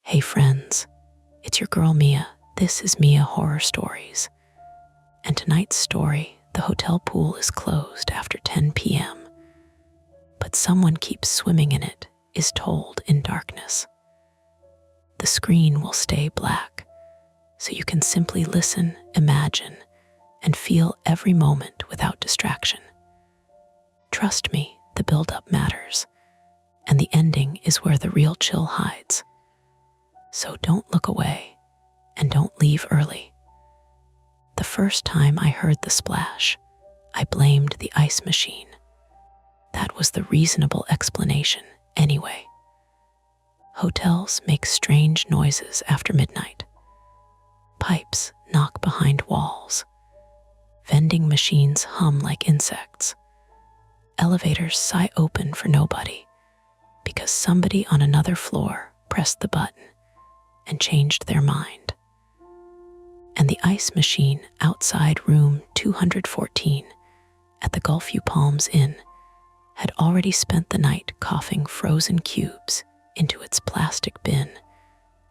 Hey friends, it's your girl Mia. This is Mia Horror Stories. And tonight's story, the hotel pool is closed after 10 p.m. But someone keeps swimming in it, is told in darkness. The screen will stay black, so you can simply listen, imagine, and feel every moment without distraction. Trust me, the build-up matters, and the ending is where the real chill hides. So don't look away, and don't leave early. The first time I heard the splash, I blamed the ice machine. That was the reasonable explanation, anyway. Hotels make strange noises after midnight. Pipes knock behind walls. Vending machines hum like insects. Elevators sigh open for nobody, because somebody on another floor pressed the button and changed their mind. And the ice machine outside room 214 at the Gulfview Palms Inn had already spent the night coughing frozen cubes into its plastic bin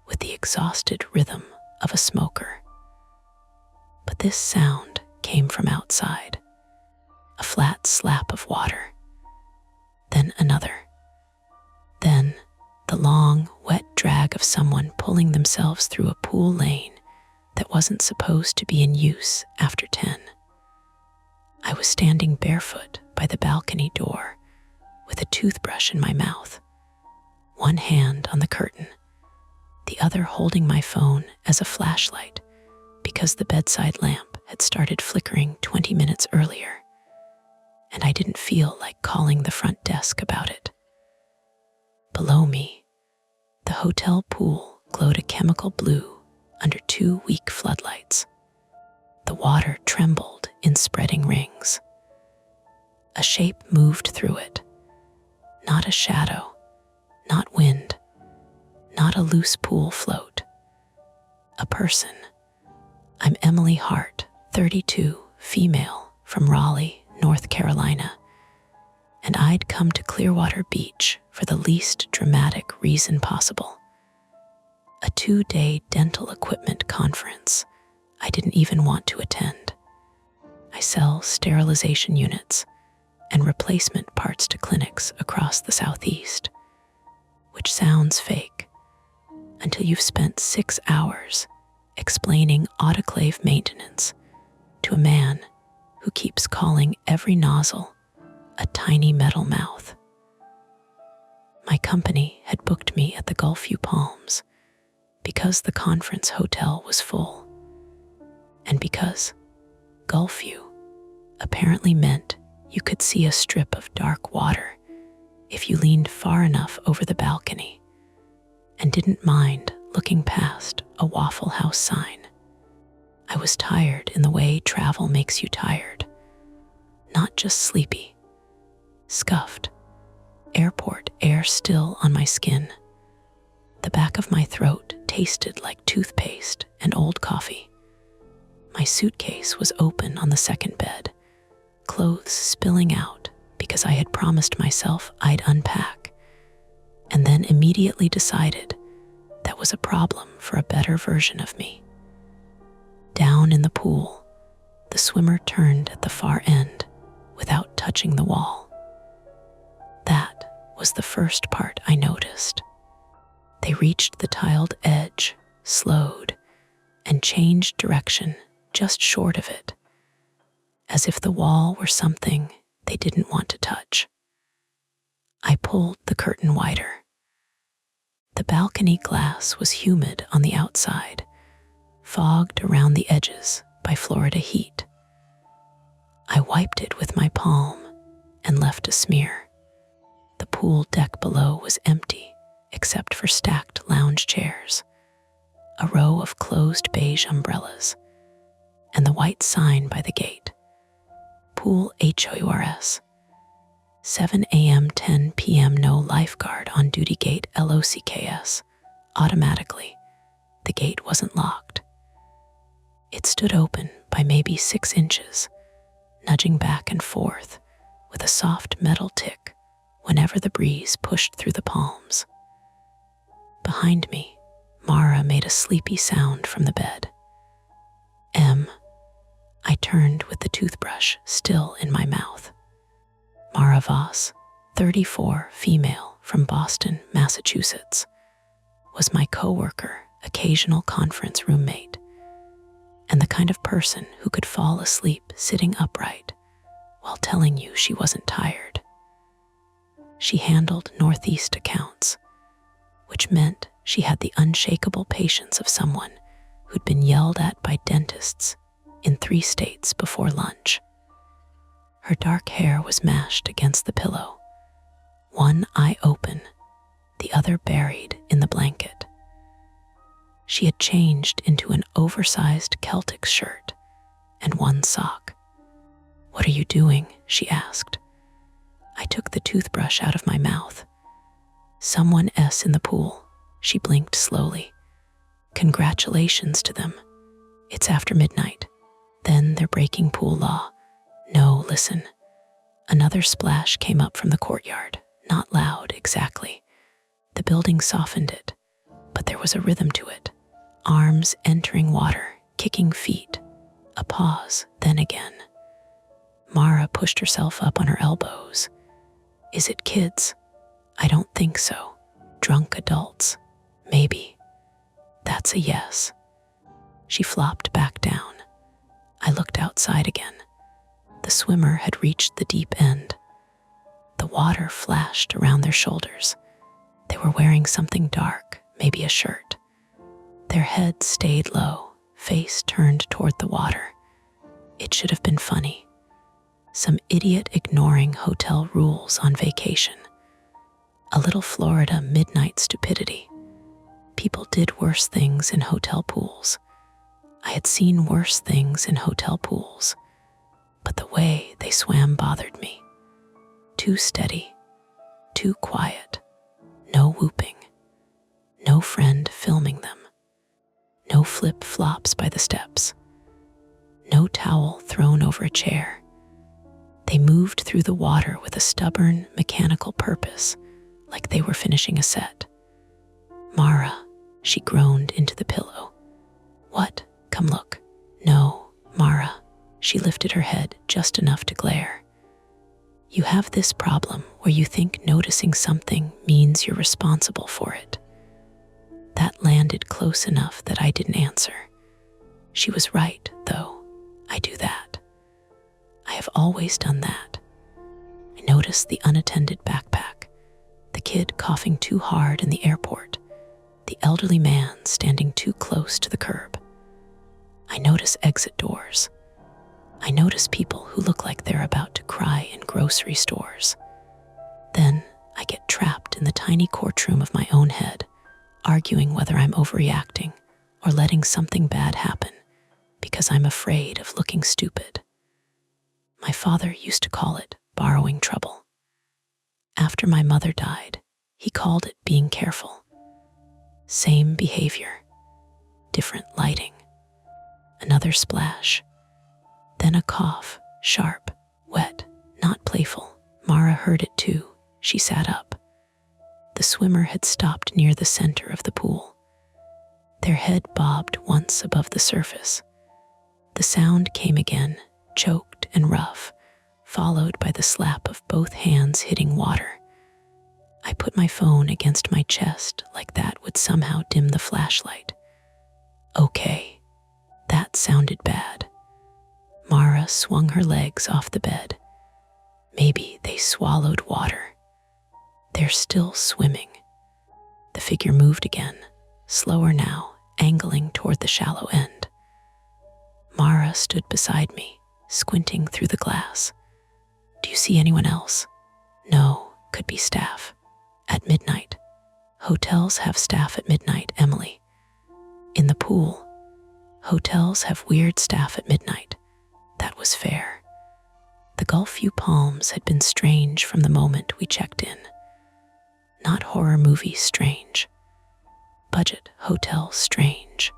with the exhausted rhythm of a smoker. But this sound came from outside. A flat slap of water, then another. Then the long, wet drag of someone pulling themselves through a pool lane that wasn't supposed to be in use after 10. I was standing barefoot by the balcony door with a toothbrush in my mouth, one hand on the curtain, the other holding my phone as a flashlight because the bedside lamp had started flickering 20 minutes earlier, and I didn't feel like calling the front desk about it. Below me, the hotel pool glowed a chemical blue under 2 weak floodlights. The water trembled in spreading rings. A shape moved through it. Not a shadow, not wind, not a loose pool float. A person. I'm Emily Hart, 32, female, from Raleigh, North Carolina, and I'd come to Clearwater Beach for the least dramatic reason possible. A 2-day dental equipment conference I didn't even want to attend. I sell sterilization units and replacement parts to clinics across the Southeast, which sounds fake until you've spent 6 hours explaining autoclave maintenance to a man who keeps calling every nozzle a tiny metal mouth. My company had booked me at the Gulfview Palms because the conference hotel was full, and because Gulfview apparently meant you could see a strip of dark water if you leaned far enough over the balcony and didn't mind looking past a Waffle House sign. I was tired in the way travel makes you tired, not just sleepy. Scuffed, airport air still on my skin. The back of my throat tasted like toothpaste and old coffee. My suitcase was open on the second bed, clothes spilling out because I had promised myself I'd unpack, and then immediately decided that was a problem for a better version of me. Down in the pool, the swimmer turned at the far end without touching the wall. That was the first part I noticed. They reached the tiled edge, slowed, and changed direction just short of it, as if the wall were something they didn't want to touch. I pulled the curtain wider. The balcony glass was humid on the outside, fogged around the edges by Florida heat. I wiped it with my palm and left a smear. The pool deck below was empty, except for stacked lounge chairs, a row of closed beige umbrellas, and the white sign by the gate. Pool HOURS. 7 a.m., 10 p.m., no lifeguard on duty, gate LOCKS. Automatically, the gate wasn't locked. It stood open by maybe 6 inches, nudging back and forth with a soft metal tick whenever the breeze pushed through the palms. Behind me, Mara made a sleepy sound from the bed. I turned with the toothbrush still in my mouth. Mara Voss, 34, female, from Boston, Massachusetts, was my coworker, occasional conference roommate, and the kind of person who could fall asleep sitting upright while telling you she wasn't tired. She handled Northeast accounts, which meant she had the unshakable patience of someone who'd been yelled at by dentists in 3 states before lunch. Her dark hair was mashed against the pillow, one eye open, the other buried in the blanket. She had changed into an oversized Celtic shirt and one sock. "What are you doing?" she asked. I took the toothbrush out of my mouth. "Someone S in the pool," she blinked slowly. "Congratulations to them. It's after midnight. Then they're breaking pool law. No, listen." Another splash came up from the courtyard, not loud exactly. The building softened it, but there was a rhythm to it. Arms entering water, kicking feet. A pause, then again. Mara pushed herself up on her elbows. "Is it kids?" "I don't think so. Drunk adults. Maybe." "That's a yes." She flopped back down. I looked outside again. The swimmer had reached the deep end. The water flashed around their shoulders. They were wearing something dark, maybe a shirt. Their heads stayed low, face turned toward the water. It should have been funny. Some idiot ignoring hotel rules on vacation. A little Florida midnight stupidity. People did worse things in hotel pools. I had seen worse things in hotel pools, but the way they swam bothered me. Too steady, too quiet, no whooping, no friend filming them, no flip-flops by the steps, no towel thrown over a chair. They moved through the water with a stubborn, mechanical purpose, like they were finishing a set. "Mara," she groaned into the pillow. "What? Come look." "No, Mara." She lifted her head just enough to glare. "You have this problem where you think noticing something means you're responsible for it." That landed close enough that I didn't answer. She was right, though. I do that. I have always done that. I noticed the unattended backpack, the kid coughing too hard in the airport, the elderly man standing too close to the curb. I notice exit doors. I notice people who look like they're about to cry in grocery stores. Then I get trapped in the tiny courtroom of my own head, arguing whether I'm overreacting or letting something bad happen because I'm afraid of looking stupid. My father used to call it borrowing trouble. After my mother died, he called it being careful. Same behavior, different lighting. Another splash. Then a cough, sharp, wet, not playful. Mara heard it too. She sat up. The swimmer had stopped near the center of the pool. Their head bobbed once above the surface. The sound came again, choked and rough, followed by the slap of both hands hitting water. I put my phone against my chest like that would somehow dim the flashlight. Okay, that sounded bad. Mara swung her legs off the bed. Maybe they swallowed water. They're still swimming. The figure moved again, slower now, angling toward the shallow end. Mara stood beside me, squinting through the glass. "Do you see anyone else?" "No, could be staff. At midnight. Hotels have staff at midnight, Emily." "In the pool. Hotels have weird staff at midnight." That was fair. The Gulfview Palms had been strange from the moment we checked in. Not horror movie strange. Budget hotel strange.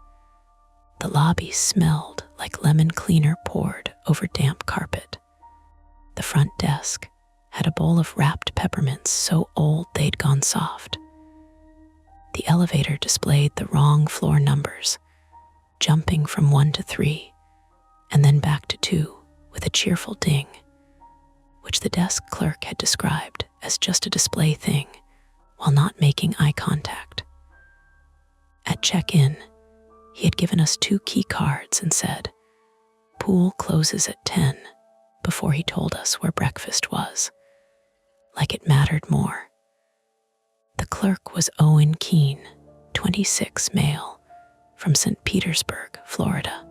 The lobby smelled like lemon cleaner poured over damp carpet. The front desk had a bowl of wrapped peppermints so old they'd gone soft. The elevator displayed the wrong floor numbers, jumping from 1 to 3, and then back to 2 with a cheerful ding, which the desk clerk had described as just a display thing while not making eye contact. At check-in, he had given us 2 key cards and said, "Pool closes at 10," before he told us where breakfast was. Like it mattered more. The clerk was Owen Keene, 26, male, from St. Petersburg, Florida.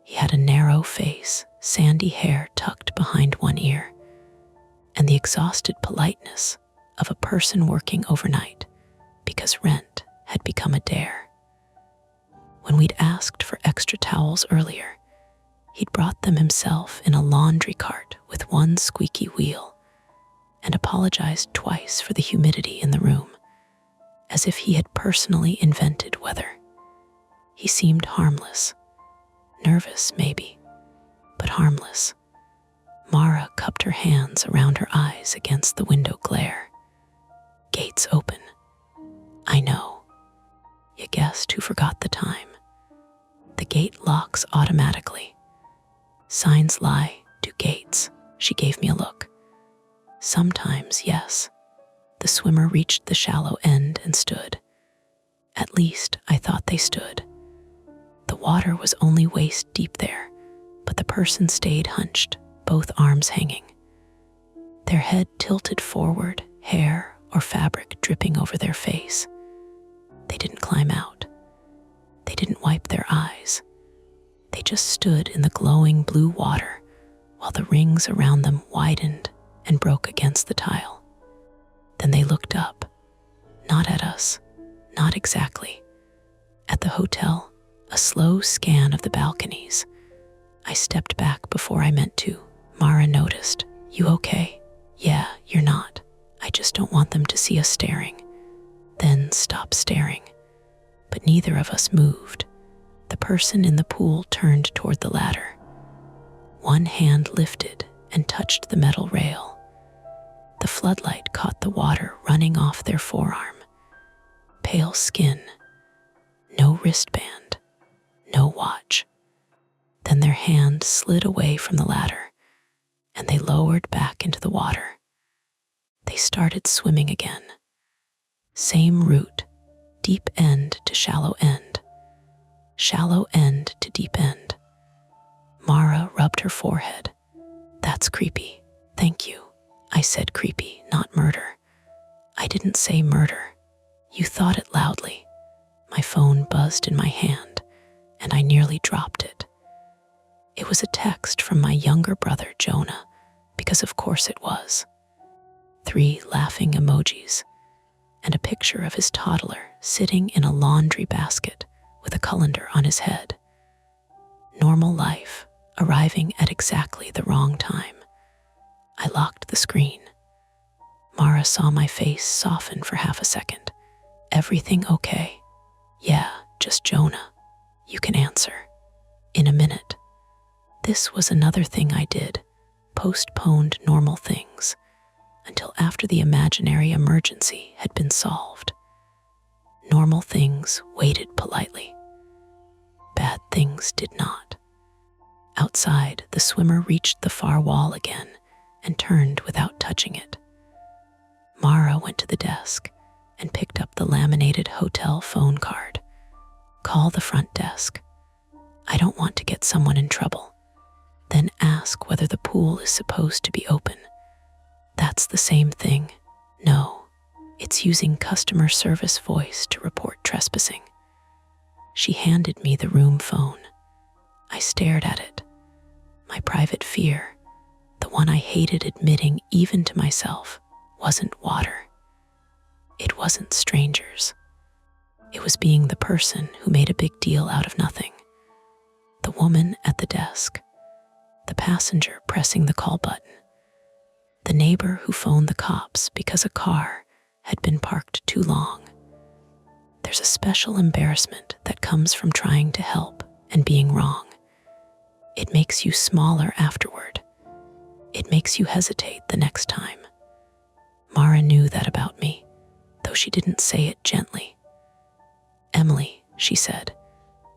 He had a narrow face, sandy hair tucked behind one ear, and the exhausted politeness of a person working overnight because rent had become a dare. When we'd asked for extra towels earlier, he'd brought them himself in a laundry cart with one squeaky wheel and apologized twice for the humidity in the room, as if he had personally invented weather. He seemed harmless. Nervous, maybe, but harmless. Mara cupped her hands around her eyes against the window glare. Gates open. I know. You guessed who forgot the time. The gate locks automatically. Signs lie, do gates. She gave me a look. Sometimes, yes. The swimmer reached the shallow end and stood. At least, I thought they stood. The water was only waist deep there, but the person stayed hunched, both arms hanging. Their head tilted forward, hair or fabric dripping over their face. They didn't climb out. They didn't wipe their eyes. They just stood in the glowing blue water while the rings around them widened and broke against the tile. Then they looked up, not at us, not exactly. At the hotel, a slow scan of the balconies. I stepped back before I meant to. Mara noticed. You okay? Yeah, you're not. I just don't want them to see us staring. Then stop staring. But neither of us moved. The person in the pool turned toward the ladder. One hand lifted and touched the metal rail. The floodlight caught the water running off their forearm. Pale skin. No wristband. No watch. Then their hand slid away from the ladder, and they lowered back into the water. They started swimming again. Same route, deep end to shallow end. Shallow end to deep end. Mara rubbed her forehead. That's creepy. Thank you. I said creepy, not murder. I didn't say murder. You thought it loudly. My phone buzzed in my hand, and I nearly dropped it. It was a text from my younger brother, Jonah, because of course it was. 3 laughing emojis, and a picture of his toddler sitting in a laundry basket with a colander on his head. Normal life, arriving at exactly the wrong time. I locked the screen. Mara saw my face soften for half a second. Everything okay? Yeah, just Jonah. You can answer. In a minute. This was another thing I did, postponed normal things, until after the imaginary emergency had been solved. Normal things waited politely. Bad things did not. Outside, the swimmer reached the far wall again and turned without touching it. Mara went to the desk and picked up the laminated hotel phone card. Call the front desk. I don't want to get someone in trouble. Then ask whether the pool is supposed to be open. That's the same thing. No, it's using customer service voice to report trespassing. She handed me the room phone. I stared at it. My private fear, the one I hated admitting even to myself, wasn't water. It wasn't strangers. It was being the person who made a big deal out of nothing. The woman at the desk. The passenger pressing the call button. The neighbor who phoned the cops because a car had been parked too long. There's a special embarrassment that comes from trying to help and being wrong. It makes you smaller afterward. It makes you hesitate the next time. Mara knew that about me, though she didn't say it gently. "Emily," she said,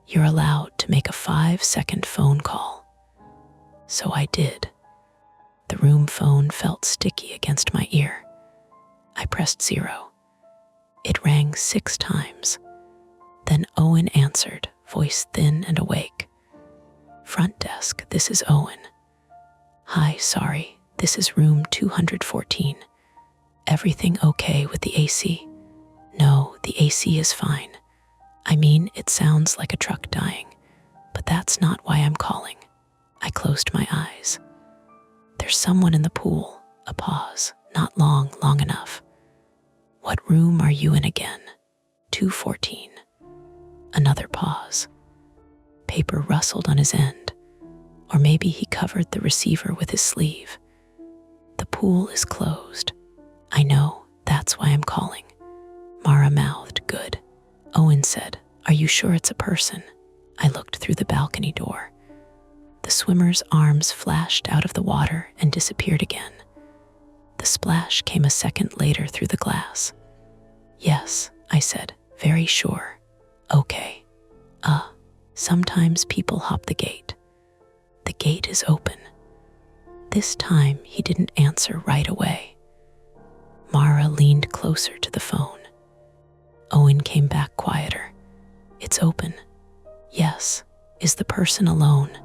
"you're allowed to make a 5-second phone call." So I did. The room phone felt sticky against my ear. I pressed 0. It rang 6 times. Then Owen answered, voice thin and awake. "Front desk, this is Owen." "Hi, sorry, this is room 214. Everything okay with the AC?" "No, the AC is fine. I mean, it sounds like a truck dying, but that's not why I'm calling." I closed my eyes. "There's someone in the pool." A pause. "Not long enough." "What room are you in again?" 214. Another pause. Paper rustled on his end, or maybe he covered the receiver with his sleeve. "The pool is closed." "I know, that's why I'm calling." Mara mouthed, "Good." Owen said, "Are you sure it's a person?" I looked through the balcony door. The swimmer's arms flashed out of the water and disappeared again. The splash came a second later through the glass. "Yes," I said, "very sure." "Okay. Sometimes people hop the gate." "The gate is open." This time he didn't answer right away. Mara leaned closer to the phone. Owen came back quieter. "It's open." "Yes. Is the person alone?"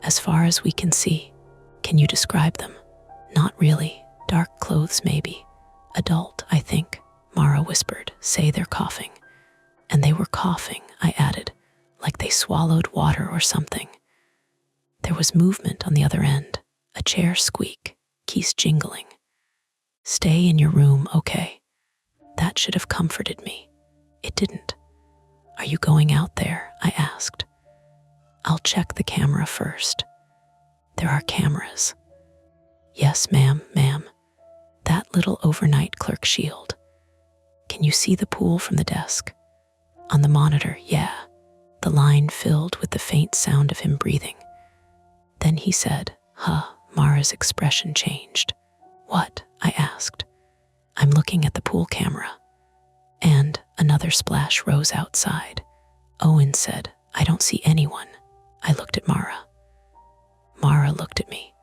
"As far as we can see." "Can you describe them?" "Not really. Dark clothes maybe. Adult, I think." Mara whispered, "Say they're coughing." "And they were coughing," I added, "like they swallowed water or something." There was movement on the other end, a chair squeak, keys jingling. "Stay in your room, okay?" That should have comforted me. It didn't. "Are you going out there?" I asked. "I'll check the camera first." "There are cameras." "Yes, ma'am. That little overnight clerk shield." "Can you see the pool from the desk?" "On the monitor, yeah." The line filled with the faint sound of him breathing. Then he said, Mara's expression changed. "What?" I asked. "I'm looking at the pool camera." And another splash rose outside. Owen said, "I don't see anyone." I looked at Mara. Mara looked at me.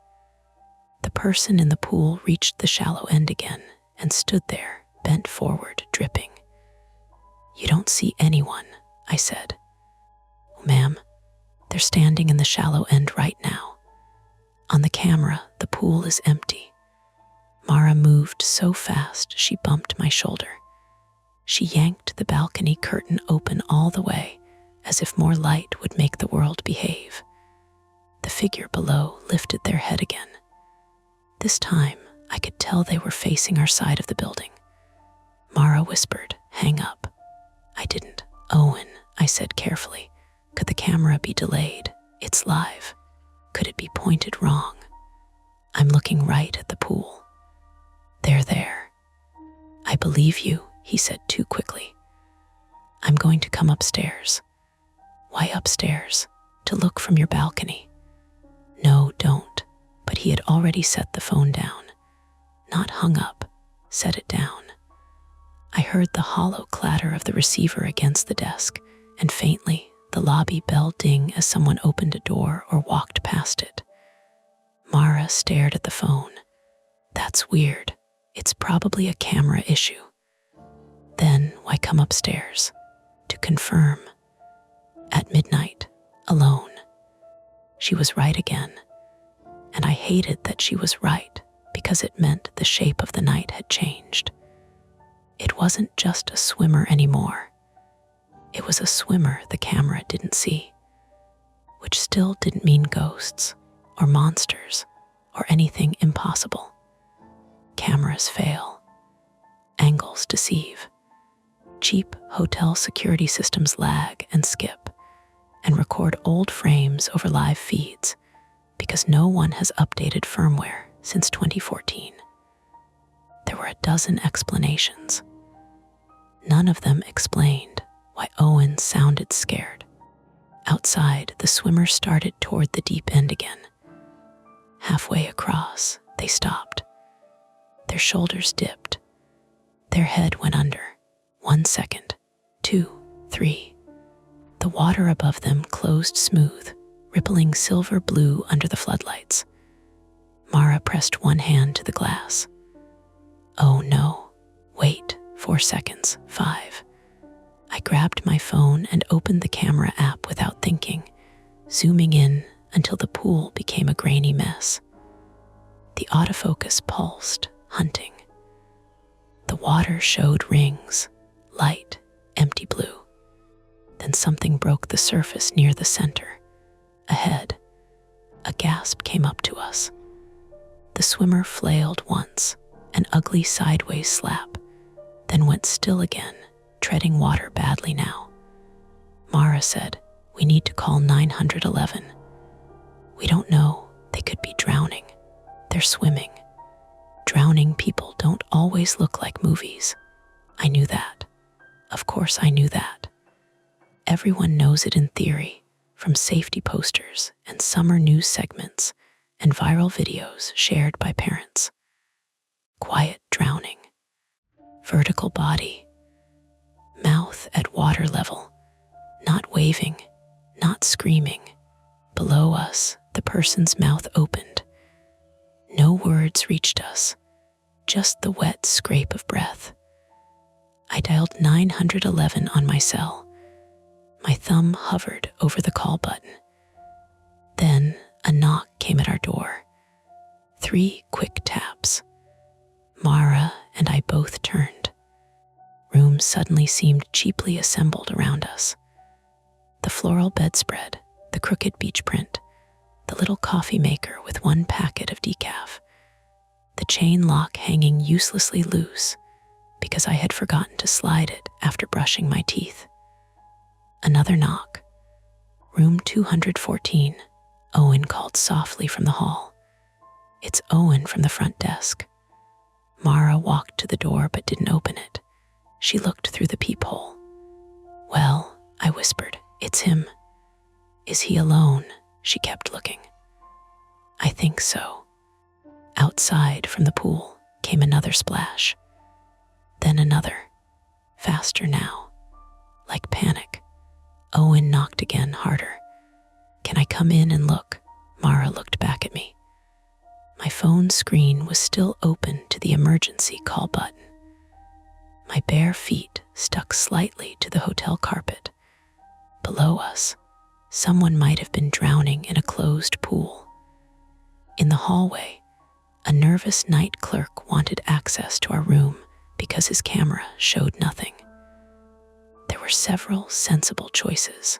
The person in the pool reached the shallow end again and stood there, bent forward, dripping. "You don't see anyone," I said. "Ma'am, they're standing in the shallow end right now. On the camera, the pool is empty." Mara moved so fast she bumped my shoulder. She yanked the balcony curtain open all the way, as if more light would make the world behave. The figure below lifted their head again. This time, I could tell they were facing our side of the building. Mara whispered, "Hang up." I didn't. "Owen," I said carefully, "could the camera be delayed? It's live. Could it be pointed wrong?" "I'm looking right at the pool." "They're there." "I believe you," he said too quickly. "I'm going to come upstairs." "Why upstairs?" "To look from your balcony." "No, don't." But he had already set the phone down. Not hung up, set it down. I heard the hollow clatter of the receiver against the desk, and faintly, the lobby bell ding as someone opened a door or walked past it. Mara stared at the phone. "That's weird. It's probably a camera issue." "Then why come upstairs?" "To confirm." At midnight, alone. She was right again. And I hated that she was right because it meant the shape of the night had changed. It wasn't just a swimmer anymore. It was a swimmer the camera didn't see, which still didn't mean ghosts or monsters or anything impossible. Cameras fail. Angles deceive. Cheap hotel security systems lag and skip and record old frames over live feeds because no one has updated firmware since 2014. There were a dozen explanations. None of them explained why Owen sounded scared. Outside, the swimmer started toward the deep end again. Halfway across, they stopped. Their shoulders dipped. Their head went under. 1 second, 2, 3. The water above them closed smooth, rippling silver blue under the floodlights. Mara pressed one hand to the glass. Oh no, wait, 4 seconds, 5. I grabbed my phone and opened the camera app without thinking, zooming in until the pool became a grainy mess. The autofocus pulsed, hunting. The water showed rings, light, empty blue. Then something broke the surface near the center. Ahead, a gasp came up to us. The swimmer flailed once, an ugly sideways slap, then went still again, treading water badly now. Mara said, "We need to call 911. We don't know, they could be drowning. They're swimming. Drowning people don't always look like movies." I knew that. Of course I knew that. Everyone knows it in theory, from safety posters and summer news segments and viral videos shared by parents. Quiet drowning. Vertical body. Mouth at water level. Not waving, not screaming. Below us, the person's mouth opened. No words reached us, just the wet scrape of breath. I dialed 911 on my cell. My thumb hovered over the call button. Then a knock came at our door. 3 quick taps. Mara and I both turned. Rooms suddenly seemed cheaply assembled around us. The floral bedspread, the crooked beach print, the little coffee maker with 1 packet of decaf, the chain lock hanging uselessly loose because I had forgotten to slide it after brushing my teeth. Another knock. Room 214, Owen called softly from the hall. "It's Owen from the front desk." Mara walked to the door but didn't open it. She looked through the peephole. "Well," I whispered, "it's him." "Is he alone?" She kept looking. "I think so." Outside from the pool came another splash. Then another, faster now, like panic. Owen knocked again, harder. "Can I come in and look?" Mara looked back at me. My phone screen was still open to the emergency call button. My bare feet stuck slightly to the hotel carpet. Below us, someone might have been drowning in a closed pool. In the hallway, a nervous night clerk wanted access to our room because his camera showed nothing. There were several sensible choices.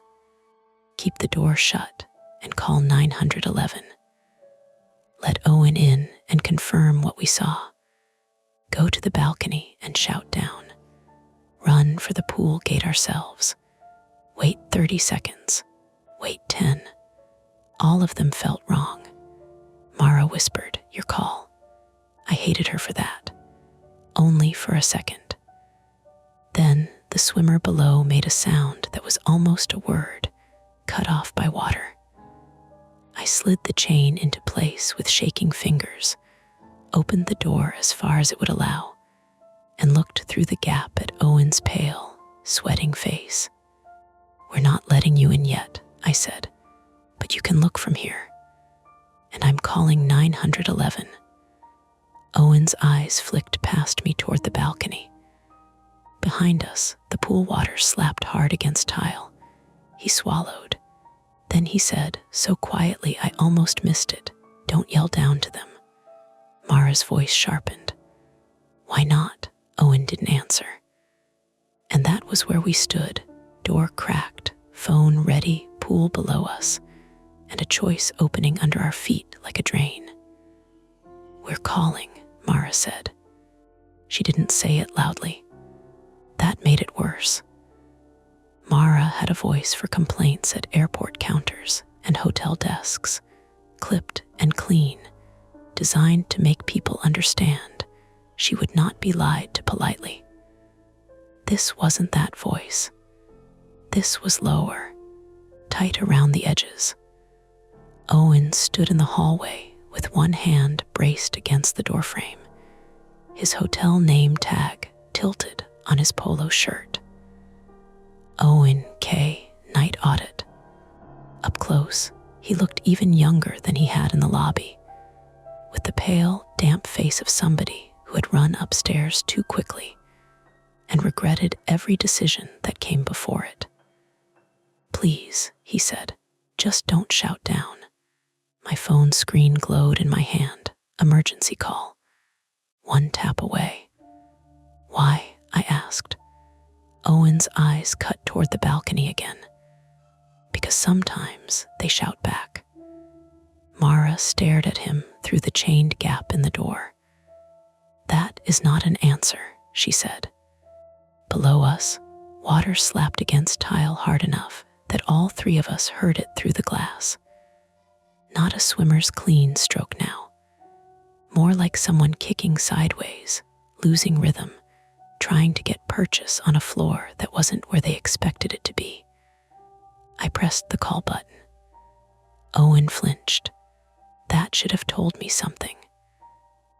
Keep the door shut and call 911. Let Owen in and confirm what we saw. Go to the balcony and shout down. Run for the pool gate ourselves. Wait 30 seconds. Wait 10. All of them felt wrong. Mara whispered, "Your call." I hated her for that. Only for a second. Then the swimmer below made a sound that was almost a word, cut off by water. I slid the chain into place with shaking fingers, opened the door as far as it would allow, and looked through the gap at Owen's pale, sweating face. "We're not letting you in yet," I said, "but you can look from here. And I'm calling 911. Owen's eyes flicked past me toward the balcony. Behind us, the pool water slapped hard against tile. He swallowed. Then he said, so quietly I almost missed it, "Don't yell down to them." Mara's voice sharpened. "Why not?" Owen didn't answer. And that was where we stood, door cracked, phone ready, pool below us, and a choice opening under our feet like a drain. "We're calling," Mara said. She didn't say it loudly. That made it worse. Mara had a voice for complaints at airport counters and hotel desks, clipped and clean, designed to make people understand she would not be lied to politely. This wasn't that voice. This was lower, tight around the edges. Owen stood in the hallway with one hand braced against the doorframe, his hotel name tag tilted on his polo shirt. Owen K., night close, he looked even younger than he had in the lobby, with the pale, damp face of somebody who had run upstairs too quickly and regretted every decision that came before it. "Please," he said, "just don't shout down." My phone screen glowed in my hand. Emergency call. One tap away. "Why?" I asked. Owen's eyes cut toward the balcony again. "Because sometimes they shout back." Mara stared at him through the chained gap in the door. "That is not an answer," she said. Below us, water slapped against tile hard enough that all three of us heard it through the glass. Not a swimmer's clean stroke now. More like someone kicking sideways, losing rhythm, trying to get purchase on a floor that wasn't where they expected it to be. I pressed the call button. Owen flinched. That should have told me something.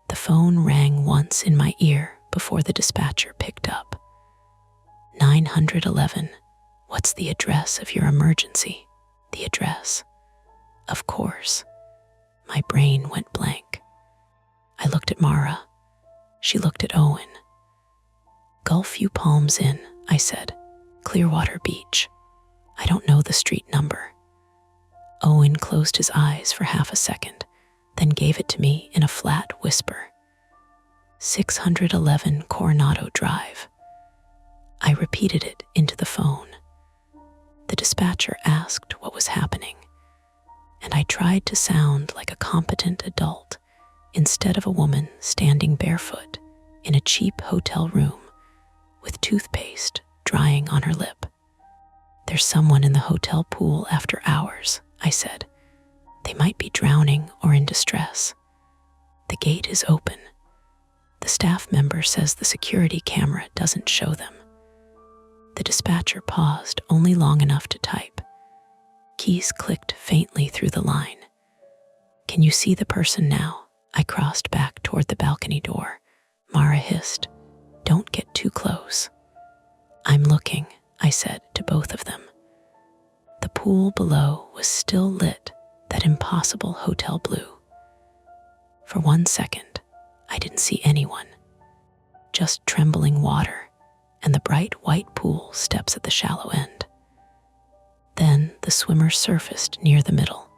The phone rang once in my ear before the dispatcher picked up. 911. "What's the address of your emergency?" The address. Of course. My brain went blank. I looked at Mara. She looked at Owen. "Gulfview Palms Inn," I said. "Clearwater Beach. I don't know the street number." Owen closed his eyes for half a second, then gave it to me in a flat whisper. 611 Coronado Drive. I repeated it into the phone. The dispatcher asked what was happening, and I tried to sound like a competent adult instead of a woman standing barefoot in a cheap hotel room with toothpaste drying on her lip. "There's someone in the hotel pool after hours," I said. "They might be drowning or in distress. The gate is open. The staff member says the security camera doesn't show them." The dispatcher paused only long enough to type. Keys clicked faintly through the line. "Can you see the person now?" I crossed back toward the balcony door. Mara hissed, "Don't get too close." "I'm looking," I said to both of them. The pool below was still lit, that impossible hotel blue. For 1 second, I didn't see anyone. Just trembling water and the bright white pool steps at the shallow end. Then the swimmers surfaced near the middle.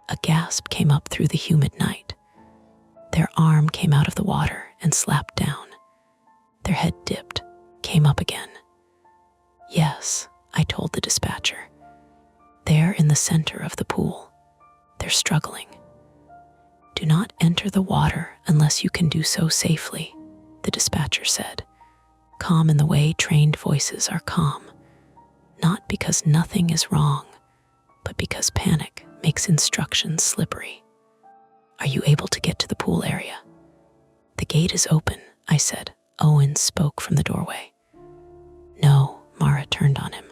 A gasp came up through the humid night. Their arm came out of the water and slapped down. Their head dipped, came up again. "Yes," I told the dispatcher. "They're in the center of the pool. They're struggling." "Do not enter the water unless you can do so safely," the dispatcher said, calm in the way trained voices are calm, not because nothing is wrong, but because panic makes instructions slippery. "Are you able to get to the pool area?" "The gate is open," I said. Owen spoke from the doorway. "No," Mara turned on him.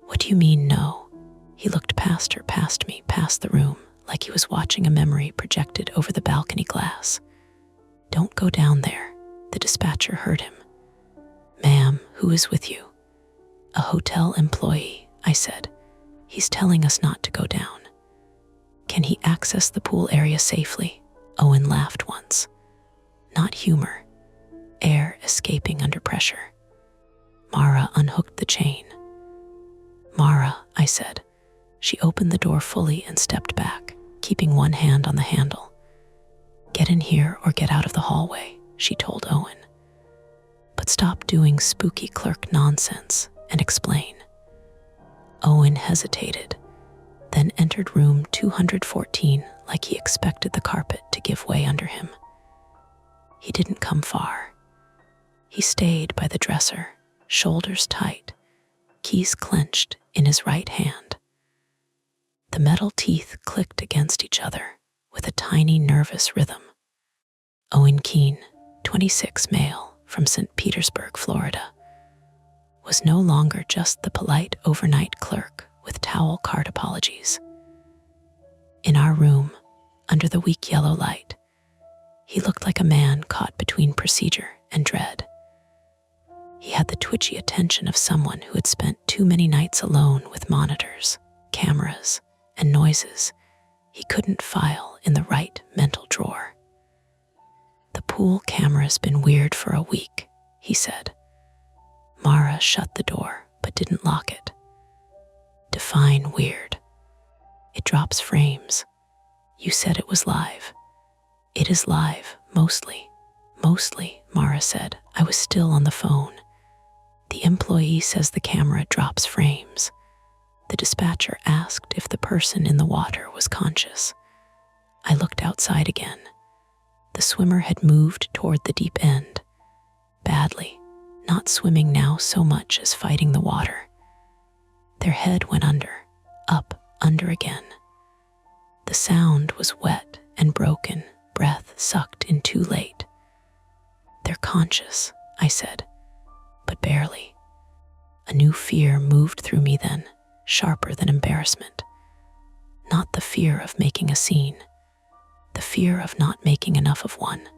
"What do you mean, no?" He looked past her, past me, past the room, like he was watching a memory projected over the balcony glass. "Don't go down there," the dispatcher heard him. "Ma'am, who is with you?" "A hotel employee," I said. "He's telling us not to go down." "Can he access the pool area safely?" Owen laughed once. Not humor, air escaping under pressure. Mara unhooked the chain. "Mara," I said. She opened the door fully and stepped back, keeping one hand on the handle. "Get in here or get out of the hallway," she told Owen. "But stop doing spooky clerk nonsense and explain." Owen hesitated, then entered room 214 like he expected the carpet to give way under him. He didn't come far. He stayed by the dresser, shoulders tight, keys clenched in his right hand. The metal teeth clicked against each other with a tiny nervous rhythm. Owen Keene, 26 male, from St. Petersburg, Florida, was no longer just the polite overnight clerk with towel card apologies. In our room, under the weak yellow light, he looked like a man caught between procedure and dread. He had the twitchy attention of someone who had spent too many nights alone with monitors, cameras and noises he couldn't file in the right mental drawer. "The pool camera's been weird for a week," he said. Mara shut the door but didn't lock it. "Define weird." "It drops frames. You said it was live." "It is live, mostly." "Mostly," Mara said. "I was still on the phone. The employee says the camera drops frames." The dispatcher asked if the person in the water was conscious. I looked outside again. The swimmer had moved toward the deep end. Badly, not swimming now so much as fighting the water. Their head went under, up, under again. The sound was wet and broken, breath sucked in too late. "They're conscious," I said, "but barely." A new fear moved through me then, sharper than embarrassment. Not the fear of making a scene, the fear of not making enough of one.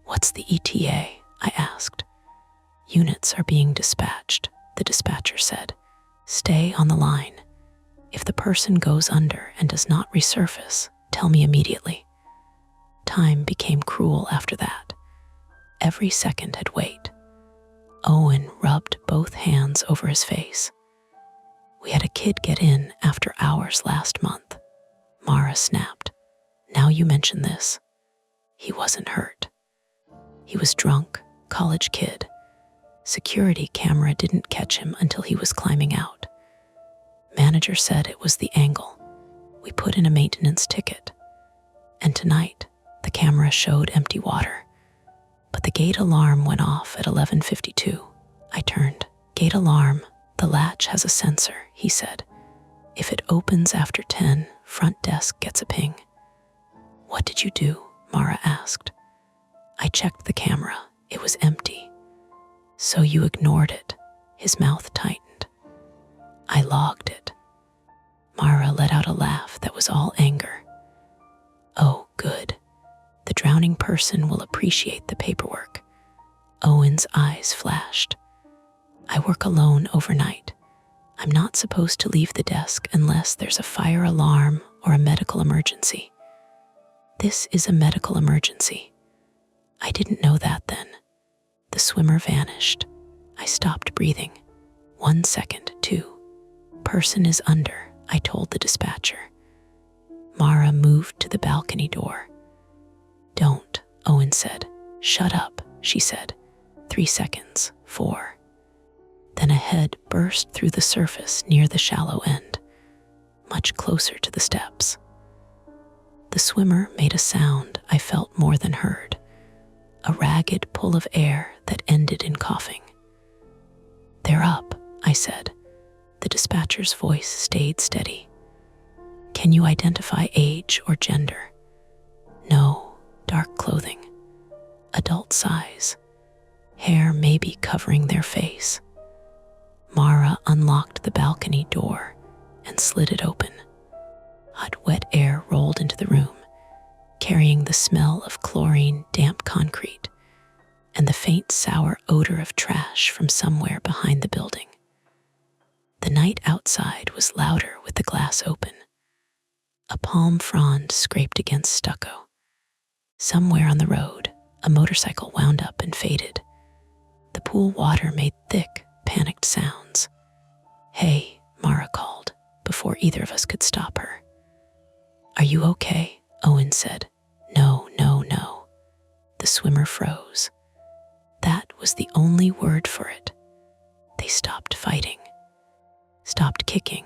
"What's the ETA?" I asked. "Units are being dispatched," the dispatcher said. "Stay on the line. If the person goes under and does not resurface, tell me immediately." Time became cruel after that. Every second had weight. Owen rubbed both hands over his face. "We had a kid get in after hours last month," Mara snapped. "Now you mention this. He wasn't hurt. He was drunk, college kid. Security camera didn't catch him until he was climbing out. Manager said it was the angle. We put in a maintenance ticket. And tonight, the camera showed empty water. But the gate alarm went off at 11:52. I turned. "Gate alarm. The latch has a sensor," he said. "If it opens after 10, front desk gets a ping." "What did you do?" Mara asked. I checked the camera. It was empty. "So you ignored it." His mouth tightened. "I logged it." Mara let out a laugh that was all anger. "Oh, good. The drowning person will appreciate the paperwork." Owen's eyes flashed. "I work alone overnight. I'm not supposed to leave the desk unless there's a fire alarm or a medical emergency. This is a medical emergency." I didn't know that then. The swimmer vanished. I stopped breathing. 1 second, 2. "Person is under," I told the dispatcher. Mara moved to the balcony door. "Don't," Owen said. "Shut up," she said. 3 seconds, 4. Then a head burst through the surface near the shallow end, much closer to the steps. The swimmer made a sound I felt more than heard, a ragged pull of air that ended in coughing. "They're up," I said. The dispatcher's voice stayed steady. "Can you identify age or gender?" "No, dark clothing. Adult size. Hair maybe covering their face." Mara unlocked the balcony door and slid it open. Hot, wet air rolled into the room, carrying the smell of chlorine, damp concrete, and the faint sour odor of trash from somewhere behind the building. The night outside was louder with the glass open. A palm frond scraped against stucco. Somewhere on the road, a motorcycle wound up and faded. The pool water made thick, panicked sounds. "Hey," Mara called, before either of us could stop her. "Are you okay?" Owen said. "No, no, no." The swimmer froze. That was the only word for it. They stopped fighting, stopped kicking.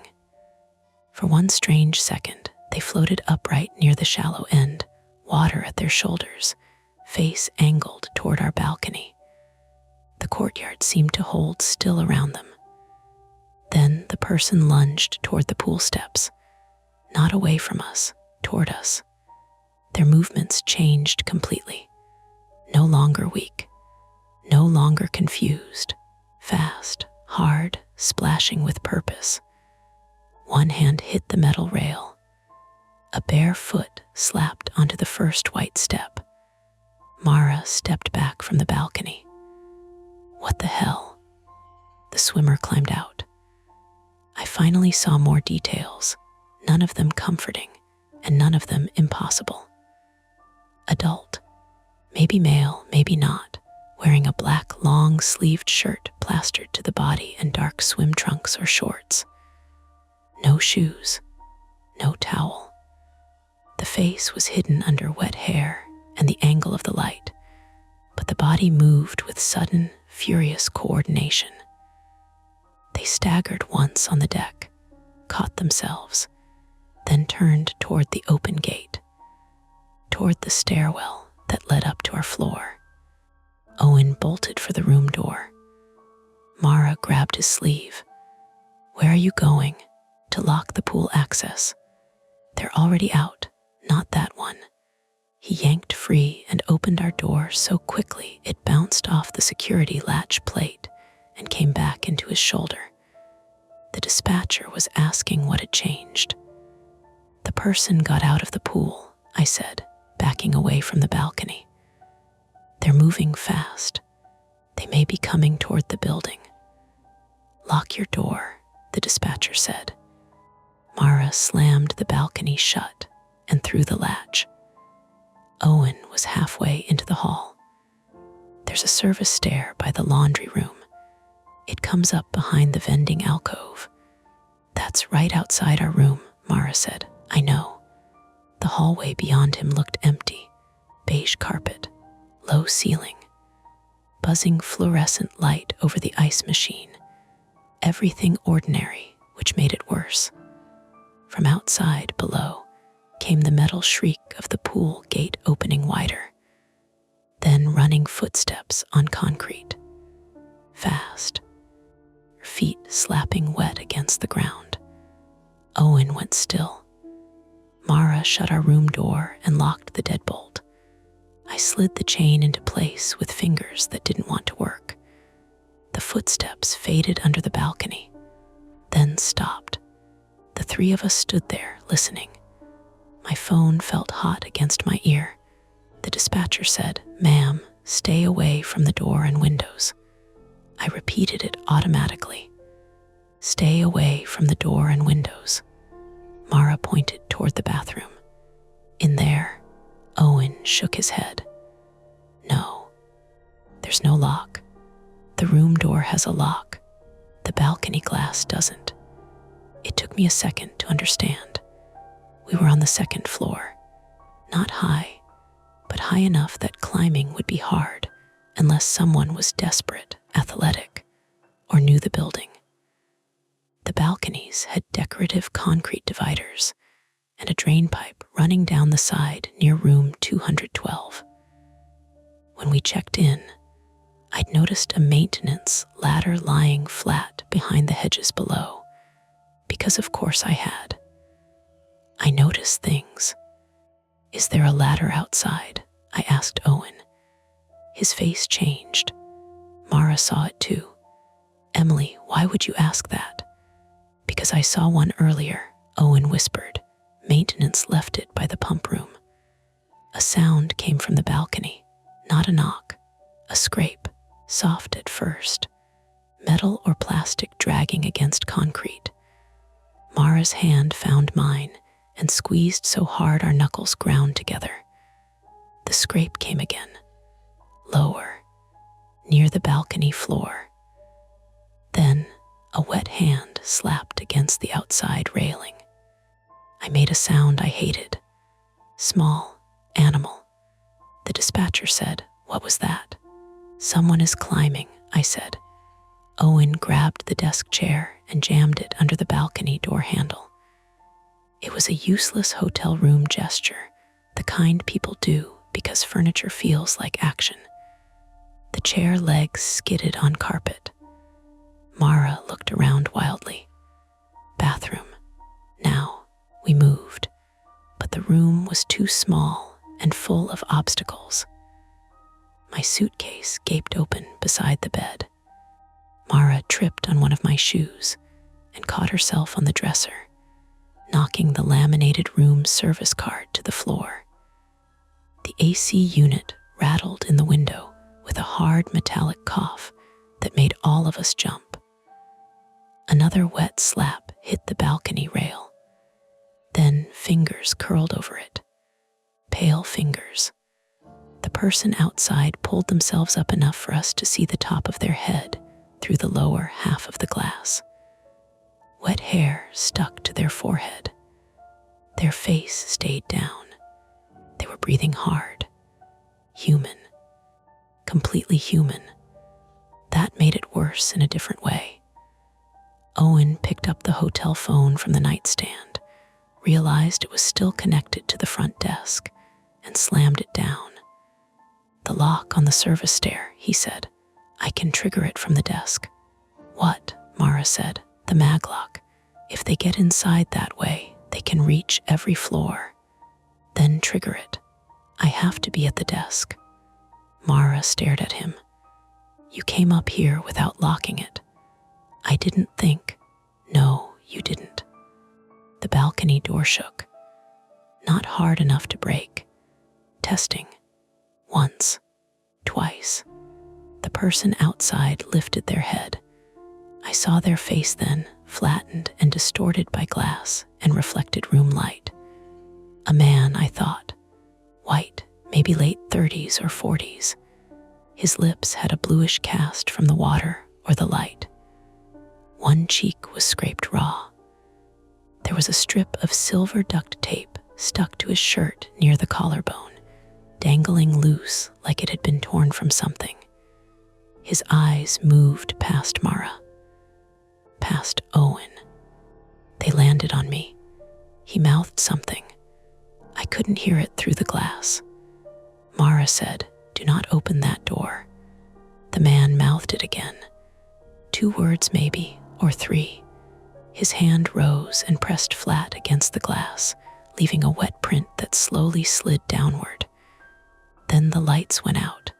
For one strange second, they floated upright near the shallow end, water at their shoulders, face angled toward our balcony. The courtyard seemed to hold still around them. Then the person lunged toward the pool steps, not away from us, toward us. Their movements changed completely. No longer weak, no longer confused, fast, hard, splashing with purpose. One hand hit the metal rail. A bare foot slapped onto the first white step. Mara stepped back from the balcony. "What the hell?" The swimmer climbed out. I finally saw more details, none of them comforting, and none of them impossible. Adult, maybe male, maybe not, wearing a black long-sleeved shirt plastered to the body and dark swim trunks or shorts. No shoes, no towel. The face was hidden under wet hair and the angle of the light, but the body moved with sudden, furious coordination. They staggered once on the deck, caught themselves, then turned toward the open gate, toward the stairwell that led up to our floor. Owen bolted for the room door. Mara grabbed his sleeve. "Where are you going?" "To lock the pool access. They're already out, not that one." He yanked free and opened our door so quickly it bounced off the security latch plate and came back into his shoulder. The dispatcher was asking what had changed. "The person got out of the pool," I said, backing away from the balcony. "They're moving fast. They may be coming toward the building." "Lock your door," the dispatcher said. Mara slammed the balcony shut and threw the latch. Owen was halfway into the hall. "There's a service stair by the laundry room. It comes up behind the vending alcove." "That's right outside our room," Mara said. "I know." The hallway beyond him looked empty. Beige carpet, low ceiling, buzzing fluorescent light over the ice machine. Everything ordinary, which made it worse. From outside, below, came the metal shriek of the pool gate opening wider. Then running footsteps on concrete. Fast. Feet slapping wet against the ground. Owen went still. Mara shut our room door and locked the deadbolt. I slid the chain into place with fingers that didn't want to work. The footsteps faded under the balcony, then stopped. The three of us stood there, listening. My phone felt hot against my ear. The dispatcher said, "Ma'am, stay away from the door and windows." I repeated it automatically. "Stay away from the door and windows." Mara pointed toward the bathroom. "In there." Owen shook his head. "No, there's no lock. The room door has a lock. The balcony glass doesn't." It took me a second to understand. We were on the second floor. Not high, but high enough that climbing would be hard unless someone was desperate, athletic, or knew the building. The balconies had decorative concrete dividers and a drain pipe running down the side near room 212. When we checked in, I'd noticed a maintenance ladder lying flat behind the hedges below, because of course I had. I noticed things. "Is there a ladder outside?" I asked Owen. His face changed. Mara saw it too. "Emily, why would you ask that?" "Because I saw one earlier," Owen whispered. "Maintenance left it by the pump room." A sound came from the balcony, not a knock, a scrape, soft at first, metal or plastic dragging against concrete. Mara's hand found mine and squeezed so hard our knuckles ground together. The scrape came again, lower, near the balcony floor. Then a wet hand slapped against the outside railing. I made a sound I hated. Small, animal. The dispatcher said, "What was that?" "Someone is climbing," I said. Owen grabbed the desk chair and jammed it under the balcony door handle. It was a useless hotel room gesture, the kind people do because furniture feels like action. The chair legs skidded on carpet. Mara looked around wildly. Bathroom. Now, we moved, but the room was too small and full of obstacles. My suitcase gaped open beside the bed. Mara tripped on one of my shoes and caught herself on the dresser, knocking the laminated room service card to the floor. The AC unit rattled in the window with a hard metallic cough that made all of us jump. Another wet slap hit the balcony rail. Then fingers curled over it. Pale fingers. The person outside pulled themselves up enough for us to see the top of their head through the lower half of the glass. Wet hair stuck to their forehead. Their face stayed down. They were breathing hard. Human. Completely human. That made it worse in a different way. Owen picked up the hotel phone from the nightstand, realized it was still connected to the front desk, and slammed it down. "The lock on the service stair," he said. "I can trigger it from the desk." "What?" Mara said. "The maglock. If they get inside that way, they can reach every floor. Then trigger it. I have to be at the desk." Mara stared at him. "You came up here without locking it." "I didn't think." "No, you didn't." The balcony door shook. Not hard enough to break. Testing. Once. Twice. The person outside lifted their head. I saw their face then, flattened and distorted by glass and reflected room light. A man, I thought. White, maybe late 30s or 40s. His lips had a bluish cast from the water or the light. One cheek was scraped raw. There was a strip of silver duct tape stuck to his shirt near the collarbone, dangling loose like it had been torn from something. His eyes moved past Mara, past Owen. They landed on me. He mouthed something. I couldn't hear it through the glass. Mara said, "Do not open that door." The man mouthed it again. 2 words maybe, or 3. His hand rose and pressed flat against the glass, leaving a wet print that slowly slid downward. Then the lights went out.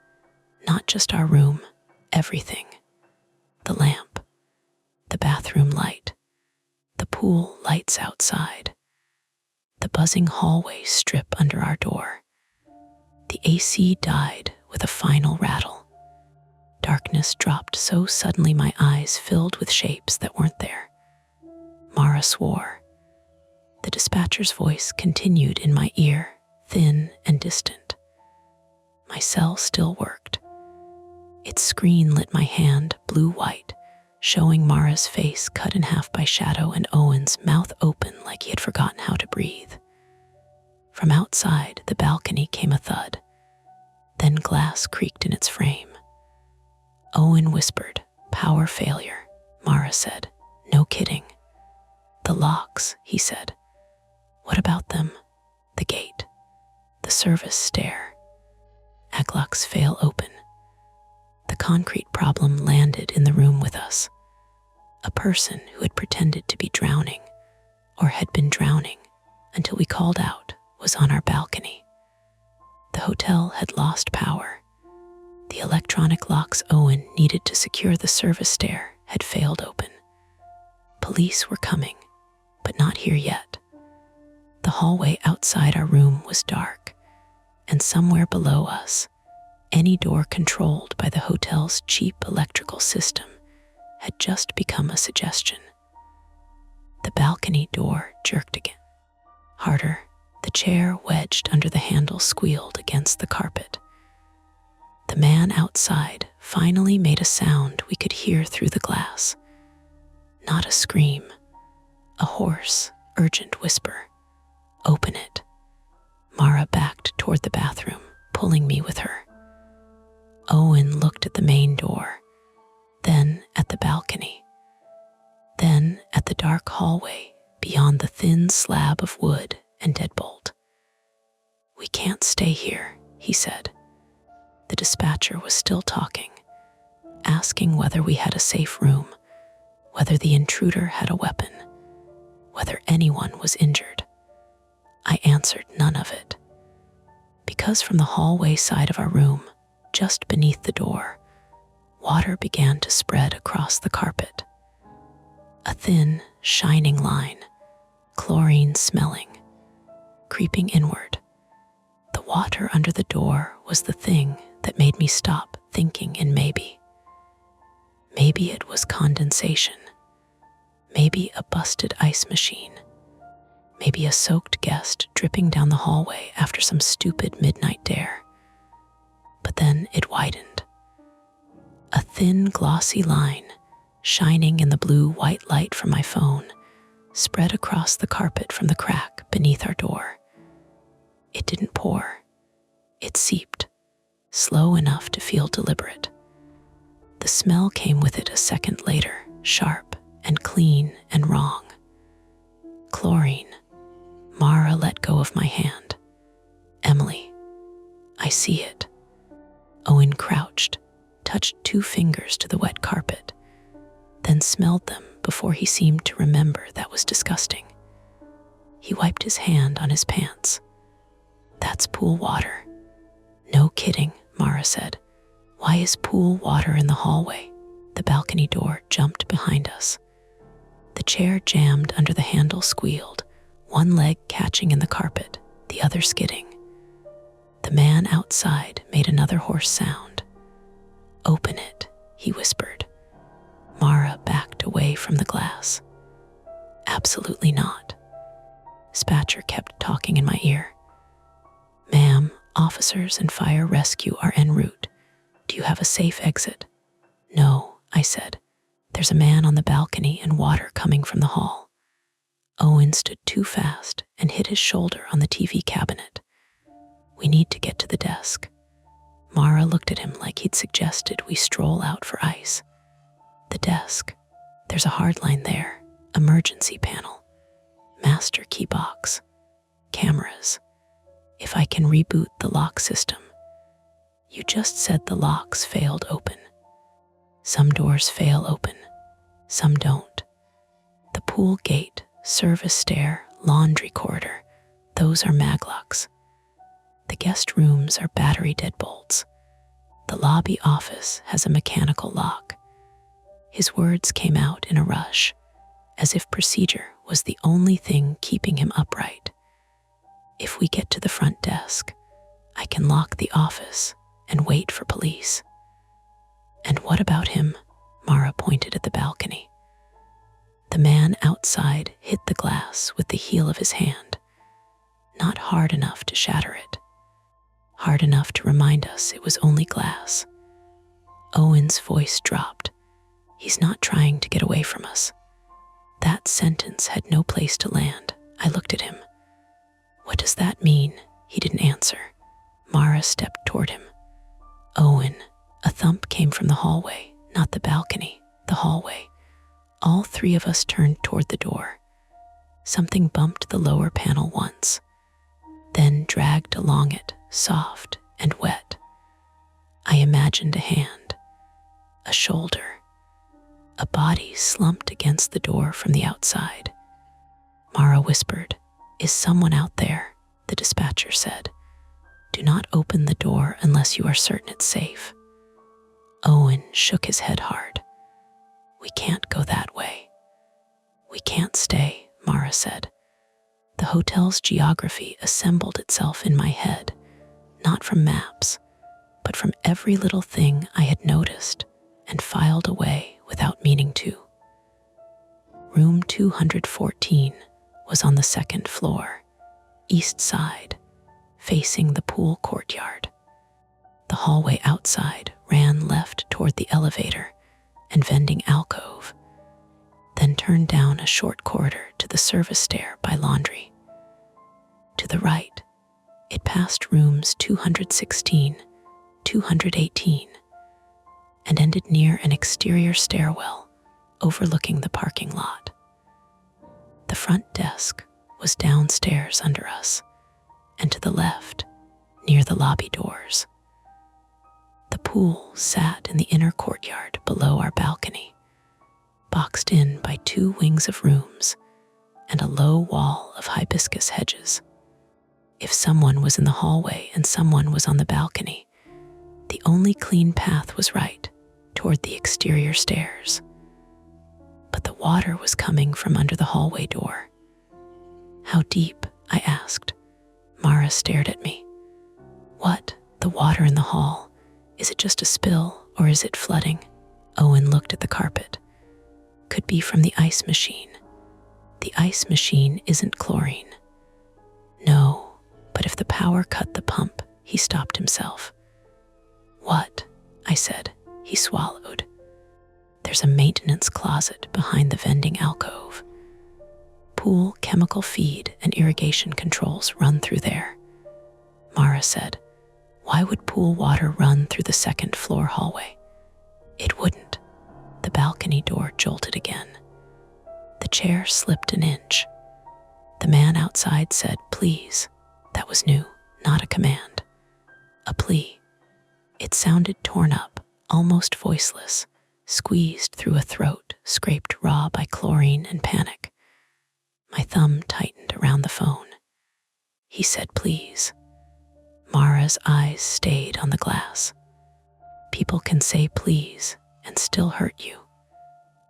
Not just our room, everything. The lamp, the bathroom light, the pool lights outside, the buzzing hallway strip under our door. The AC died with a final rattle. Darkness dropped so suddenly my eyes filled with shapes that weren't there. Mara swore. The dispatcher's voice continued in my ear, thin and distant. My cell still worked. Its screen lit my hand blue-white, showing Mara's face cut in half by shadow and Owen's mouth open like he had forgotten how to breathe. From outside the balcony came a thud. Then glass creaked in its frame. Owen whispered, "Power failure," Mara said. "No kidding." "The locks," he said. "What about them?" "The gate. The service stair. Aglocks fail open." The concrete problem landed in the room with us. A person who had pretended to be drowning, or had been drowning until we called out, was on our balcony. The hotel had lost power. The electronic locks Owen needed to secure the service stair had failed open. Police were coming, but not here yet. The hallway outside our room was dark, and somewhere below us, any door controlled by the hotel's cheap electrical system had just become a suggestion. The balcony door jerked again. Harder, the chair wedged under the handle squealed against the carpet. The man outside finally made a sound we could hear through the glass. Not a scream, a hoarse, urgent whisper. "Open it." Mara backed toward the bathroom, pulling me with her. Owen looked at the main door, then at the balcony, then at the dark hallway beyond the thin slab of wood and deadbolt. "We can't stay here," he said. The dispatcher was still talking, asking whether we had a safe room, whether the intruder had a weapon, whether anyone was injured. I answered none of it, because from the hallway side of our room, just beneath the door, water began to spread across the carpet. A thin, shining line, chlorine-smelling, creeping inward. The water under the door was the thing that made me stop thinking in maybe. Maybe it was condensation. Maybe a busted ice machine. Maybe a soaked guest dripping down the hallway after some stupid midnight dare. But then it widened. A thin, glossy line, shining in the blue-white light from my phone, spread across the carpet from the crack beneath our door. It didn't pour. It seeped, slow enough to feel deliberate. The smell came with it a second later, sharp and clean and wrong. Chlorine. Mara let go of my hand. Emily, I see it. Owen crouched, touched 2 fingers to the wet carpet, then smelled them before he seemed to remember that was disgusting. He wiped his hand on his pants. That's pool water. No kidding, Mara said. Why is pool water in the hallway? The balcony door jumped behind us. The chair jammed under the handle squealed, one leg catching in the carpet, the other skidding. The man outside made another hoarse sound. Open it, he whispered. Mara backed away from the glass. Absolutely not. Spatcher kept talking in my ear. Ma'am, officers and fire rescue are en route. Do you have a safe exit? No, I said. There's a man on the balcony and water coming from the hall. Owen stood too fast and hit his shoulder on the TV cabinet. We need to get to the desk. Mara looked at him like he'd suggested we stroll out for ice. The desk. There's a hard line there. Emergency panel. Master key box. Cameras. If I can reboot the lock system. You just said the locks failed open. Some doors fail open. Some don't. The pool gate, service stair, laundry corridor. Those are maglocks. The guest rooms are battery deadbolts. The lobby office has a mechanical lock. His words came out in a rush, as if procedure was the only thing keeping him upright. If we get to the front desk, I can lock the office and wait for police. And what about him? Mara pointed at the balcony. The man outside hit the glass with the heel of his hand, not hard enough to shatter it, hard enough to remind us it was only glass. Owen's voice dropped. He's not trying to get away from us. That sentence had no place to land. I looked at him. What does that mean? He didn't answer. Mara stepped toward him. Owen, a thump came from the hallway, not the balcony, the hallway. All 3 of us turned toward the door. Something bumped the lower panel once, then dragged along it, soft and wet. I imagined a hand, a shoulder, a body slumped against the door from the outside. Mara whispered, Is someone out there? The dispatcher said. Do not open the door unless you are certain it's safe. Owen shook his head hard. We can't go that way. We can't stay, Mara said. The hotel's geography assembled itself in my head, not from maps, but from every little thing I had noticed and filed away without meaning to. Room 214 was on the 2nd floor, east side, facing the pool courtyard. The hallway outside ran left toward the elevator and vending alcove, then turned down a short corridor to the service stair by laundry. To the right, it passed rooms 216, 218, and ended near an exterior stairwell overlooking the parking lot. The front desk was downstairs under us, and to the left, near the lobby doors. The pool sat in the inner courtyard below our balcony, boxed in by 2 wings of rooms and a low wall of hibiscus hedges. If someone was in the hallway and someone was on the balcony, the only clean path was right, toward the exterior stairs. But the water was coming from under the hallway door. How deep? I asked. Mara stared at me. What? The water in the hall? Is it just a spill, or is it flooding? Owen looked at the carpet. could be from the ice machine. The ice machine isn't chlorine. No, but if the power cut the pump, he stopped himself. What? I said. He swallowed. There's a maintenance closet behind the vending alcove. Pool, chemical feed, and irrigation controls run through there. Mara said, why would pool water run through the second floor hallway? It wouldn't. The balcony door jolted again. The chair slipped an inch. The man outside said, please. That was new, not a command. A plea. It sounded torn up, almost voiceless, squeezed through a throat scraped raw by chlorine and panic. My thumb tightened around the phone. He said, please. Mara's eyes stayed on the glass. People can say please and still hurt you.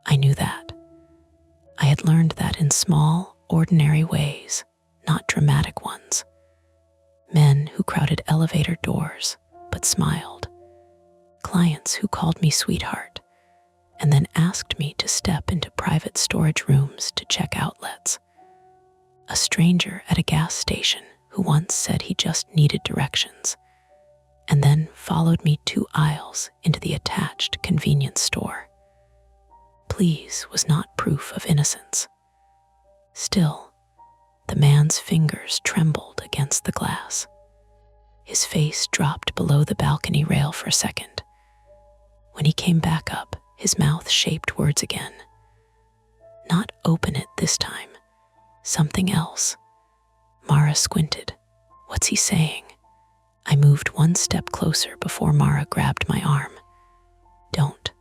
I knew that. I had learned that in small, ordinary ways, not dramatic ones. Men who crowded elevator doors but smiled. Clients who called me sweetheart and then asked me to step into private storage rooms to check outlets. A stranger at a gas station who once said he just needed directions and then followed me 2 aisles into the attached convenience store. Please was not proof of innocence. Still, the man's fingers trembled against the glass. His face dropped below the balcony rail for a second. When he came back up, his mouth shaped words again. Not open it this time. Something else. Mara squinted. What's he saying? I moved 1 step closer before Mara grabbed my arm. Don't.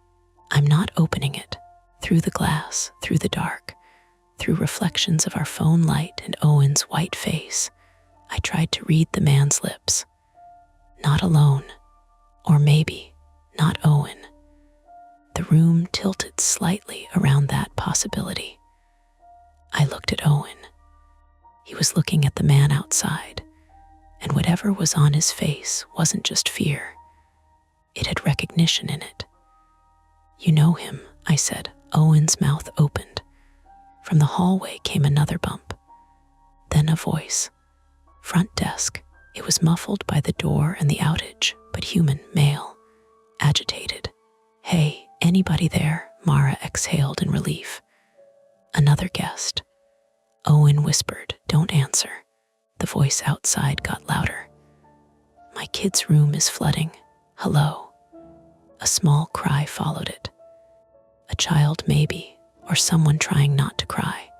I'm not opening it. Through the glass, through the dark, through reflections of our phone light and Owen's white face, I tried to read the man's lips. Not alone. Or maybe not Owen. The room tilted slightly around that possibility. I looked at Owen. He was looking at the man outside, and whatever was on his face wasn't just fear. It had recognition in it. You know him, I said. Owen's mouth opened. From the hallway came another bump. Then a voice. Front desk. It was muffled by the door and the outage, but human, male. Agitated. Hey, anybody there? Mara exhaled in relief. Another guest. Owen whispered, don't answer. The voice outside got louder. My kid's room is flooding. Hello. A small cry followed it. A child maybe, or someone trying not to cry.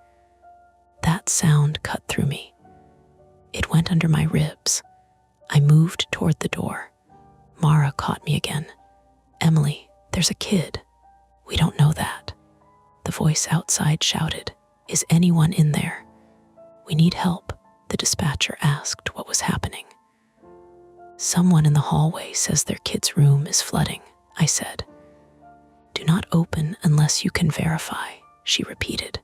That sound cut through me. It went under my ribs. I moved toward the door. Mara caught me again. Emily, there's a kid. We don't know that. The voice outside shouted, is anyone in there? We need help. The dispatcher asked what was happening. Someone in the hallway says their kid's room is flooding, I said. Do not open unless you can verify, she repeated.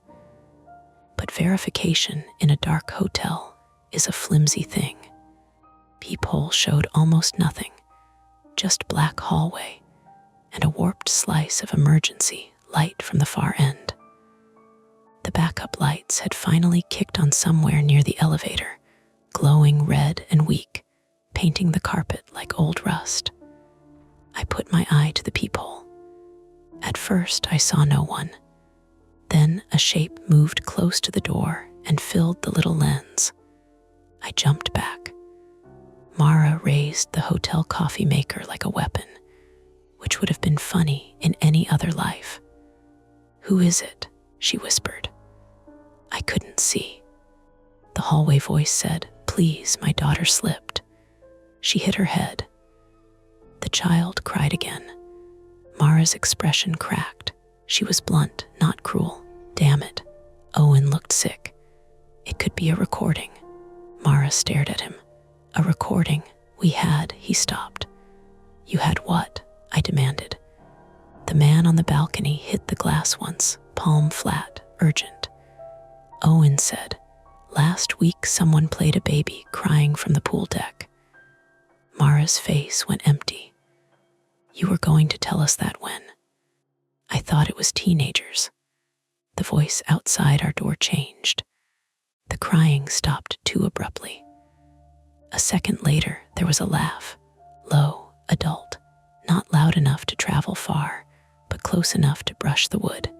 But verification in a dark hotel is a flimsy thing. Peephole showed almost nothing, just black hallway and a warped slice of emergency light from the far end. The backup lights had finally kicked on somewhere near the elevator, glowing red and weak, painting the carpet like old rust. I put my eye to the peephole. At first, I saw no one. Then a shape moved close to the door and filled the little lens. I jumped back. Mara raised the hotel coffee maker like a weapon, which would have been funny in any other life. Who is it? She whispered. I couldn't see. The hallway voice said, please, my daughter slipped. She hit her head. The child cried again. Mara's expression cracked. She was blunt, not cruel. Damn it. Owen looked sick. It could be a recording. Mara stared at him. A recording we had, he stopped. You had what? I demanded. The man on the balcony hit the glass once, palm flat, urgent. Owen said, last week someone played a baby crying from the pool deck. Mara's face went empty. You were going to tell us that when? I thought it was teenagers. The voice outside our door changed. The crying stopped too abruptly. A second later, there was a laugh. Low, adult, not loud enough to travel far, but close enough to brush the wood.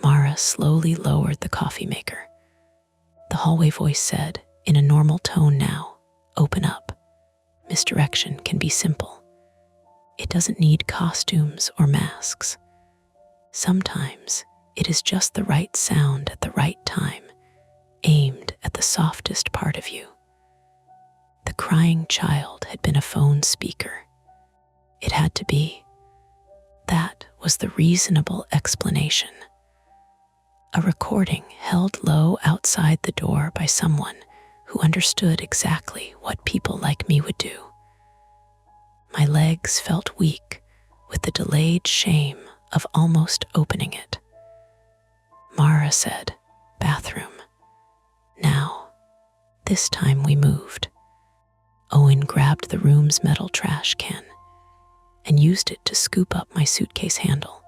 Mara slowly lowered the coffee maker. The hallway voice said, in a normal tone now, "Open up. Misdirection can be simple. It doesn't need costumes or masks. Sometimes it is just the right sound at the right time, aimed at the softest part of you." The crying child had been a phone speaker. It had to be. That was the reasonable explanation. A recording held low outside the door by someone who understood exactly what people like me would do. My legs felt weak with the delayed shame of almost opening it. Mara said, "Bathroom. Now." This time we moved. Owen grabbed the room's metal trash can and used it to scoop up my suitcase handle,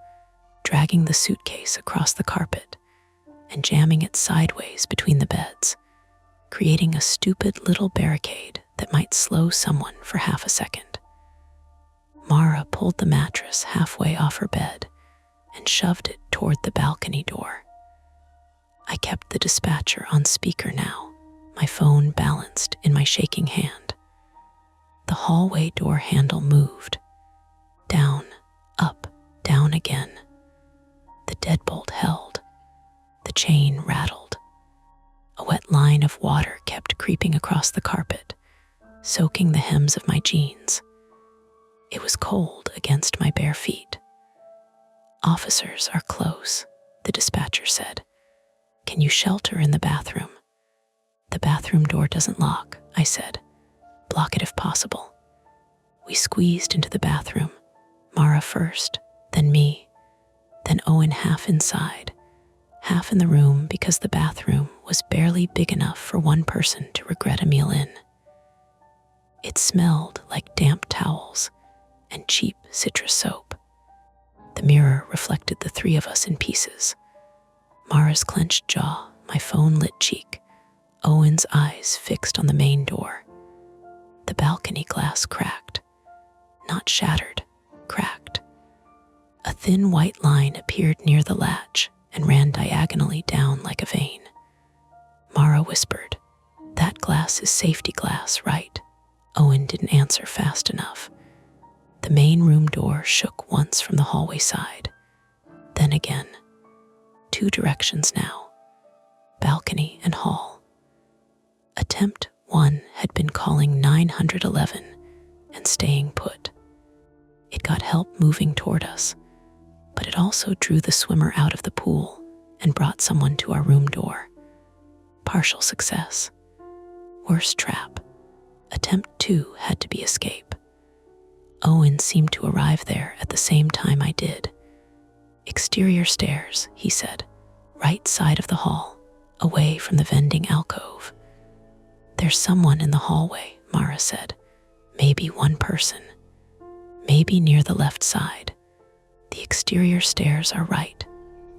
dragging the suitcase across the carpet and jamming it sideways between the beds, creating a stupid little barricade that might slow someone for half a second. Mara pulled the mattress halfway off her bed and shoved it toward the balcony door. I kept the dispatcher on speaker now, my phone balanced in my shaking hand. The hallway door handle moved. Down, up, down again. The deadbolt held. The chain rattled. A wet line of water kept creeping across the carpet, soaking the hems of my jeans. It was cold against my bare feet. "Officers are close," the dispatcher said. "Can you shelter in the bathroom?" "The bathroom door doesn't lock," I said. "Block it if possible." We squeezed into the bathroom, Mara first, then me, then Owen half inside, half in the room because the bathroom was barely big enough for one person to regret a meal in. It smelled like damp towels and cheap citrus soap. The mirror reflected the three of us in pieces. Mara's clenched jaw, my phone-lit cheek, Owen's eyes fixed on the main door. The balcony glass cracked. Not shattered, cracked. A thin white line appeared near the latch and ran diagonally down like a vein. Mara whispered, "That glass is safety glass, right?" Owen didn't answer fast enough. The main room door shook once from the hallway side, then again. 2 directions now, balcony and hall. Attempt 1 had been calling 911 and staying put. It got help moving toward us, but it also drew the swimmer out of the pool and brought someone to our room door. Partial success. Worst trap. Attempt 2 had to be escape. Owen seemed to arrive there at the same time I did. "Exterior stairs," he said, "right side of the hall, away from the vending alcove." "There's someone in the hallway," Mara said. "Maybe one person. Maybe near the left side. The exterior stairs are right,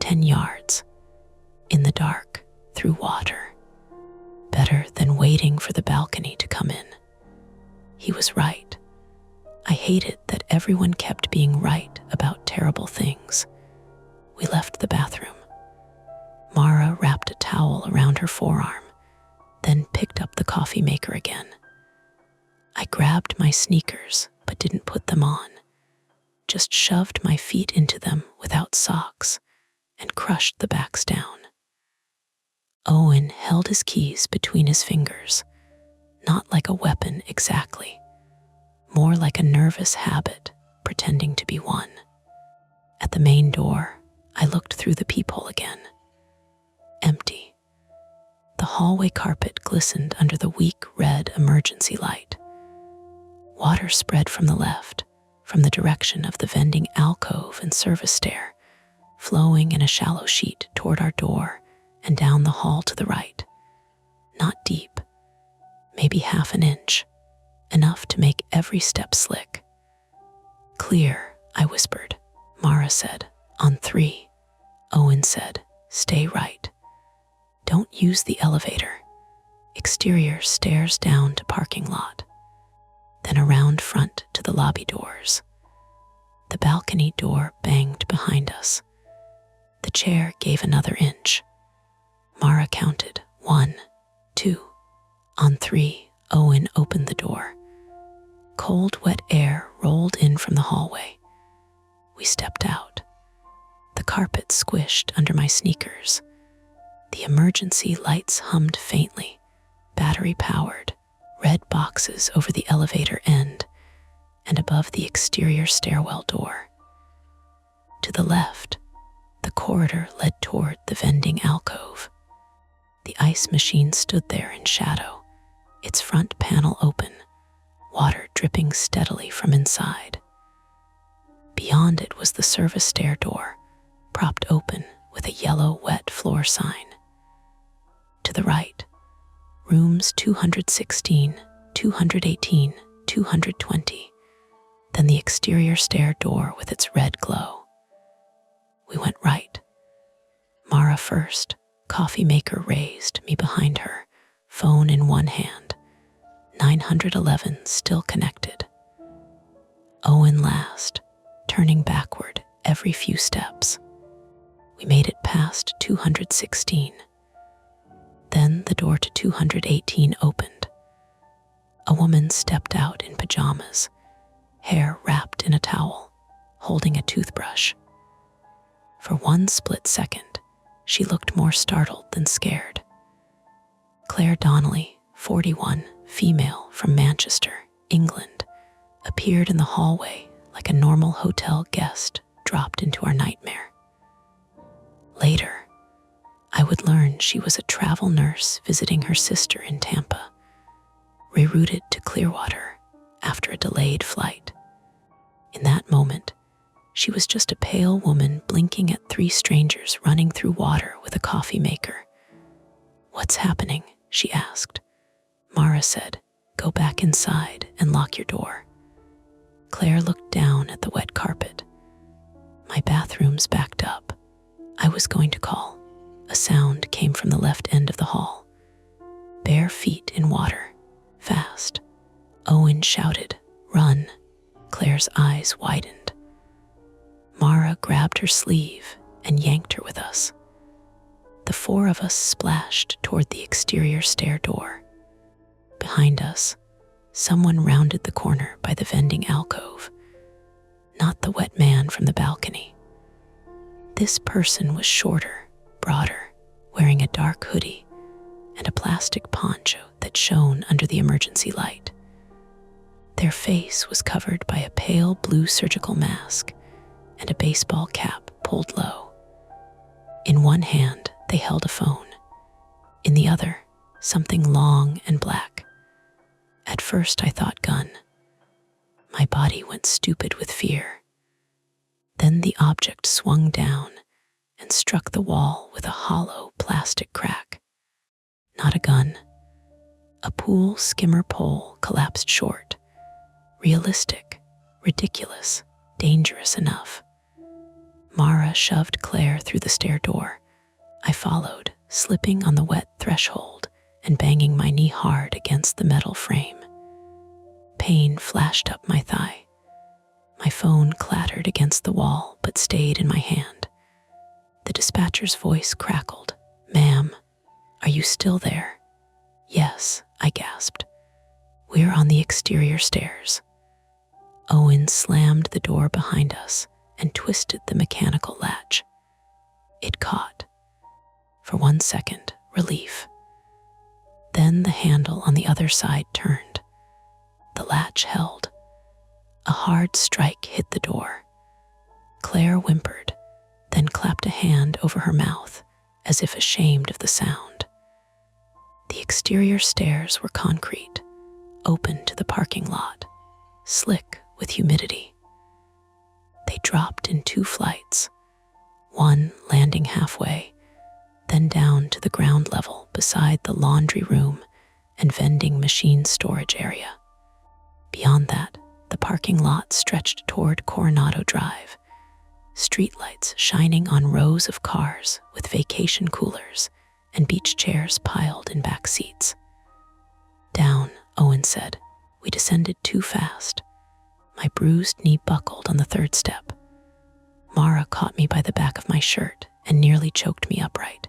10 yards. In the dark, through water. Better than waiting for the balcony to come in." He was right. I hated that everyone kept being right about terrible things. We left the bathroom. Mara wrapped a towel around her forearm, then picked up the coffee maker again. I grabbed my sneakers but didn't put them on, just shoved my feet into them without socks and crushed the backs down. Owen held his keys between his fingers, not like a weapon exactly, more like a nervous habit pretending to be one. At the main door, I looked through the peephole again. Empty. The hallway carpet glistened under the weak red emergency light. Water spread from the left, from the direction of the vending alcove and service stair, flowing in a shallow sheet toward our door and down the hall to the right. Not deep, maybe half an inch, enough to make every step slick. "Clear," I whispered. Mara said, "On 3. Owen said, Stay right. Don't use the elevator. Exterior stairs down to parking lot. Then around front to the lobby doors. The balcony door banged behind us. The chair gave another inch. Mara counted 1, 2. On 3, Owen opened the door. Cold, wet air rolled in from the hallway. We stepped out. The carpet squished under my sneakers. The emergency lights hummed faintly, battery-powered, red boxes over the elevator end and above the exterior stairwell door. To the left, the corridor led toward the vending alcove. The ice machine stood there in shadow, its front panel open, water dripping steadily from inside. Beyond it was the service stair door, propped open with a yellow wet floor sign. To the right, rooms 216, 218, 220, then the exterior stair door with its red glow. We went right. Mara first, coffee maker raised, me behind her, phone in one hand, 911 still connected. Owen last, turning backward every few steps. We made it past 216. Then the door to 218 opened. A woman stepped out in pajamas, hair wrapped in a towel, holding a toothbrush. For one split second, she looked more startled than scared. Claire Donnelly, 41, female from Manchester, England, appeared in the hallway like a normal hotel guest dropped into our nightmare. Later, I would learn she was a travel nurse visiting her sister in Tampa, rerouted to Clearwater after a delayed flight. In that moment, she was just a pale woman blinking at 3 strangers running through water with a coffee maker. "What's happening?" she asked. Mara said, "Go back inside and lock your door." Claire looked down at the wet carpet. "My bathroom's backed up. I was going to call." A sound came from the left end of the hall. Bare feet in water, fast. Owen shouted, "Run!" Claire's eyes widened. Mara grabbed her sleeve and yanked her with us. The 4 of us splashed toward the exterior stair door. Behind us, someone rounded the corner by the vending alcove. Not the wet man from the balcony. This person was shorter, broader, wearing a dark hoodie and a plastic poncho that shone under the emergency light. Their face was covered by a pale blue surgical mask and a baseball cap pulled low. In one hand, they held a phone. In the other, something long and black. At first, I thought gun. My body went stupid with fear. Then the object swung down and struck the wall with a hollow plastic crack. Not a gun. A pool skimmer pole collapsed short. Realistic, ridiculous, dangerous enough. Mara shoved Claire through the stair door. I followed, slipping on the wet threshold and banging my knee hard against the metal frame. Pain flashed up my thigh. My phone clattered against the wall but stayed in my hand. The dispatcher's voice crackled. "Ma'am, are you still there?" "Yes," I gasped. "We're on the exterior stairs." Owen slammed the door behind us and twisted the mechanical latch. It caught. For 1 second, relief. Then the handle on the other side turned. The latch held. A hard strike hit the door. Claire whimpered, then clapped a hand over her mouth as if ashamed of the sound. The exterior stairs were concrete, open to the parking lot, slick with humidity. They dropped in 2 flights, one landing halfway, then down to the ground level beside the laundry room and vending machine storage area. Beyond that, the parking lot stretched toward Coronado Drive, streetlights shining on rows of cars with vacation coolers and beach chairs piled in back seats. Down, Owen said. We descended too fast. My bruised knee buckled on the third step. Mara caught me by the back of my shirt and nearly choked me upright.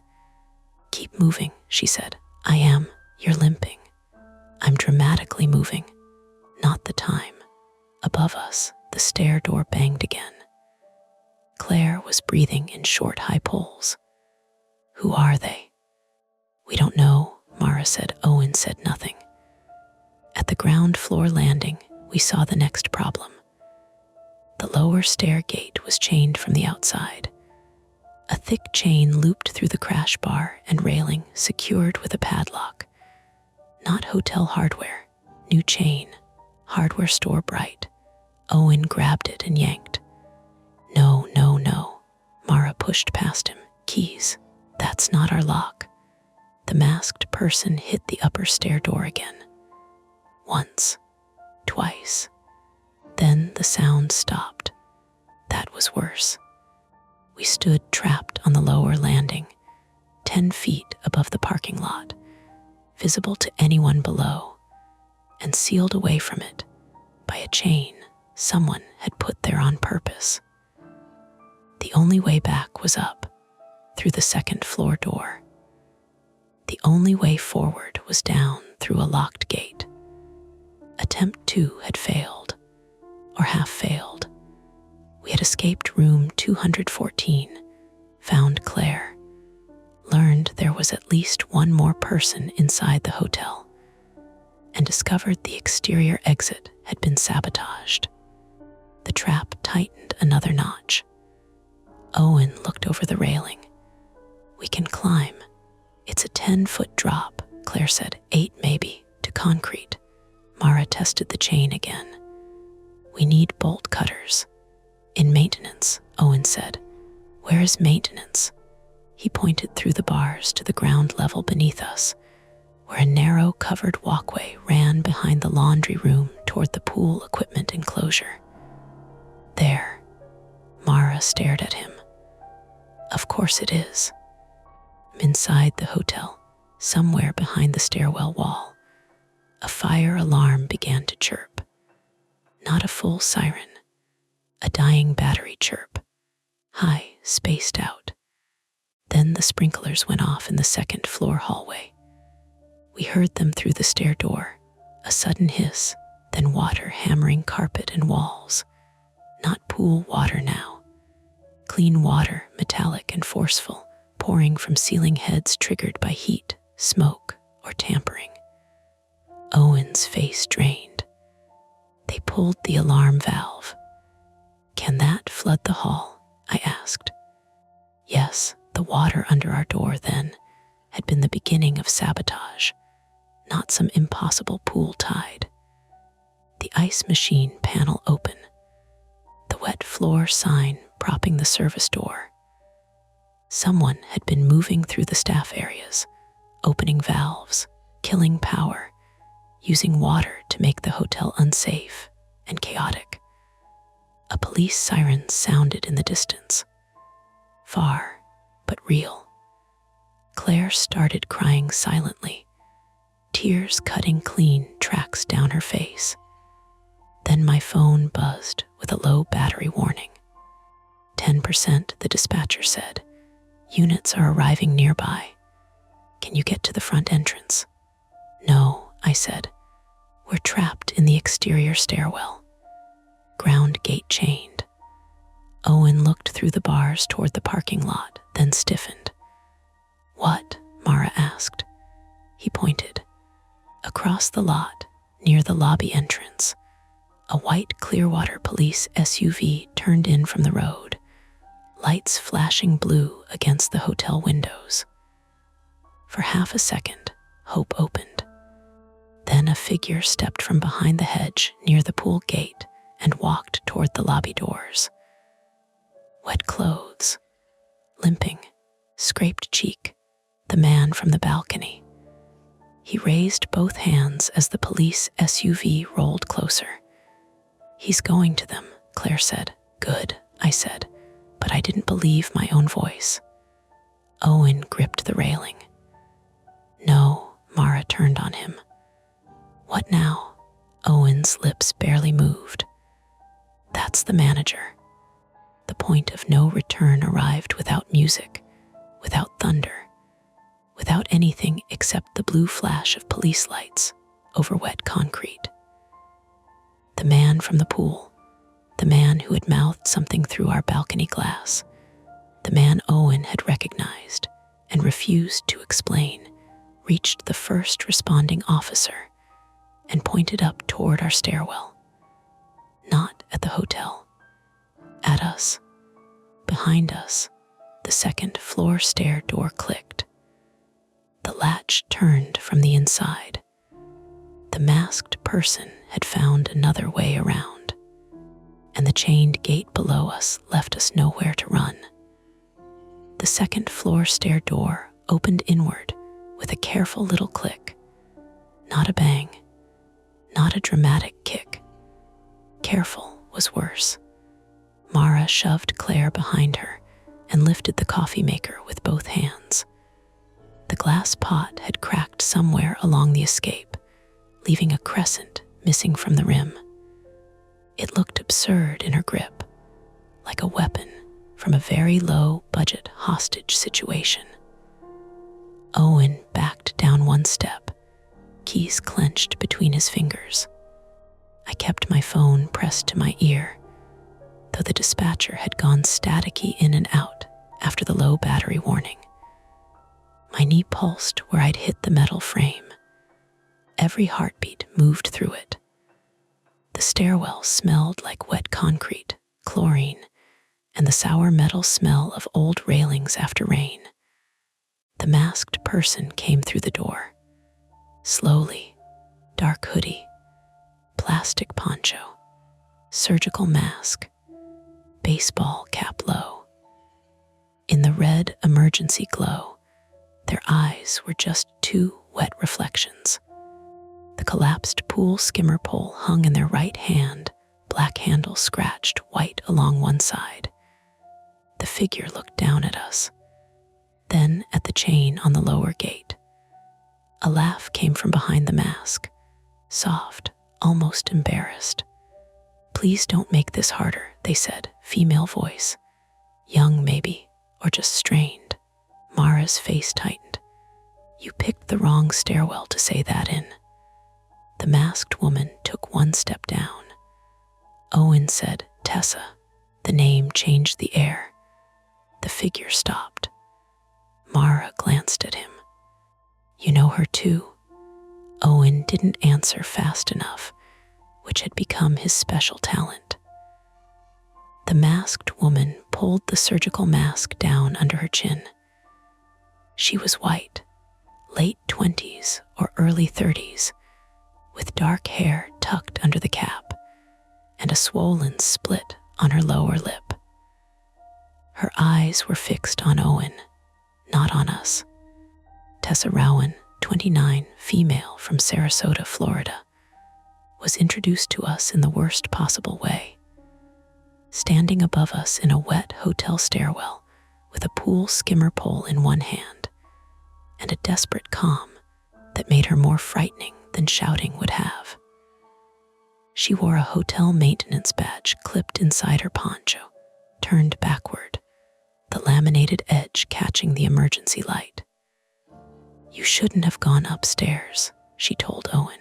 Keep moving, she said. I am. You're limping. I'm dramatically moving. Not the time. Above us, the stair door banged again. Claire was breathing in short, high pulls. Who are they? We don't know, Mara said. Owen said nothing. At the ground floor landing, we saw the next problem. The lower stair gate was chained from the outside. A thick chain looped through the crash bar and railing, secured with a padlock. Not hotel hardware, new chain, hardware store bright. Owen grabbed it and yanked. No. Mara pushed past him. Keys. That's not our lock. The masked person hit the upper stair door again. Once. Twice. Then the sound stopped. That was worse. We stood trapped on the lower landing, 10 feet above the parking lot, visible to anyone below, and sealed away from it by a chain someone had put there on purpose. The only way back was up, through the second floor door. The only way forward was down through a locked gate. Attempt 2 had failed, or half failed. We had escaped room 214, found Claire, learned there was at least one more person inside the hotel, and discovered the exterior exit had been sabotaged. The trap tightened another notch. Owen looked over the railing. We can climb. It's a 10-foot drop, Claire said. 8 maybe, to concrete. Mara tested the chain again. We need bolt cutters. In maintenance, Owen said. Where is maintenance? He pointed through the bars to the ground level beneath us, where a narrow covered walkway ran behind the laundry room toward the pool equipment enclosure. There. Mara stared at him. Of course it is. Inside the hotel, somewhere behind the stairwell wall, a fire alarm began to chirp. Not a full siren, a dying battery chirp, high, spaced out. Then the sprinklers went off in the second floor hallway. We heard them through the stair door, a sudden hiss, then water hammering carpet and walls. Not pool water now. Clean water, metallic and forceful, pouring from ceiling heads triggered by heat, smoke, or tampering. Owen's face drained. They pulled the alarm valve. Can that flood the hall? I asked. Yes, the water under our door then had been the beginning of sabotage, not some impossible pool tide. The ice machine panel open. The wet floor sign propping the service door. Someone had been moving through the staff areas, opening valves, killing power, using water to make the hotel unsafe and chaotic. A police siren sounded in the distance. Far, but real. Claire started crying silently, tears cutting clean tracks down her face. Then my phone buzzed with a low battery warning. 10%, the dispatcher said. Units are arriving nearby. Can you get to the front entrance? No, I said. We're trapped in the exterior stairwell. Ground gate chained. Owen looked through the bars toward the parking lot, then stiffened. What? Mara asked. He pointed. Across the lot, near the lobby entrance, a white Clearwater police SUV turned in from the road, lights flashing blue against the hotel windows. For half a second, hope opened. Then a figure stepped from behind the hedge near the pool gate and walked toward the lobby doors. Wet clothes, limping, scraped cheek, the man from the balcony. He raised both hands as the police SUV rolled closer. He's going to them, Claire said. Good, I said. but I didn't believe my own voice. Owen gripped the railing. No, Mara turned on him. What now? Owen's lips barely moved. That's the manager. The point of no return arrived without music, without thunder, without anything except the blue flash of police lights over wet concrete. The man from the pool, the man who had mouthed something through our balcony glass, the man Owen had recognized and refused to explain, reached the first responding officer and pointed up toward our stairwell. Not at the hotel. At us. Behind us, the second floor stair door clicked. The latch turned from the inside. The masked person had found another way around, and the chained gate below us left us nowhere to run. The second floor stair door opened inward with a careful little click. Not a bang, not a dramatic kick. Careful was worse. Mara shoved Claire behind her and lifted the coffee maker with both hands. The glass pot had cracked somewhere along the escape, leaving a crescent missing from the rim. It looked absurd in her grip, like a weapon from a very low-budget hostage situation. Owen backed down one step, keys clenched between his fingers. I kept my phone pressed to my ear, though the dispatcher had gone staticky in and out after the low battery warning. My knee pulsed where I'd hit the metal frame. Every heartbeat moved through it. The stairwell smelled like wet concrete, chlorine, and the sour metal smell of old railings after rain. The masked person came through the door. Slowly, dark hoodie, plastic poncho, surgical mask, baseball cap low. In the red emergency glow, their eyes were just two wet reflections. The collapsed pool skimmer pole hung in their right hand, black handle scratched white along one side. The figure looked down at us, then at the chain on the lower gate. A laugh came from behind the mask, soft, almost embarrassed. Please don't make this harder, they said, female voice. Young maybe, or just strained. Mara's face tightened. You picked the wrong stairwell to say that in. The masked woman took one step down. Owen said, Tessa. The name changed the air. The figure stopped. Mara glanced at him. You know her too? Owen didn't answer fast enough, which had become his special talent. The masked woman pulled the surgical mask down under her chin. She was white, late 20s or early 30s, with dark hair tucked under the cap and a swollen split on her lower lip. Her eyes were fixed on Owen, not on us. Tessa Rowan, 29, female from Sarasota, Florida, was introduced to us in the worst possible way. Standing above us in a wet hotel stairwell with a pool skimmer pole in one hand and a desperate calm that made her more frightening than shouting would have. She wore a hotel maintenance badge clipped inside her poncho, turned backward, the laminated edge catching the emergency light. You shouldn't have gone upstairs, she told Owen.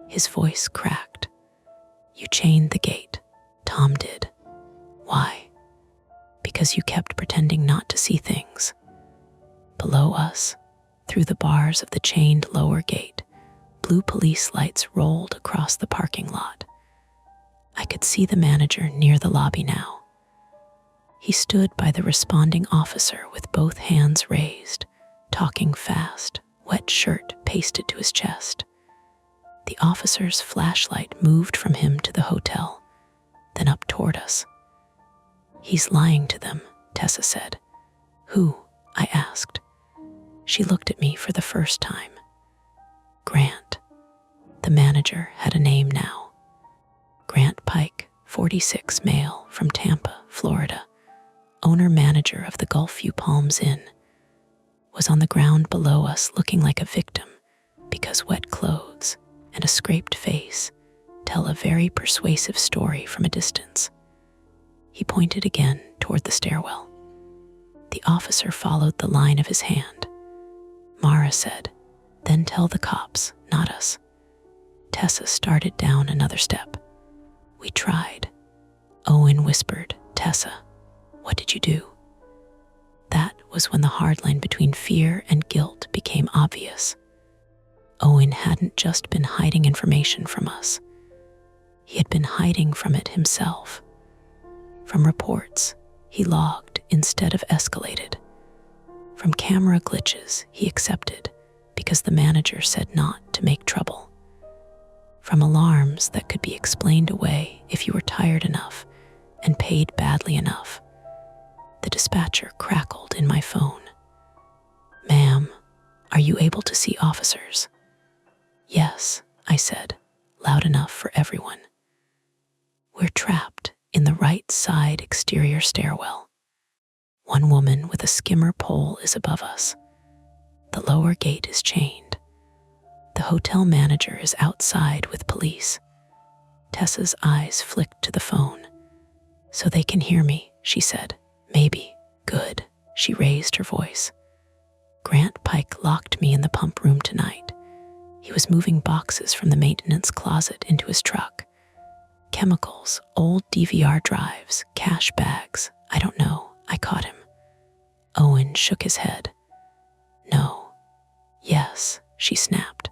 His voice cracked. You chained the gate. Tom did. Why? Because you kept pretending not to see things. Below us, through the bars of the chained lower gate, blue police lights rolled across the parking lot. I could see the manager near the lobby now. He stood by the responding officer with both hands raised, talking fast, wet shirt pasted to his chest. The officer's flashlight moved from him to the hotel, then up toward us. He's lying to them, Tessa said. Who? I asked. She looked at me for the first time. Grant. The manager had a name now. Grant Pike, 46, male, from Tampa, Florida, owner-manager of the Gulfview Palms Inn, was on the ground below us looking like a victim because wet clothes and a scraped face tell a very persuasive story from a distance. He pointed again toward the stairwell. The officer followed the line of his hand. Mara said, "Then tell the cops, not us." Tessa started down another step. "We tried." Owen whispered, "Tessa, what did you do?" That was when the hard line between fear and guilt became obvious. Owen hadn't just been hiding information from us. He had been hiding from it himself. From reports, he logged instead of escalated. From camera glitches, he accepted because the manager said not to make trouble. From alarms that could be explained away if you were tired enough and paid badly enough. The dispatcher crackled in my phone. "Ma'am, are you able to see officers?" "Yes," I said, loud enough for everyone. "We're trapped in the right side exterior stairwell. One woman with a skimmer pole is above us. The lower gate is chained. The hotel manager is outside with police." Tessa's eyes flicked to the phone. "So they can hear me," she said. "Maybe. Good." She raised her voice. "Grant Pike locked me in the pump room tonight. He was moving boxes from the maintenance closet into his truck. Chemicals, old DVR drives, cash bags. I don't know. I caught him." Owen shook his head. "No. Yes," she snapped.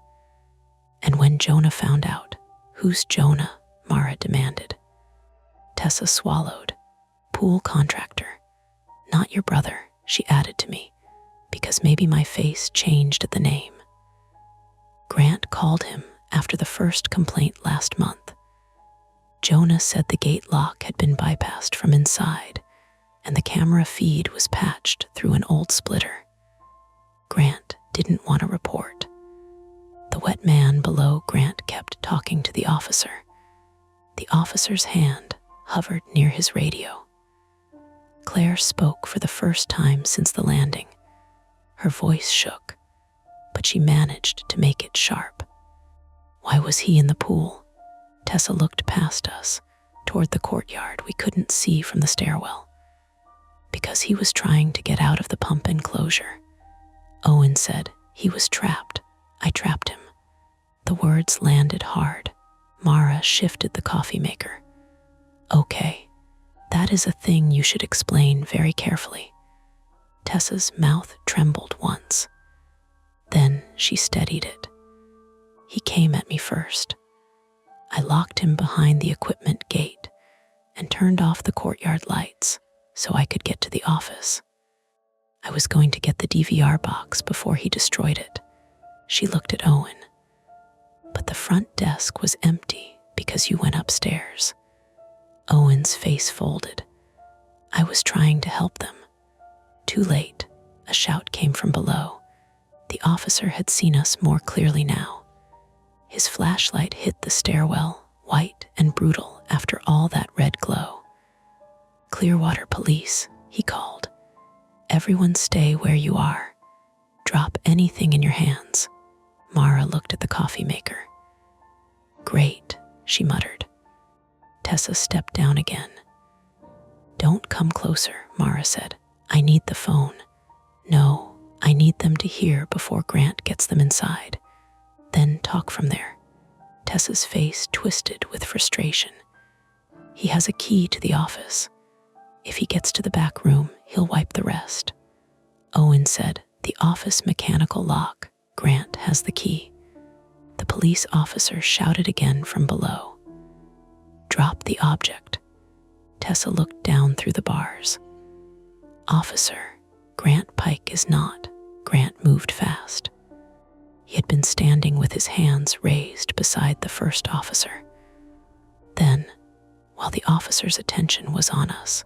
"And when Jonah found out—" "Who's Jonah?" Mara demanded. Tessa swallowed. "Pool contractor. Not your brother," she added to me, because maybe my face changed at the name. "Grant called him after the first complaint last month. Jonah said the gate lock had been bypassed from inside, and the camera feed was patched through an old splitter. Grant didn't want to report." The wet man below Grant kept talking to the officer. The officer's hand hovered near his radio. Claire spoke for the first time since the landing. Her voice shook, but she managed to make it sharp. "Why was he in the pool?" Tessa looked past us, toward the courtyard we couldn't see from the stairwell. "Because he was trying to get out of the pump enclosure." Owen said, "He was trapped. I trapped him." The words landed hard. Mara shifted the coffee maker. "Okay, that is a thing you should explain very carefully." Tessa's mouth trembled once. Then she steadied it. "He came at me first. I locked him behind the equipment gate and turned off the courtyard lights so I could get to the office. I was going to get the DVR box before he destroyed it." She looked at Owen. "But the front desk was empty because you went upstairs." Owen's face folded. "I was trying to help them." Too late, a shout came from below. The officer had seen us more clearly now. His flashlight hit the stairwell, white and brutal after all that red glow. "Clearwater Police," he called. "Everyone stay where you are. Drop anything in your hands." Mara looked at the coffee maker. "Great," she muttered. Tessa stepped down again. "Don't come closer," Mara said. "I need the phone." "No, I need them to hear before Grant gets them inside. Then talk from there." Tessa's face twisted with frustration. "He has a key to the office. If he gets to the back room, he'll wipe the rest." Owen said, "The office mechanical lock. Grant has the key." The police officer shouted again from below. "Drop the object." Tessa looked down through the bars. "Officer, Grant Pike is not." Grant moved fast. He had been standing with his hands raised beside the first officer. Then, while the officer's attention was on us,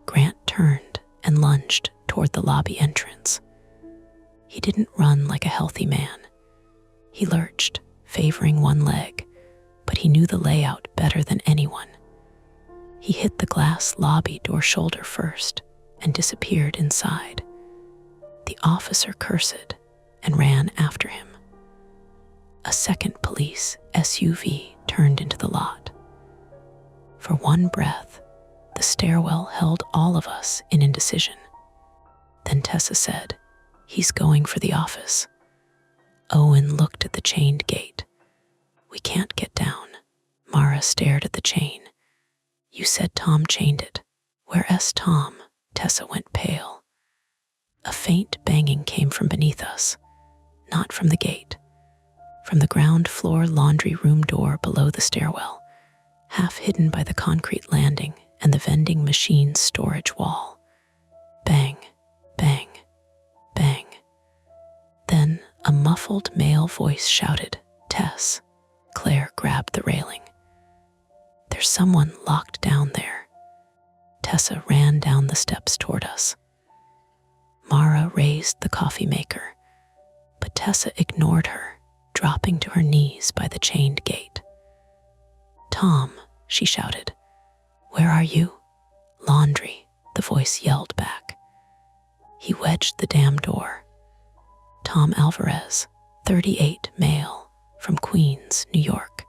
Grant turned and lunged toward the lobby entrance. He didn't run like a healthy man. He lurched, favoring one leg, but he knew the layout better than anyone. He hit the glass lobby door shoulder first, and disappeared inside. The officer cursed and ran after him. A second police SUV turned into the lot. For one breath, the stairwell held all of us in indecision. Then Tessa said, "He's going for the office." Owen looked at the chained gate. "We can't get down." Mara stared at the chain. "You said Tom chained it." "Where's Tom?" Tessa went pale. A faint banging came from beneath us, not from the gate, from the ground floor laundry room door below the stairwell, half hidden by the concrete landing and the vending machine storage wall. Bang, bang, bang. Then a muffled male voice shouted, "Tess." Claire grabbed the railing. "There's someone locked down there." Tessa ran down the steps toward us. Mara raised the coffee maker, but Tessa ignored her, dropping to her knees by the chained gate. "Tom," she shouted. "Where are you?" "Laundry," the voice yelled back. He wedged the damn door. Tom Alvarez, 38, male, from Queens, New York,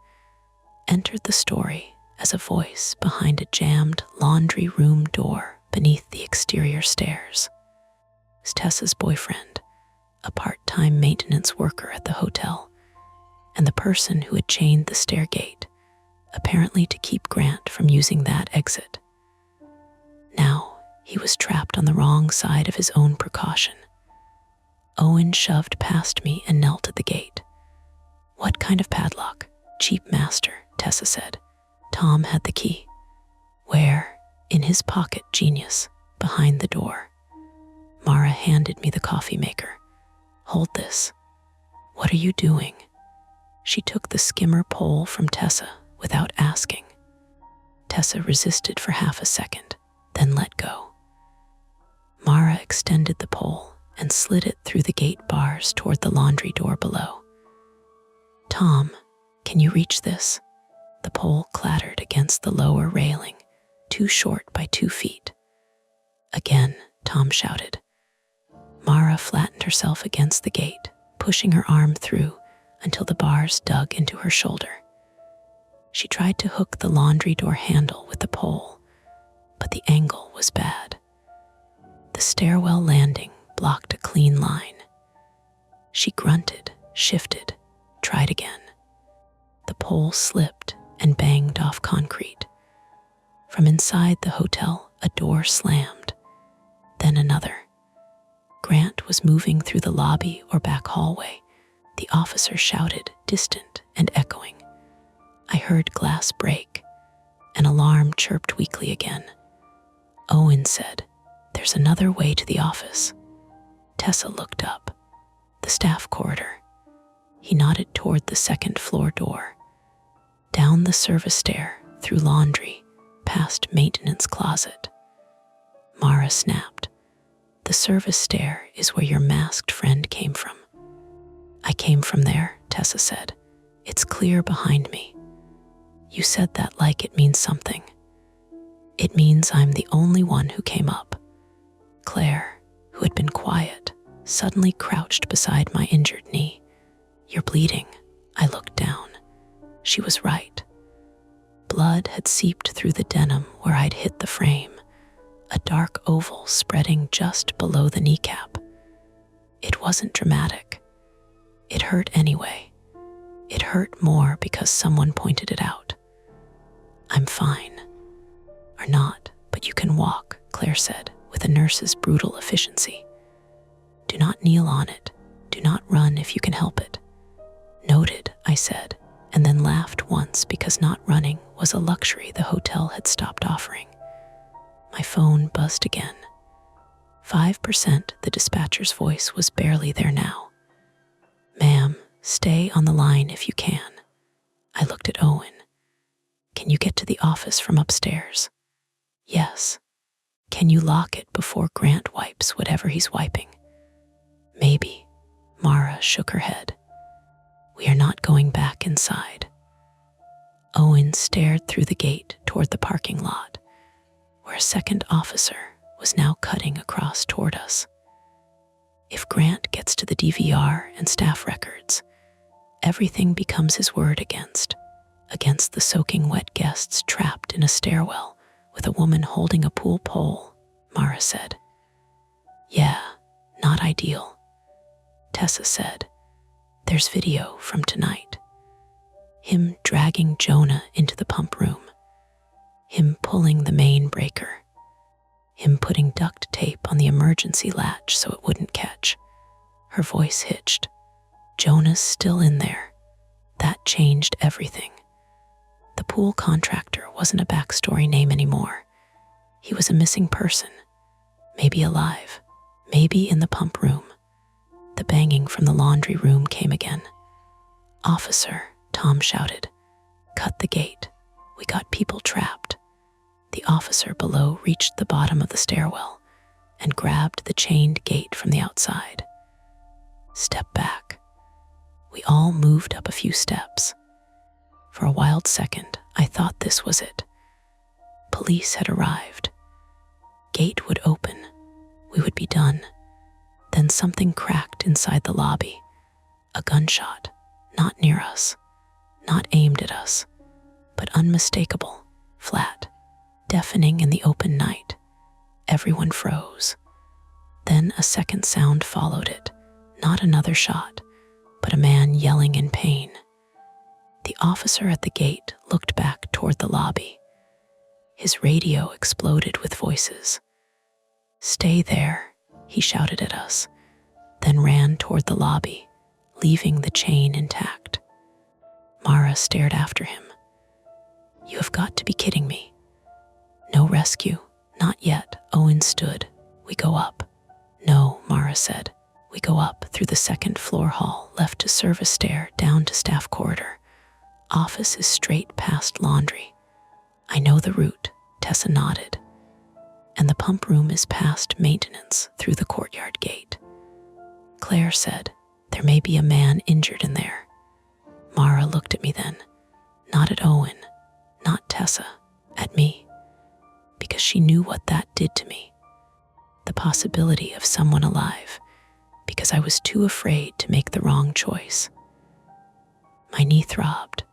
entered the story as a voice behind a jammed laundry room door beneath the exterior stairs. It's Tessa's boyfriend, a part-time maintenance worker at the hotel, and the person who had chained the stair gate, apparently to keep Grant from using that exit. Now he was trapped on the wrong side of his own precaution. Owen shoved past me and knelt at the gate. "What kind of padlock?" "Cheap master," Tessa said. "Tom had the key." "Where?" "In his pocket, genius, behind the door." Mara handed me the coffee maker. "Hold this." "What are you doing?" She took the skimmer pole from Tessa without asking. Tessa resisted for half a second, then let go. Mara extended the pole and slid it through the gate bars toward the laundry door below. "Tom, can you reach this?" The pole clattered against the lower railing, too short by 2 feet. Again, Tom shouted. Mara flattened herself against the gate, pushing her arm through until the bars dug into her shoulder. She tried to hook the laundry door handle with the pole, but the angle was bad. The stairwell landing blocked a clean line. She grunted, shifted, tried again. The pole slipped and banged off concrete. From inside the hotel, a door slammed, then another. Grant was moving through the lobby or back hallway. The officer shouted, distant and echoing. I heard glass break. An alarm chirped weakly again. Owen said, "There's another way to the office." Tessa looked up. The staff corridor. He nodded toward the second floor door. Down the service stair, through laundry, past maintenance closet. Mara snapped. "The service stair is where your masked friend came from." "I came from there," Tessa said. "It's clear behind me." "You said that like it means something." "It means I'm the only one who came up." Claire, who had been quiet, suddenly crouched beside my injured knee. "You're bleeding." I looked down. She was right. Blood had seeped through the denim where I'd hit the frame, a dark oval spreading just below the kneecap. It wasn't dramatic. It hurt anyway. It hurt more because someone pointed it out. "I'm fine." "Or not, but you can walk," Claire said, with a nurse's brutal efficiency. "Do not kneel on it. Do not run if you can help it." "Noted," I said, and then laughed once because not running was a luxury the hotel had stopped offering. My phone buzzed again. 5%, the dispatcher's voice was barely there now. "Ma'am, stay on the line if you can." I looked at Owen. "Can you get to the office from upstairs?" "Yes." "Can you lock it before Grant wipes whatever he's wiping?" "Maybe." Mara shook her head. "We are not going back inside." Owen stared through the gate toward the parking lot, where a second officer was now cutting across toward us. If Grant gets to the DVR and staff records, everything becomes his word against the soaking wet guests trapped in a stairwell with a woman holding a pool pole, Mara said. Yeah, not ideal, Tessa said. There's video from tonight. Him dragging Jonah into the pump room. Him pulling the main breaker. Him putting duct tape on the emergency latch so it wouldn't catch. Her voice hitched. Jonah's still in there. That changed everything. The pool contractor wasn't a backstory name anymore. He was a missing person. Maybe alive. Maybe in the pump room. The banging from the laundry room came again. Officer, Tom shouted. Cut the gate. We got people trapped. The officer below reached the bottom of the stairwell and grabbed the chained gate from the outside. Step back. We all moved up a few steps. For a wild second, I thought this was it. Police had arrived. Gate would open. We would be done. Then something cracked inside the lobby. A gunshot, not near us, not aimed at us, but unmistakable, flat, deafening in the open night. Everyone froze. Then a second sound followed it, not another shot, but a man yelling in pain. The officer at the gate looked back toward the lobby. His radio exploded with voices. Stay there, he shouted at us, then ran toward the lobby, leaving the chain intact. Mara stared after him. You have got to be kidding me. No rescue, not yet, Owen stood. We go up. No, Mara said. We go up through the second floor hall, left to service stair, down to staff corridor. Office is straight past laundry. I know the route, Tessa nodded. And the pump room is past maintenance through the courtyard gate. Claire said, there may be a man injured in there. Mara looked at me then, not at Owen, not Tessa, at me, because she knew what that did to me. The possibility of someone alive, because I was too afraid to make the wrong choice. My knee throbbed.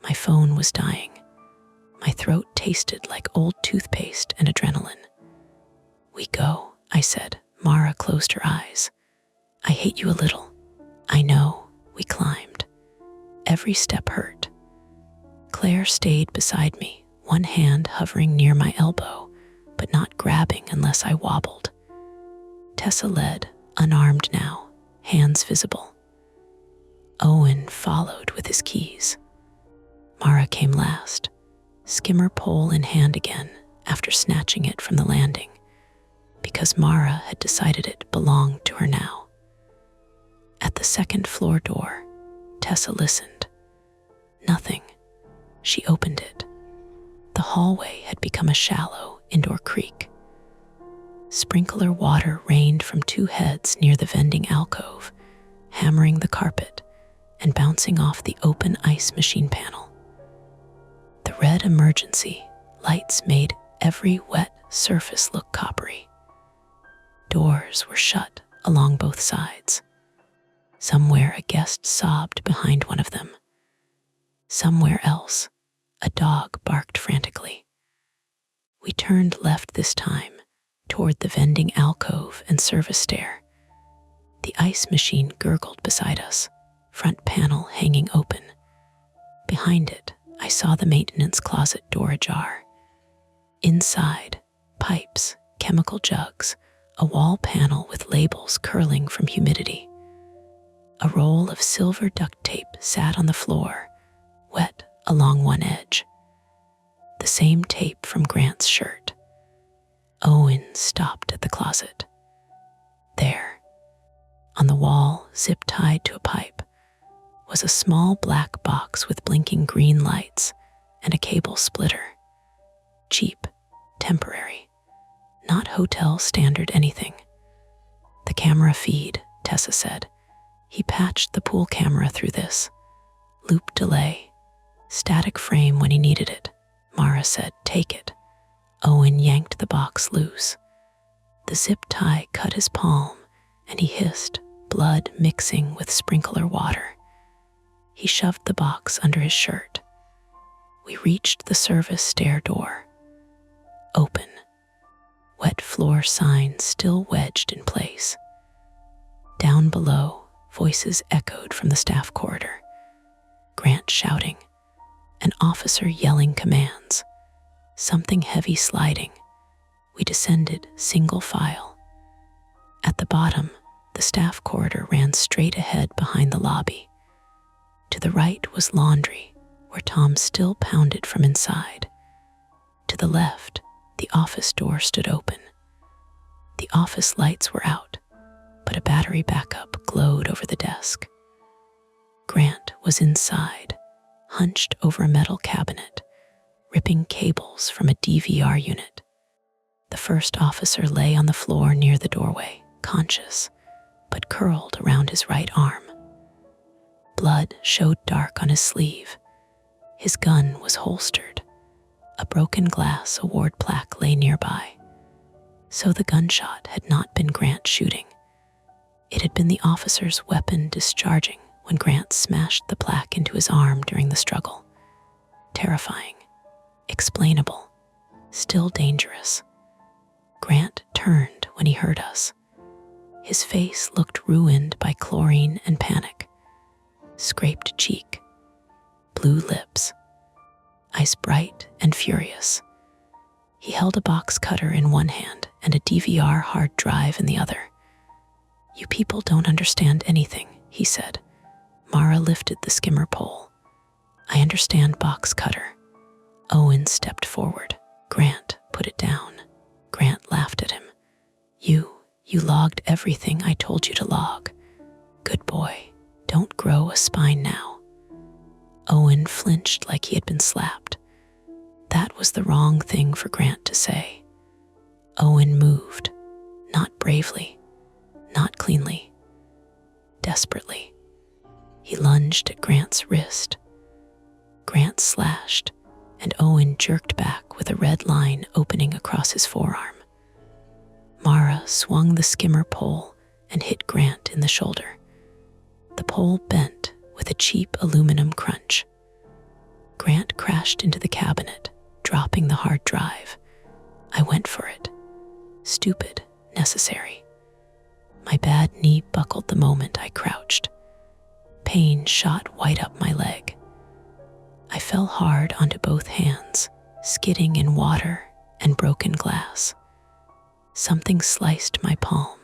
My phone was dying. My throat tasted like old toothpaste and adrenaline. We go, I said. Mara closed her eyes. I hate you a little. I know. We climbed. Every step hurt. Claire stayed beside me, one hand hovering near my elbow, but not grabbing unless I wobbled. Tessa led, unarmed now, hands visible. Owen followed with his keys. Mara came last, skimmer pole in hand again after snatching it from the landing, because Mara had decided it belonged to her now. At the second floor door, Tessa listened. Nothing. She opened it. The hallway had become a shallow indoor creek. Sprinkler water rained from two heads near the vending alcove, hammering the carpet and bouncing off the open ice machine panel. The red emergency lights made every wet surface look coppery. Doors were shut along both sides. Somewhere a guest sobbed behind one of them. Somewhere else, a dog barked frantically. We turned left this time, toward the vending alcove and service stair. The ice machine gurgled beside us, front panel hanging open. Behind it, I saw the maintenance closet door ajar. Inside, pipes, chemical jugs, a wall panel with labels curling from humidity. A roll of silver duct tape sat on the floor, wet along one edge. The same tape from Grant's shirt. Owen stopped at the closet. There, on the wall, zip-tied to a pipe, was a small black box with blinking green lights and a cable splitter. Cheap, temporary, not hotel standard anything. The camera feed, Tessa said. He patched the pool camera through this. Loop delay. Static frame when he needed it. Mara said, take it. Owen yanked the box loose. The zip tie cut his palm, and he hissed, blood mixing with sprinkler water. He shoved the box under his shirt. We reached the service stair door. Open. Wet floor sign still wedged in place. Down below, voices echoed from the staff corridor. Grant shouting, an officer yelling commands, something heavy sliding. We descended single file. At the bottom, the staff corridor ran straight ahead behind the lobby. To the right was laundry, where Tom still pounded from inside. To the left, the office door stood open. The office lights were out, but a battery backup glowed over the desk. Grant was inside, hunched over a metal cabinet, ripping cables from a DVR unit. The first officer lay on the floor near the doorway, conscious, but curled around his right arm. Blood showed dark on his sleeve. His gun was holstered. A broken glass award plaque lay nearby. So the gunshot had not been Grant shooting. It had been the officer's weapon discharging when Grant smashed the plaque into his arm during the struggle. Terrifying, explainable, still dangerous. Grant turned when he heard us. His face looked ruined by chlorine and panic. Scraped cheek, blue lips, eyes bright and furious. He held a box cutter in one hand and a DVR hard drive in the other. "You people don't understand anything," he said. Mara lifted the skimmer pole. "I understand box cutter." Owen stepped forward. "Grant, put it down." Grant laughed at him. You logged everything I told you to log. Good boy, don't grow a spine now." Owen flinched like he had been slapped. That was the wrong thing for Grant to say. Owen moved, not bravely, not cleanly, desperately. He lunged at Grant's wrist. Grant slashed, and Owen jerked back with a red line opening across his forearm. Mara swung the skimmer pole and hit Grant in the shoulder. The pole bent with a cheap aluminum crunch. Grant crashed into the cabinet, dropping the hard drive. I went for it. Stupid, necessary. My bad knee buckled the moment I crouched. Pain shot white up my leg. I fell hard onto both hands, skidding in water and broken glass. Something sliced my palm.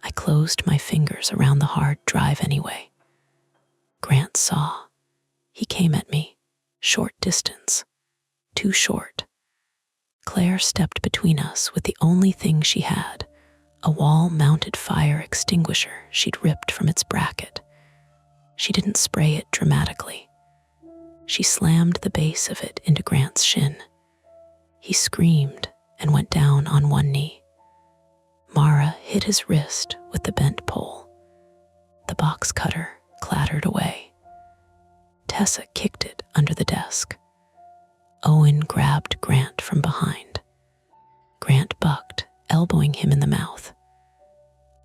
I closed my fingers around the hard drive anyway. Grant saw. He came at me, short distance, too short. Claire stepped between us with the only thing she had, a wall-mounted fire extinguisher she'd ripped from its bracket. She didn't spray it dramatically. She slammed the base of it into Grant's shin. He screamed and went down on one knee. Mara hit his wrist with the bent pole. The box cutter clattered away. Tessa kicked it under the desk. Owen grabbed Grant from behind. Grant bucked, elbowing him in the mouth.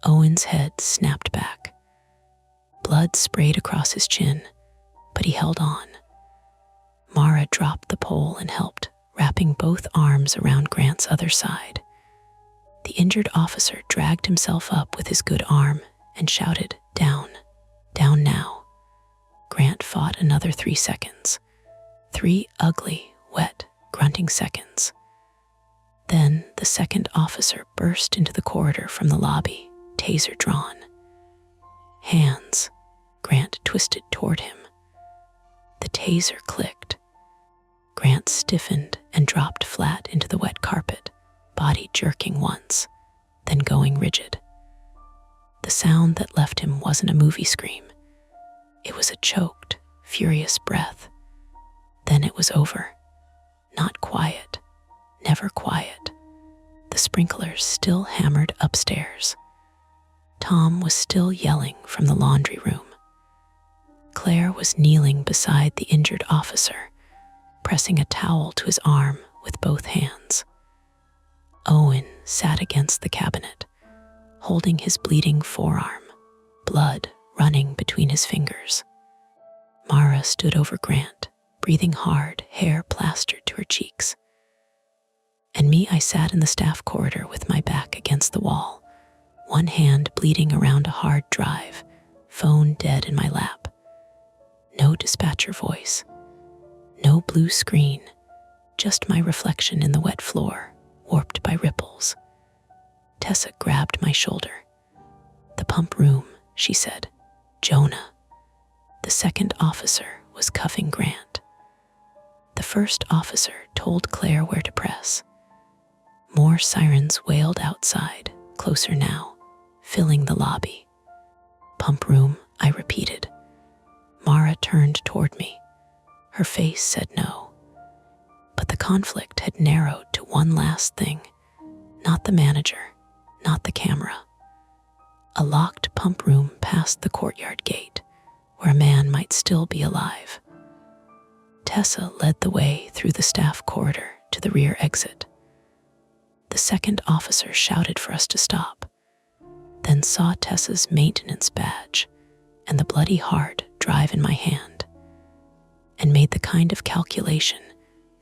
Owen's head snapped back. Blood sprayed across his chin, but he held on. Mara dropped the pole and helped, wrapping both arms around Grant's other side. The injured officer dragged himself up with his good arm and shouted, "Down, down now." Grant fought another 3 seconds. 3 ugly, wet, grunting seconds. Then the second officer burst into the corridor from the lobby, taser drawn. Hands. Grant twisted toward him. The taser clicked. Grant stiffened and dropped flat into the wet carpet, body jerking once, then going rigid. The sound that left him wasn't a movie scream. It was a choked, furious breath. Then it was over. Not quiet, never quiet. The sprinklers still hammered upstairs. Tom was still yelling from the laundry room. Claire was kneeling beside the injured officer, pressing a towel to his arm with both hands. Owen sat against the cabinet, holding his bleeding forearm, blood running between his fingers. Mara stood over Grant, breathing hard, hair plastered to her cheeks. And me, I sat in the staff corridor with my back against the wall, one hand bleeding around a hard drive, phone dead in my lap. No dispatcher voice, no blue screen, just my reflection in the wet floor, warped by ripples. Tessa grabbed my shoulder. "The pump room," she said. "Jonah." The second officer was cuffing Grant. The first officer told Claire where to press. More sirens wailed outside, closer now, filling the lobby. "Pump room," I repeated. Mara turned toward me. Her face said no. But the conflict had narrowed to one last thing. Not the manager, not the camera. A locked pump room past the courtyard gate, where a man might still be alive. Tessa led the way through the staff corridor to the rear exit. The second officer shouted for us to stop, then saw Tessa's maintenance badge and the bloody hard drive in my hand, and made the kind of calculation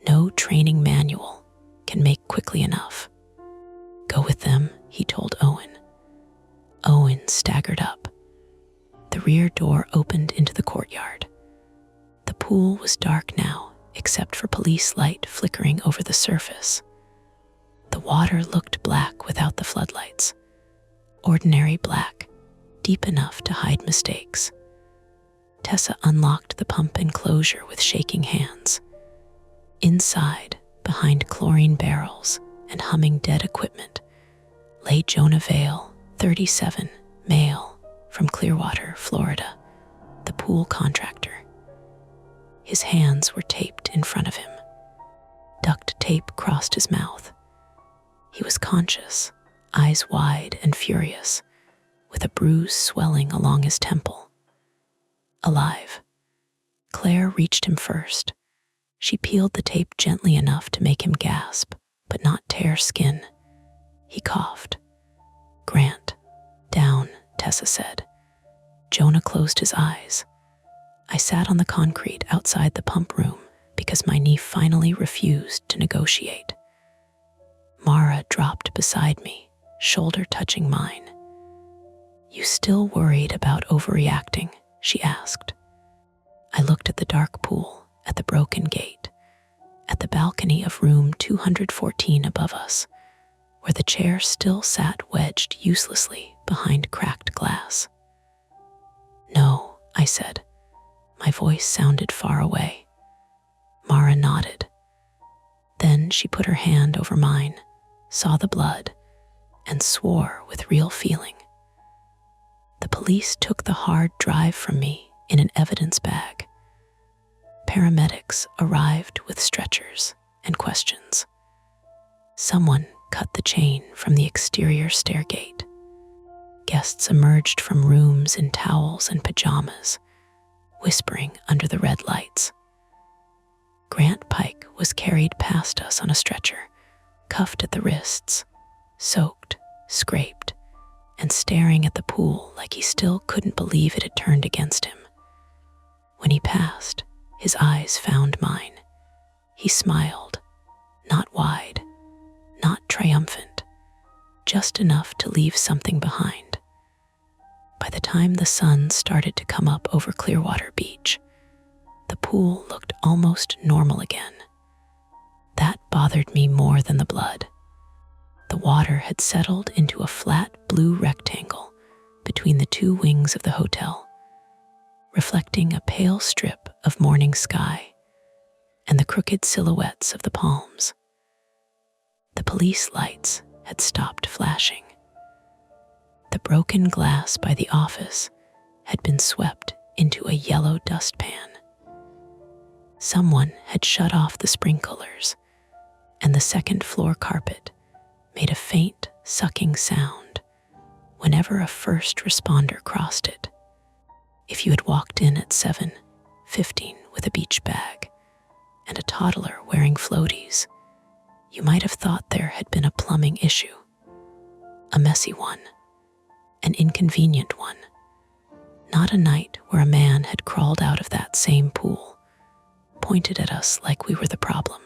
no training manual can make quickly enough. "Go with them," he told Owen. Owen staggered up. The rear door opened into the courtyard. The pool was dark now, except for police light flickering over the surface. The water looked black without the floodlights. Ordinary black, deep enough to hide mistakes. Tessa unlocked the pump enclosure with shaking hands. Inside, behind chlorine barrels and humming dead equipment, lay Jonah Vale, 37, male, from Clearwater, Florida, the pool contractor. His hands were taped in front of him. Duct tape crossed his mouth. He was conscious, eyes wide and furious, with a bruise swelling along his temple. Alive. Claire reached him first. She peeled the tape gently enough to make him gasp, but not tear skin. He coughed. "Grant, down," Tessa said. Jonah closed his eyes. I sat on the concrete outside the pump room because my knee finally refused to negotiate. Mara dropped beside me, shoulder touching mine. "You still worried about overreacting?" she asked. I looked at the dark pool, at the broken gate, at the balcony of room 214 above us, where the chair still sat wedged uselessly behind cracked glass. "No," I said. My voice sounded far away. Mara nodded. Then she put her hand over mine, saw the blood, and swore with real feeling. The police took the hard drive from me in an evidence bag. Paramedics arrived with stretchers and questions. Someone cut the chain from the exterior stairgate. Guests emerged from rooms in towels and pajamas, whispering under the red lights. Grant Pike was carried past us on a stretcher, cuffed at the wrists, soaked, scraped, and staring at the pool like he still couldn't believe it had turned against him. When he passed, his eyes found mine. He smiled, not wide, not triumphant, just enough to leave something behind. By the time the sun started to come up over Clearwater Beach, the pool looked almost normal again. That bothered me more than the blood. The water had settled into a flat blue rectangle between the two wings of the hotel, reflecting a pale strip of morning sky and the crooked silhouettes of the palms. The police lights had stopped flashing. The broken glass by the office had been swept into a yellow dustpan. Someone had shut off the sprinklers, and the second floor carpet made a faint sucking sound whenever a first responder crossed it. If you had walked in at 7:15 with a beach bag and a toddler wearing floaties, You might have thought there had been a plumbing issue, a messy one, an inconvenient one, not a night where a man had crawled out of that same pool, pointed at us like we were the problem,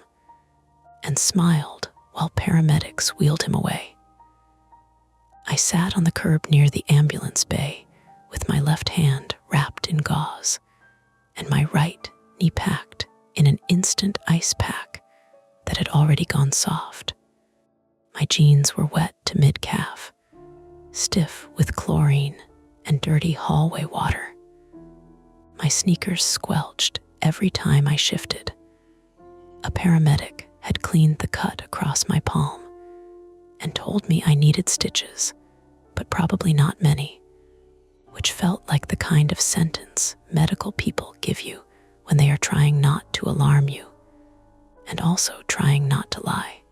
and smiled while paramedics wheeled him away. I sat on the curb near the ambulance bay with my left hand wrapped in gauze and my right knee packed in an instant ice pack that had already gone soft. My jeans were wet to mid-calf, stiff with chlorine and dirty hallway water. My sneakers squelched every time I shifted. A paramedic had cleaned the cut across my palm and told me I needed stitches, but probably not many, which felt like the kind of sentence medical people give you when they are trying not to alarm you and also trying not to lie.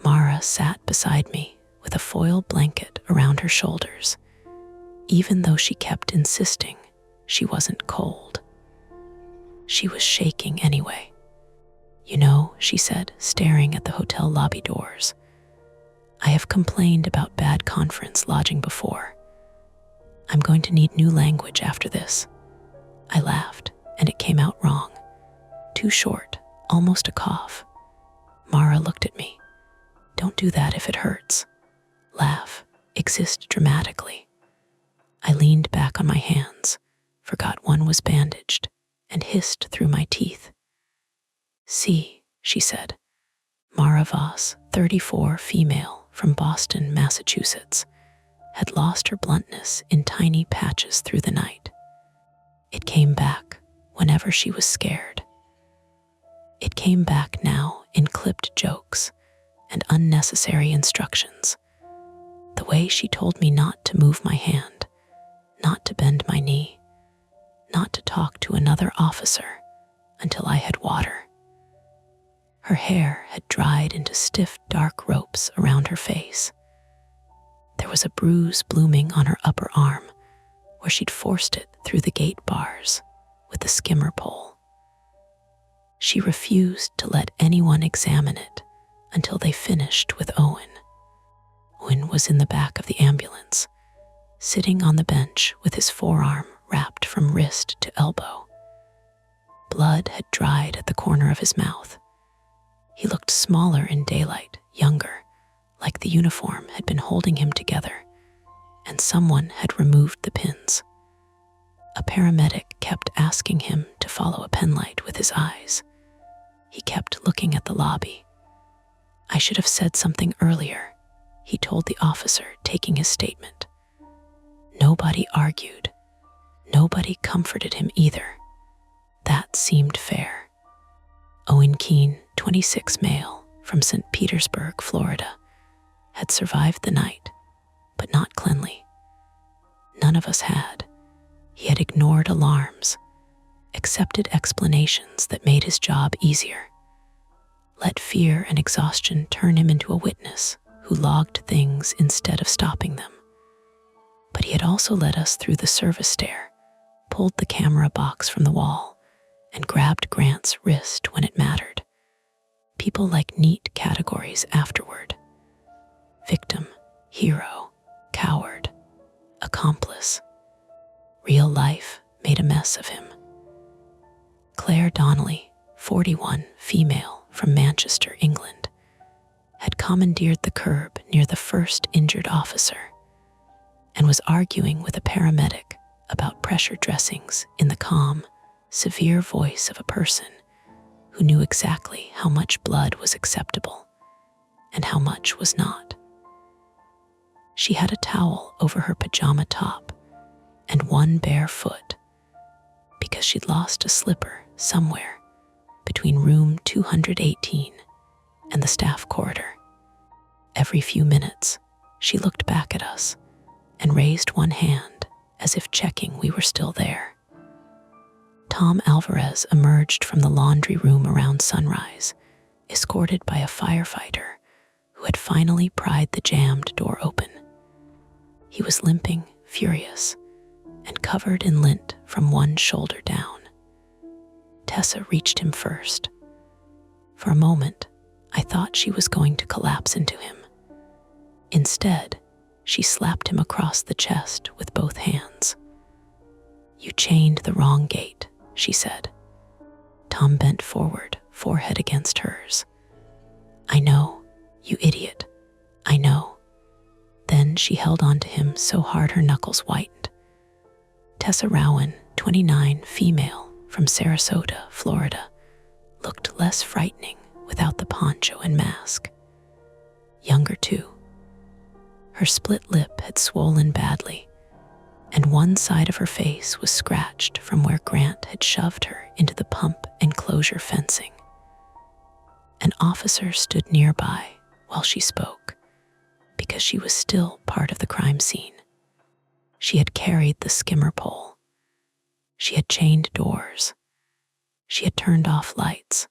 Mara sat beside me with a foil blanket around her shoulders, even though she kept insisting she wasn't cold. She was shaking anyway. You know, she said, staring at the hotel lobby doors, I have complained about bad conference lodging before. I'm going to need new language after this. I laughed, and it came out wrong. Too short, almost a cough. Mara looked at me. Don't do that if it hurts. Laugh, exist dramatically. I leaned back on my hands, forgot one was bandaged, and hissed through my teeth. See, she said. Mara Voss, 34, female, from Boston, Massachusetts, had lost her bluntness in tiny patches through the night. It came back whenever she was scared. It came back now in clipped jokes and unnecessary instructions. The way she told me not to move my hand, not to bend my knee, not to talk to another officer until I had water. Her hair had dried into stiff, dark ropes around her face. There was a bruise blooming on her upper arm where she'd forced it through the gate bars with the skimmer pole. She refused to let anyone examine it until they finished with Owen. Owen was in the back of the ambulance, sitting on the bench with his forearm wrapped from wrist to elbow. Blood had dried at the corner of his mouth. He looked smaller in daylight, younger, like the uniform had been holding him together, and someone had removed the pins. A paramedic kept asking him to follow a penlight with his eyes. He kept looking at the lobby. I should have said something earlier, he told the officer, taking his statement. Nobody argued. Nobody comforted him either. That seemed fair. Owen Keene, 26, male, from St. Petersburg, Florida, had survived the night, but not cleanly. None of us had. He had ignored alarms, accepted explanations that made his job easier, let fear and exhaustion turn him into a witness who logged things instead of stopping them. But he had also led us through the service stair, pulled the camera box from the wall, and grabbed Grant's wrist when it mattered. People like neat categories afterward. Victim, hero, coward, accomplice. Real life made a mess of him. Claire Donnelly, 41, female, from Manchester, England, had commandeered the curb near the first injured officer and was arguing with a paramedic about pressure dressings in the calm, severe voice of a person who knew exactly how much blood was acceptable and how much was not. She had a towel over her pajama top and one bare foot because she'd lost a slipper somewhere between room 218 and the staff corridor. Every few minutes, she looked back at us and raised one hand as if checking we were still there. Tom Alvarez emerged from the laundry room around sunrise, escorted by a firefighter who had finally pried the jammed door open. He was limping, furious, and covered in lint from one shoulder down. Tessa reached him first. For a moment, I thought she was going to collapse into him. Instead, she slapped him across the chest with both hands. "You chained the wrong gate," she said. Tom bent forward, forehead against hers. "I know, you idiot. I know." Then she held on to him so hard her knuckles whitened. Tessa Rowan, 29, female, from Sarasota, Florida, looked less frightening without the poncho and mask. Younger too. Her split lip had swollen badly, and one side of her face was scratched from where Grant had shoved her into the pump enclosure fencing. An officer stood nearby while she spoke, because she was still part of the crime scene. She had carried the skimmer pole. She had chained doors. She had turned off lights.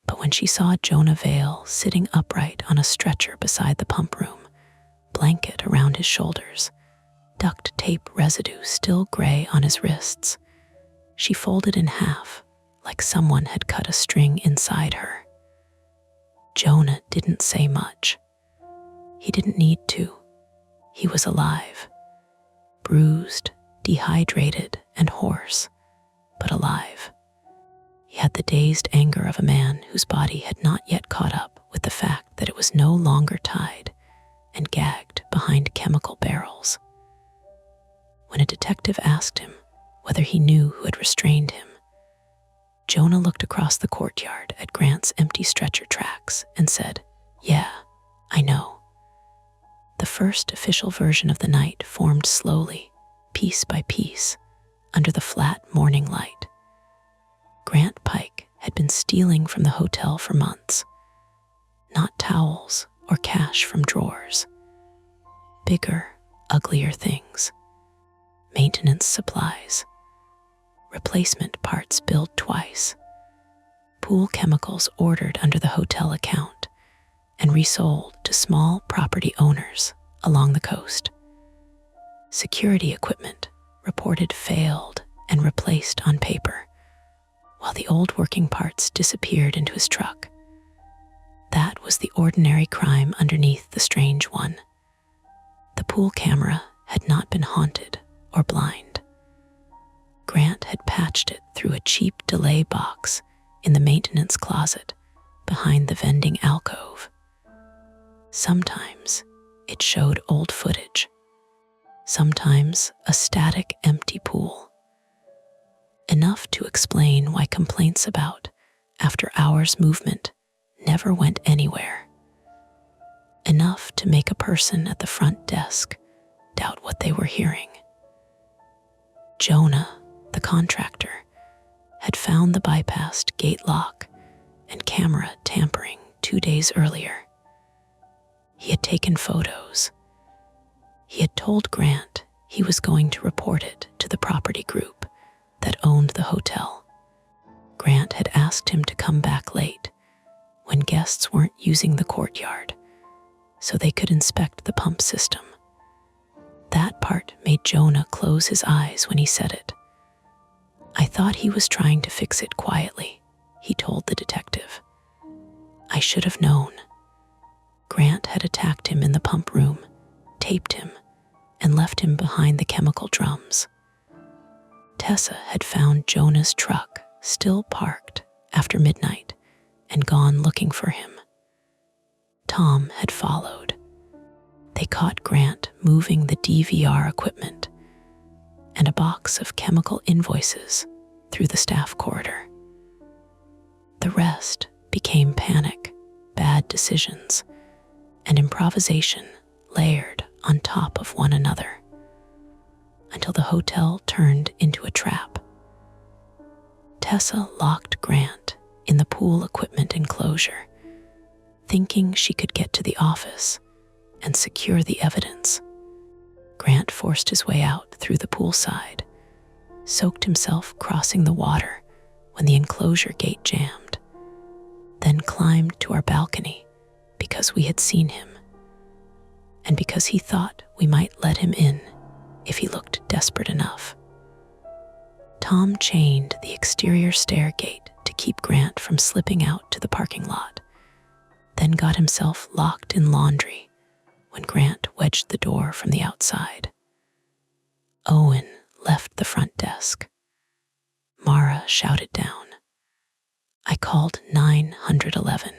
But when she saw Jonah Vale sitting upright on a stretcher beside the pump room, blanket around his shoulders, duct tape residue still gray on his wrists, she folded in half like someone had cut a string inside her. Jonah didn't say much. He didn't need to. He was alive. Bruised, dehydrated, and hoarse, but alive. He had the dazed anger of a man whose body had not yet caught up with the fact that it was no longer tied and gagged behind chemical barrels. When a detective asked him whether he knew who had restrained him, Jonah looked across the courtyard at Grant's empty stretcher tracks and said, "Yeah, I know." The first official version of the night formed slowly, piece by piece, under the flat morning light. Grant Pike had been stealing from the hotel for months. Not towels or cash from drawers. Bigger, uglier things. Maintenance supplies. Replacement parts billed twice. Pool chemicals ordered under the hotel account and resold to small property owners along the coast. Security equipment reported failed and replaced on paper, while the old working parts disappeared into his truck. That was the ordinary crime underneath the strange one. The pool camera had not been haunted or blind. Grant had patched it through a cheap delay box in the maintenance closet behind the vending alcove. Sometimes it showed old footage. Sometimes a static, empty pool. Enough to explain why complaints about after-hours movement never went anywhere. Enough to make a person at the front desk doubt what they were hearing. Jonah, the contractor, had found the bypassed gate lock and camera tampering 2 days earlier. He had taken photos. He had told Grant he was going to report it to the property group that owned the hotel. Grant had asked him to come back late when guests weren't using the courtyard so they could inspect the pump system. That part made Jonah close his eyes when he said it. "I thought he was trying to fix it quietly," he told the detective. "I should have known." Grant had attacked him in the pump room, taped him, and left him behind the chemical drums. Tessa had found Jonah's truck still parked after midnight and gone looking for him. Tom had followed. They caught Grant moving the DVR equipment and a box of chemical invoices through the staff corridor. The rest became panic, bad decisions, and improvisation layered on top of one another, until the hotel turned into a trap. Tessa locked Grant in the pool equipment enclosure, thinking she could get to the office and secure the evidence. Grant forced his way out through the poolside, soaked himself crossing the water when the enclosure gate jammed, then climbed to our balcony because we had seen him, and because he thought we might let him in if he looked desperate enough. Tom chained the exterior stair gate to keep Grant from slipping out to the parking lot, then got himself locked in laundry when Grant wedged the door from the outside. Owen left the front desk. Mara shouted down. I called 911.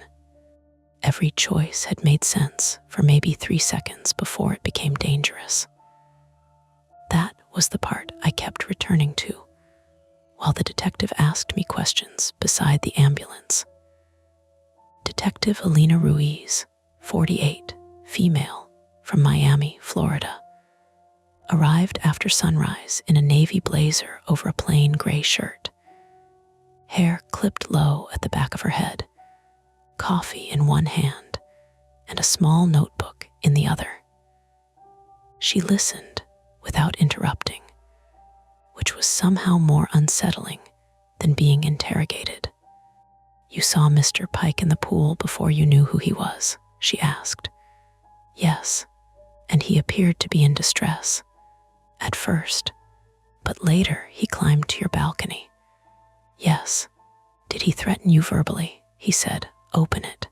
Every choice had made sense for maybe 3 seconds before it became dangerous. That was the part I kept returning to, while the detective asked me questions beside the ambulance. Detective Alina Ruiz, 48, female, from Miami, Florida, arrived after sunrise in a navy blazer over a plain gray shirt, hair clipped low at the back of her head, coffee in one hand, and a small notebook in the other. She listened without interrupting, which was somehow more unsettling than being interrogated. You saw Mr. Pike in the pool before you knew who he was, she asked. Yes, and he appeared to be in distress. At first, but later he climbed to your balcony. Yes. Did he threaten you verbally? He said, open it.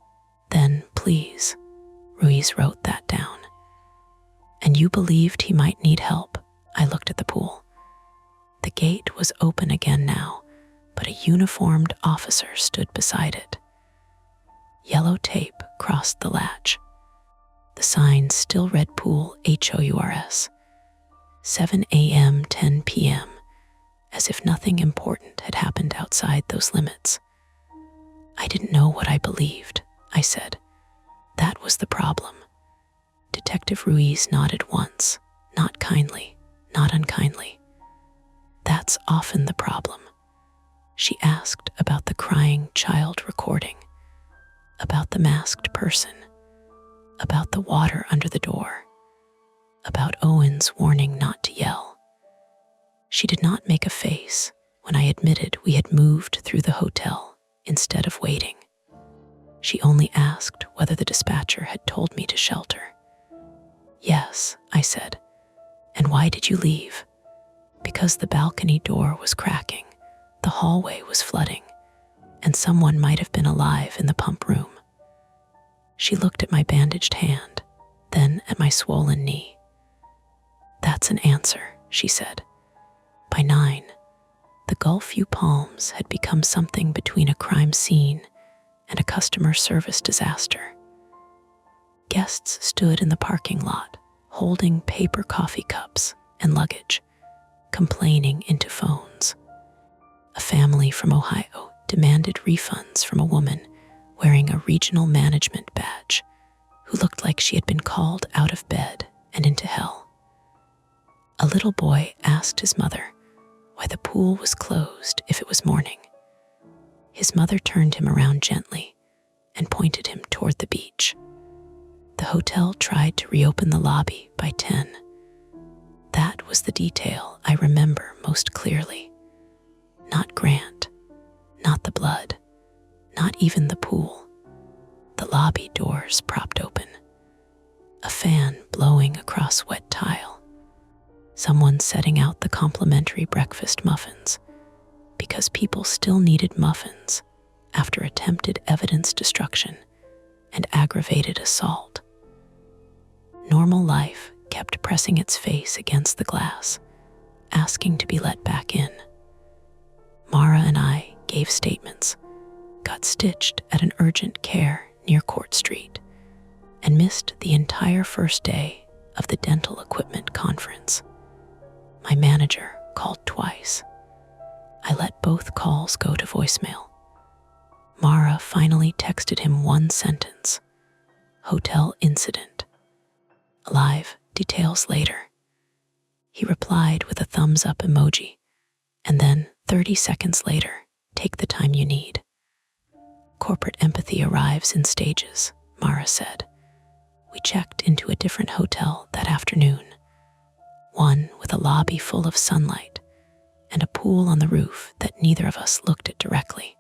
Then, please. Ruiz wrote that down. And you believed he might need help? I looked at the pool. The gate was open again now, but a uniformed officer stood beside it. Yellow tape crossed the latch. The sign still read pool HOURS. 7 a.m., 10 p.m., as if nothing important had happened outside those limits. I didn't know what I believed, I said. That was the problem. Detective Ruiz nodded once, not kindly, not unkindly. That's often the problem. She asked about the crying child recording, about the masked person, about the water under the door, about Owen's warning not to yell. She did not make a face when I admitted we had moved through the hotel instead of waiting. She only asked whether the dispatcher had told me to shelter. Yes, I said. And why did you leave? Because the balcony door was cracking, the hallway was flooding, and someone might have been alive in the pump room. She looked at my bandaged hand, then at my swollen knee. That's an answer, she said. By 9, the Gulfview Palms had become something between a crime scene and a customer service disaster. Guests stood in the parking lot, holding paper coffee cups and luggage, complaining into phones. A family from Ohio demanded refunds from a woman wearing a regional management badge who looked like she had been called out of bed and into hell. A little boy asked his mother why the pool was closed if it was morning. His mother turned him around gently and pointed him toward the beach. The hotel tried to reopen the lobby by 10. That was the detail I remember most clearly. Not Grant, not the blood, not even the pool. The lobby doors propped open. A fan blowing across wet tile. Someone setting out the complimentary breakfast muffins, because people still needed muffins after attempted evidence destruction and aggravated assault. Normal life kept pressing its face against the glass, asking to be let back in. Mara and I gave statements, got stitched at an urgent care near Court Street, and missed the entire first day of the dental equipment conference. My manager called twice. I let both calls go to voicemail. Mara finally texted him one sentence: hotel incident. Alive, details later. He replied with a thumbs up emoji, and then 30 seconds later, take the time you need. Corporate empathy arrives in stages, Mara said. We checked into a different hotel that afternoon, one with a lobby full of sunlight and a pool on the roof that neither of us looked at directly.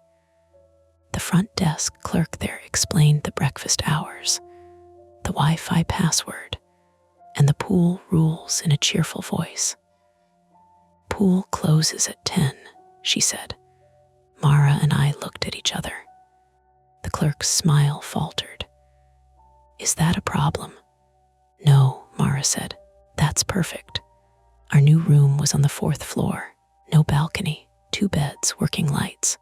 The front desk clerk there explained the breakfast hours, the Wi-Fi password, and the pool rules in a cheerful voice. Pool closes at 10, she said. Mara and I looked at each other. The clerk's smile faltered. Is that a problem? No, Mara said. That's perfect. Our new room was on the 4th floor. No balcony, 2 beds, working lights.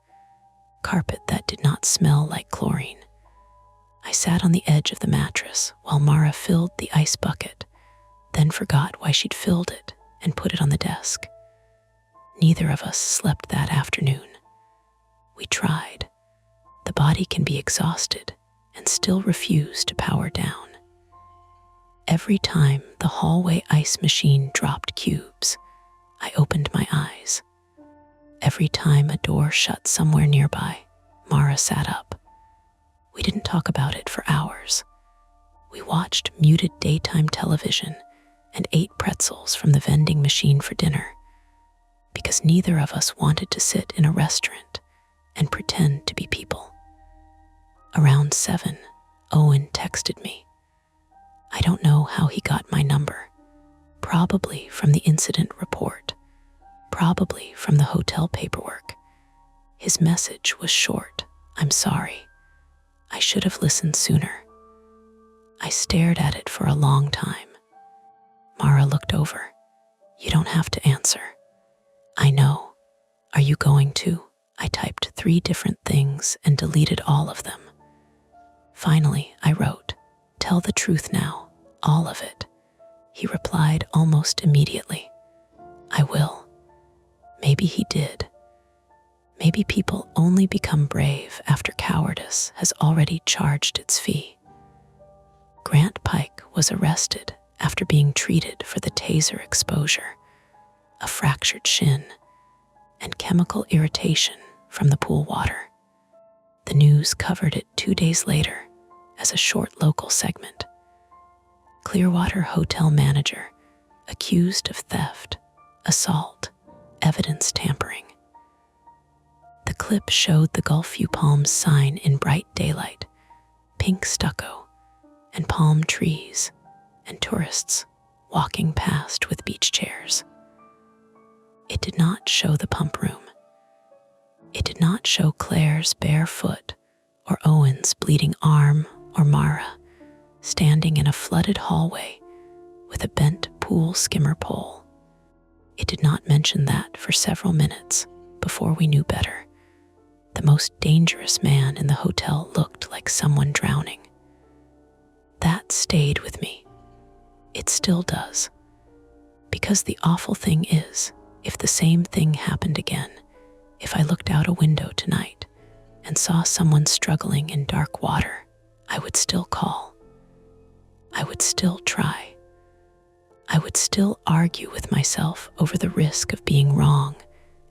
Carpet that did not smell like chlorine. I sat on the edge of the mattress while Mara filled the ice bucket, then forgot why she'd filled it and put it on the desk. Neither of us slept that afternoon. We tried. The body can be exhausted and still refuse to power down. Every time the hallway ice machine dropped cubes, I opened my eyes. Every time a door shut somewhere nearby, Mara sat up. We didn't talk about it for hours. We watched muted daytime television and ate pretzels from the vending machine for dinner, because neither of us wanted to sit in a restaurant and pretend to be people. Around 7, Owen texted me. I don't know how he got my number. Probably from the incident report. Probably from the hotel paperwork. His message was short. I'm sorry. I should have listened sooner. I stared at it for a long time. Mara looked over. You don't have to answer. I know. Are you going to? I typed 3 different things and deleted all of them. Finally, I wrote, tell the truth now, all of it. He replied almost immediately. I will. Maybe he did. Maybe people only become brave after cowardice has already charged its fee. Grant Pike was arrested after being treated for the taser exposure, a fractured shin, and chemical irritation from the pool water. The news covered it 2 days later as a short local segment. Clearwater hotel manager accused of theft, assault, evidence tampering. The clip showed the Gulfview Palms sign in bright daylight, pink stucco, and palm trees, and tourists walking past with beach chairs. It did not show the pump room. It did not show Claire's bare foot, or Owen's bleeding arm, or Mara standing in a flooded hallway with a bent pool skimmer pole. It did not mention that for several minutes before we knew better. The most dangerous man in the hotel looked like someone drowning. That stayed with me. It still does. Because the awful thing is, if the same thing happened again, if I looked out a window tonight and saw someone struggling in dark water, I would still call. I would still try. I would still argue with myself over the risk of being wrong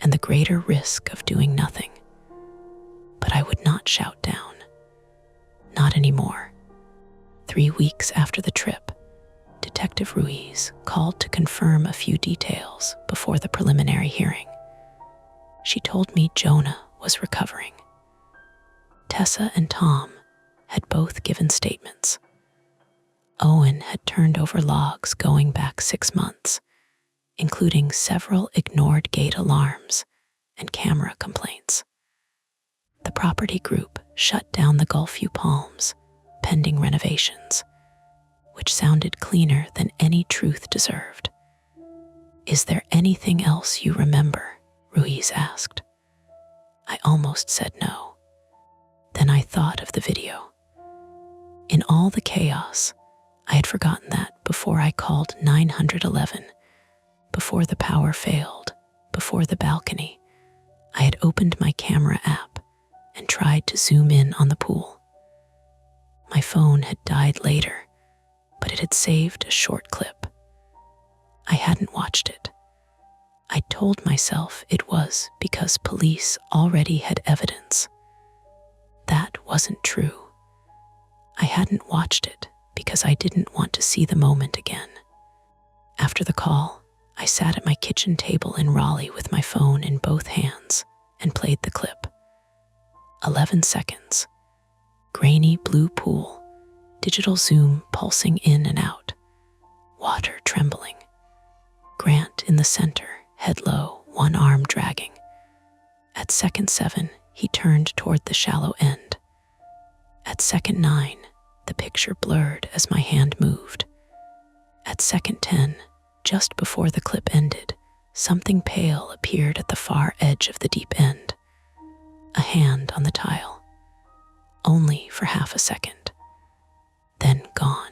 and the greater risk of doing nothing. But I would not shout down. Not anymore. 3 weeks after the trip, Detective Ruiz called to confirm a few details before the preliminary hearing. She told me Jonah was recovering. Tessa and Tom had both given statements. Owen had turned over logs going back 6 months, including several ignored gate alarms and camera complaints. The property group shut down the Gulfview Palms, pending renovations, which sounded cleaner than any truth deserved. Is there anything else you remember? Ruiz asked. I almost said no. Then I thought of the video. In all the chaos, I had forgotten that before I called 911, before the power failed, before the balcony, I had opened my camera app and tried to zoom in on the pool. My phone had died later, but it had saved a short clip. I hadn't watched it. I told myself it was because police already had evidence. That wasn't true. I hadn't watched it because I didn't want to see the moment again. After the call, I sat at my kitchen table in Raleigh with my phone in both hands and played the clip. 11 seconds. Grainy blue pool, digital zoom pulsing in and out, water trembling. Grant in the center, head low, one arm dragging. At second 7, he turned toward the shallow end. At second 9, the picture blurred as my hand moved. At second 10, just before the clip ended, something pale appeared at the far edge of the deep end. A hand on the tile. Only for half a second. Then gone.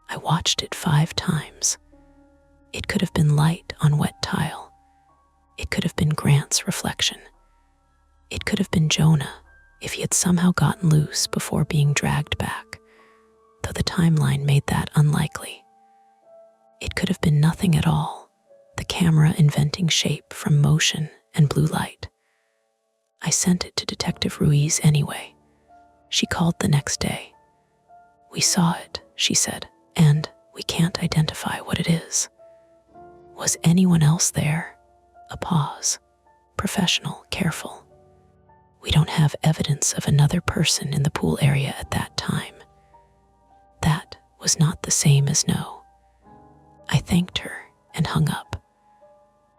I watched it 5 times. It could have been light on wet tile. It could have been Grant's reflection. It could have been Jonah if he had somehow gotten loose before being dragged back, though the timeline made that unlikely. It could have been nothing at all, the camera inventing shape from motion and blue light. I sent it to Detective Ruiz anyway. She called the next day. "We saw it," she said, "and we can't identify what it is." Was anyone else there? A pause. Professional, careful. We don't have evidence of another person in the pool area at that time. That was not the same as no. I thanked her and hung up.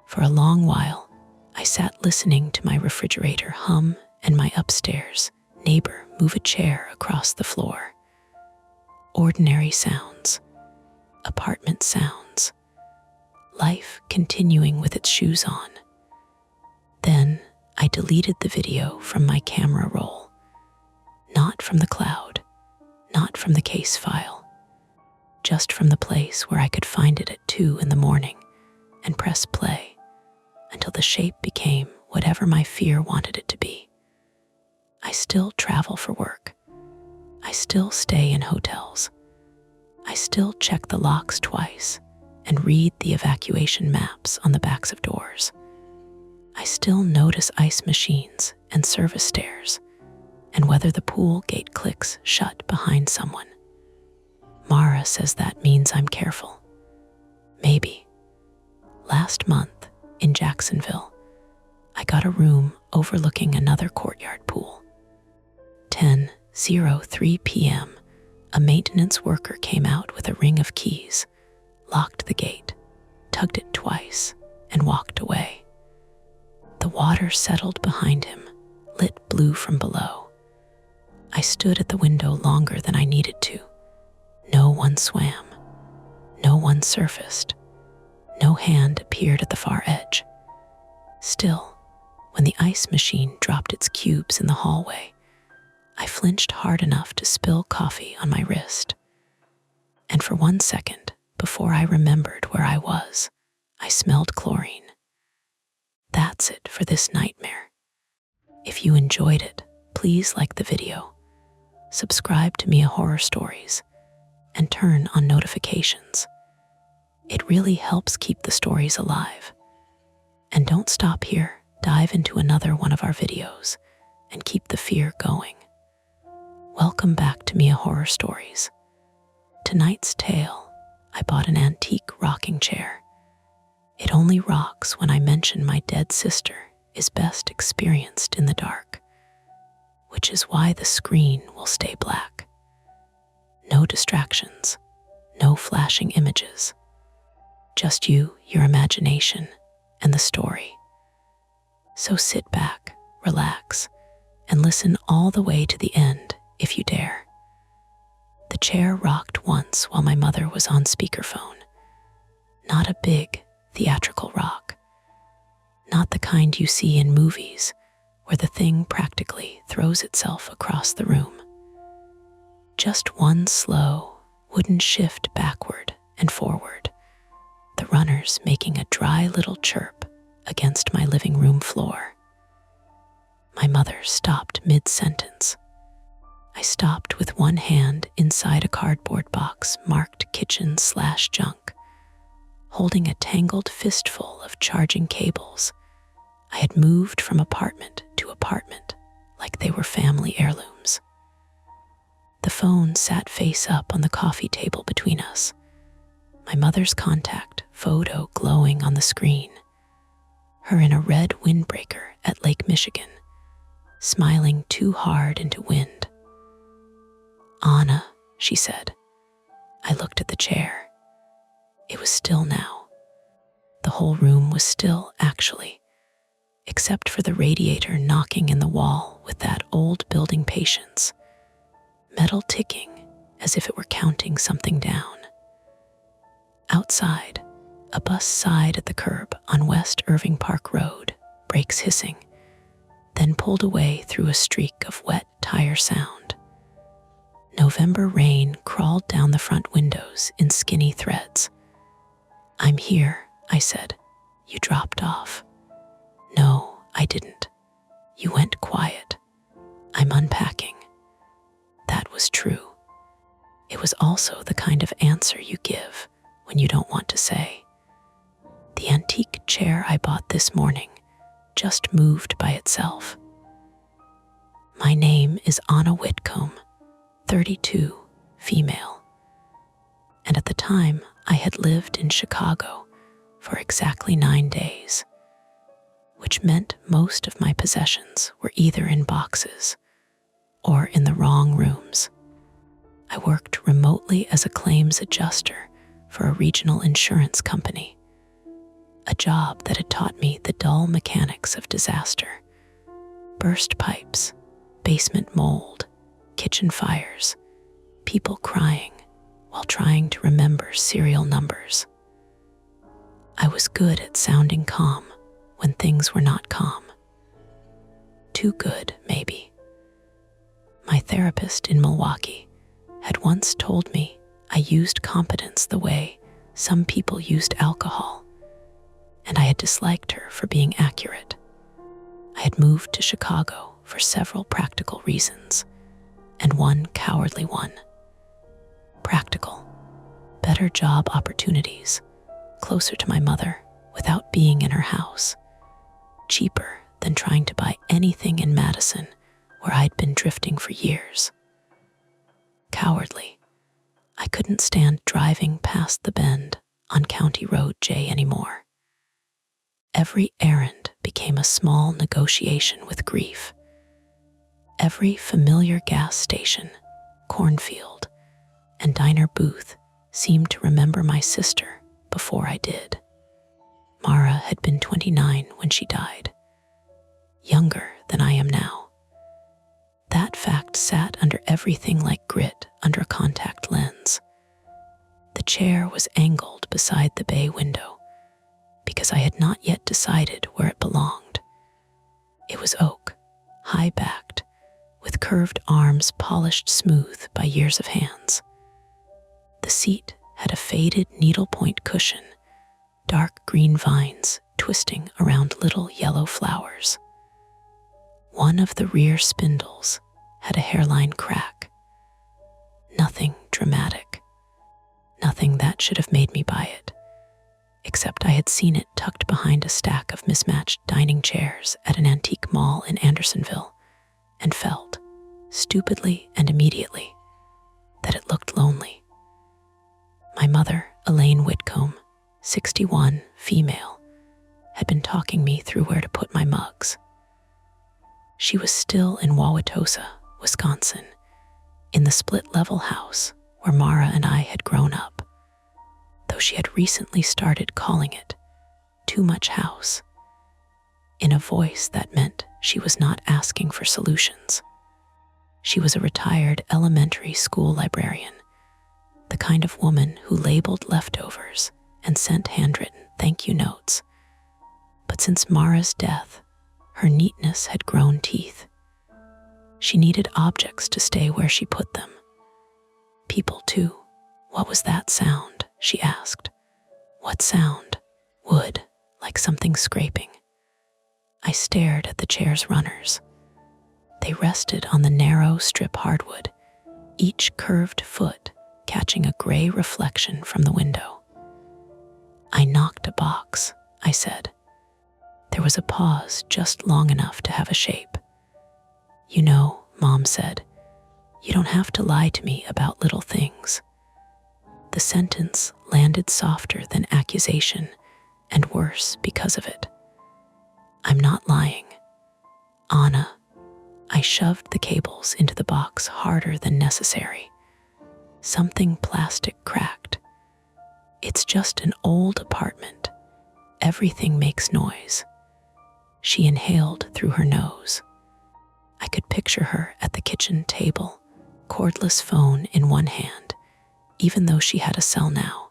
For a long while, I sat listening to my refrigerator hum and my upstairs neighbor move a chair across the floor. Ordinary sounds. Apartment sounds. Life continuing with its shoes on. Then I deleted the video from my camera roll. Not from the cloud, not from the case file, just from the place where I could find it at 2 in the morning and press play until the shape became whatever my fear wanted it to be. I still travel for work. I still stay in hotels. I still check the locks twice and read the evacuation maps on the backs of doors. I still notice ice machines and service stairs and whether the pool gate clicks shut behind someone. Mara says that means I'm careful. Maybe. Last month in Jacksonville, I got a room overlooking another courtyard pool. 10:03 p.m., a maintenance worker came out with a ring of keys, locked the gate, tugged it twice, and walked away. The water settled behind him, lit blue from below. I stood at the window longer than I needed to. No one swam. No one surfaced. No hand appeared at the far edge. Still, when the ice machine dropped its cubes in the hallway, I flinched hard enough to spill coffee on my wrist. And for 1 second, before I remembered where I was, I smelled chlorine. That's it for this nightmare. If you enjoyed it, please like the video, subscribe to Mia Horror Stories, and turn on notifications. It really helps keep the stories alive. And don't stop here, dive into another one of our videos and keep the fear going. Welcome back to Mia Horror Stories. Tonight's tale, I bought an antique rocking chair. It only rocks when I mention my dead sister is best experienced in the dark, which is why the screen will stay black. No distractions, no flashing images. Just you, your imagination, and the story. So sit back, relax, and listen all the way to the end if you dare. The chair rocked once while my mother was on speakerphone. Not a big, theatrical rock. Not the kind you see in movies where the thing practically throws itself across the room. Just one slow, wooden shift backward and forward, the runners making a dry little chirp against my living room floor. My mother stopped mid-sentence. I stopped with one hand inside a cardboard box marked kitchen/junk, holding a tangled fistful of charging cables. I had moved from apartment to apartment like they were family heirlooms. The phone sat face up on the coffee table between us, my mother's contact photo glowing on the screen, her in a red windbreaker at Lake Michigan, smiling too hard into wind. "Anna," she said. I looked at the chair. It was still now. The whole room was still, actually, except for the radiator knocking in the wall with that old building patience, metal ticking as if it were counting something down. Outside, a bus sighed at the curb on West Irving Park Road, brakes hissing, then pulled away through a streak of wet tire sound. November rain crawled down the front windows in skinny threads. "I'm here," I said. "You dropped off." "No, I didn't. You went quiet. I'm unpacking." That was true. It was also the kind of answer you give when you don't want to say. The antique chair I bought this morning just moved by itself. My name is Anna Whitcomb, 32, female. And at the time, I had lived in Chicago for exactly 9 days, which meant most of my possessions were either in boxes or in the wrong rooms. I worked remotely as a claims adjuster for a regional insurance company, a job that had taught me the dull mechanics of disaster: burst pipes, basement mold, kitchen fires, people crying while trying to remember serial numbers. I was good at sounding calm when things were not calm. Too good, maybe. My therapist in Milwaukee had once told me I used competence the way some people used alcohol, and I had disliked her for being accurate. I had moved to Chicago for several practical reasons, and one cowardly one. Practical: better job opportunities, closer to my mother without being in her house, cheaper than trying to buy anything in Madison where I'd been drifting for years. Cowardly: I couldn't stand driving past the bend on County Road J anymore. Every errand became a small negotiation with grief. Every familiar gas station, cornfield, and diner booth seemed to remember my sister before I did. Mara had been 29 when she died, younger than I am now. That fact sat under everything like grit under a contact lens. The chair was angled beside the bay window because I had not yet decided where it belonged. It was oak, high-backed, with curved arms polished smooth by years of hands. The seat had a faded needlepoint cushion, dark green vines twisting around little yellow flowers. One of the rear spindles had a hairline crack. Nothing dramatic. Nothing that should have made me buy it, except I had seen it tucked behind a stack of mismatched dining chairs at an antique mall in Andersonville, and felt, stupidly and immediately, that it looked lonely. My mother, Elaine Whitcomb, 61, female, had been talking me through where to put my mugs. She was still in Wauwatosa, Wisconsin, in the split-level house where Mara and I had grown up, though she had recently started calling it Too Much House, in a voice that meant she was not asking for solutions. She was a retired elementary school librarian, the kind of woman who labeled leftovers and sent handwritten thank you notes. But since Mara's death, her neatness had grown teeth. She needed objects to stay where she put them. People, too. What was that sound? She asked. What sound? Wood, like something scraping. I stared at the chair's runners. They rested on the narrow strip hardwood, each curved foot catching a gray reflection from the window. I knocked a box, I said. There was a pause just long enough to have a shape. You know, Mom said, you don't have to lie to me about little things. The sentence landed softer than accusation, and worse because of it. I'm not lying. Anna, I shoved the cables into the box harder than necessary. Something plastic cracked. It's just an old apartment. Everything makes noise. She inhaled through her nose. I could picture her at the kitchen table, cordless phone in one hand, even though she had a cell now,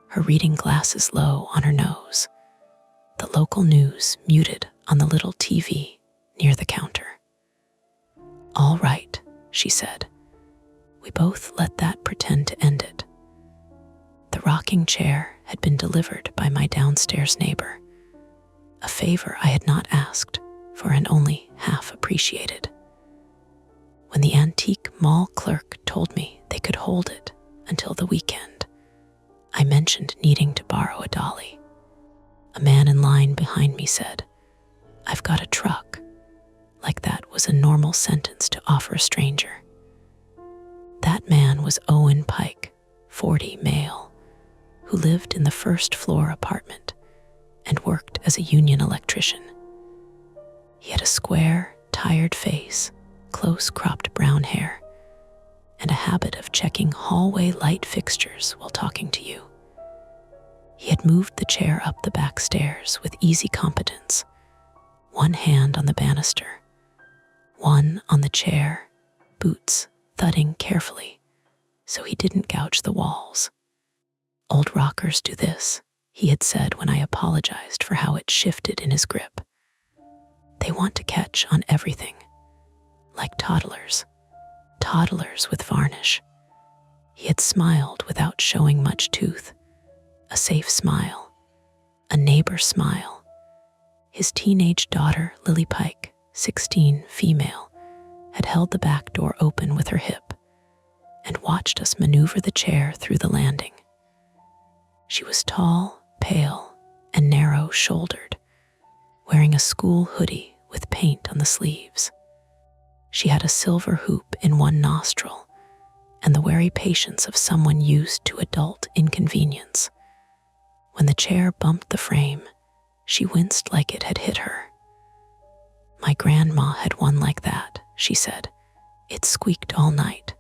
her reading glasses low on her nose, the local news muted on the little TV near the counter. "All right," she said. We both let that pretend to end it. The rocking chair had been delivered by my downstairs neighbor, a favor I had not asked for and only half appreciated. When the antique mall clerk told me they could hold it until the weekend, I mentioned needing to borrow a dolly. A man in line behind me said, "I've got a truck," like that was a normal sentence to offer a stranger. That man was Owen Pike, 40, male, who lived in the first-floor apartment and worked as a union electrician. He had a square, tired face, close-cropped brown hair, and a habit of checking hallway light fixtures while talking to you. He had moved the chair up the back stairs with easy competence, one hand on the banister, one on the chair, boots thudding carefully so he didn't gouge the walls. "Old rockers do this," he had said when I apologized for how it shifted in his grip. "They want to catch on everything, like toddlers with varnish." He had smiled without showing much tooth, a safe smile, a neighbor smile. His teenage daughter, Lily Pike, 16, female, had held the back door open with her hip and watched us maneuver the chair through the landing. She was tall, pale, and narrow-shouldered, wearing a school hoodie with paint on the sleeves. She had a silver hoop in one nostril and the wary patience of someone used to adult inconvenience. When the chair bumped the frame, she winced like it had hit her. "My grandma had one like that," she said. "It squeaked all night."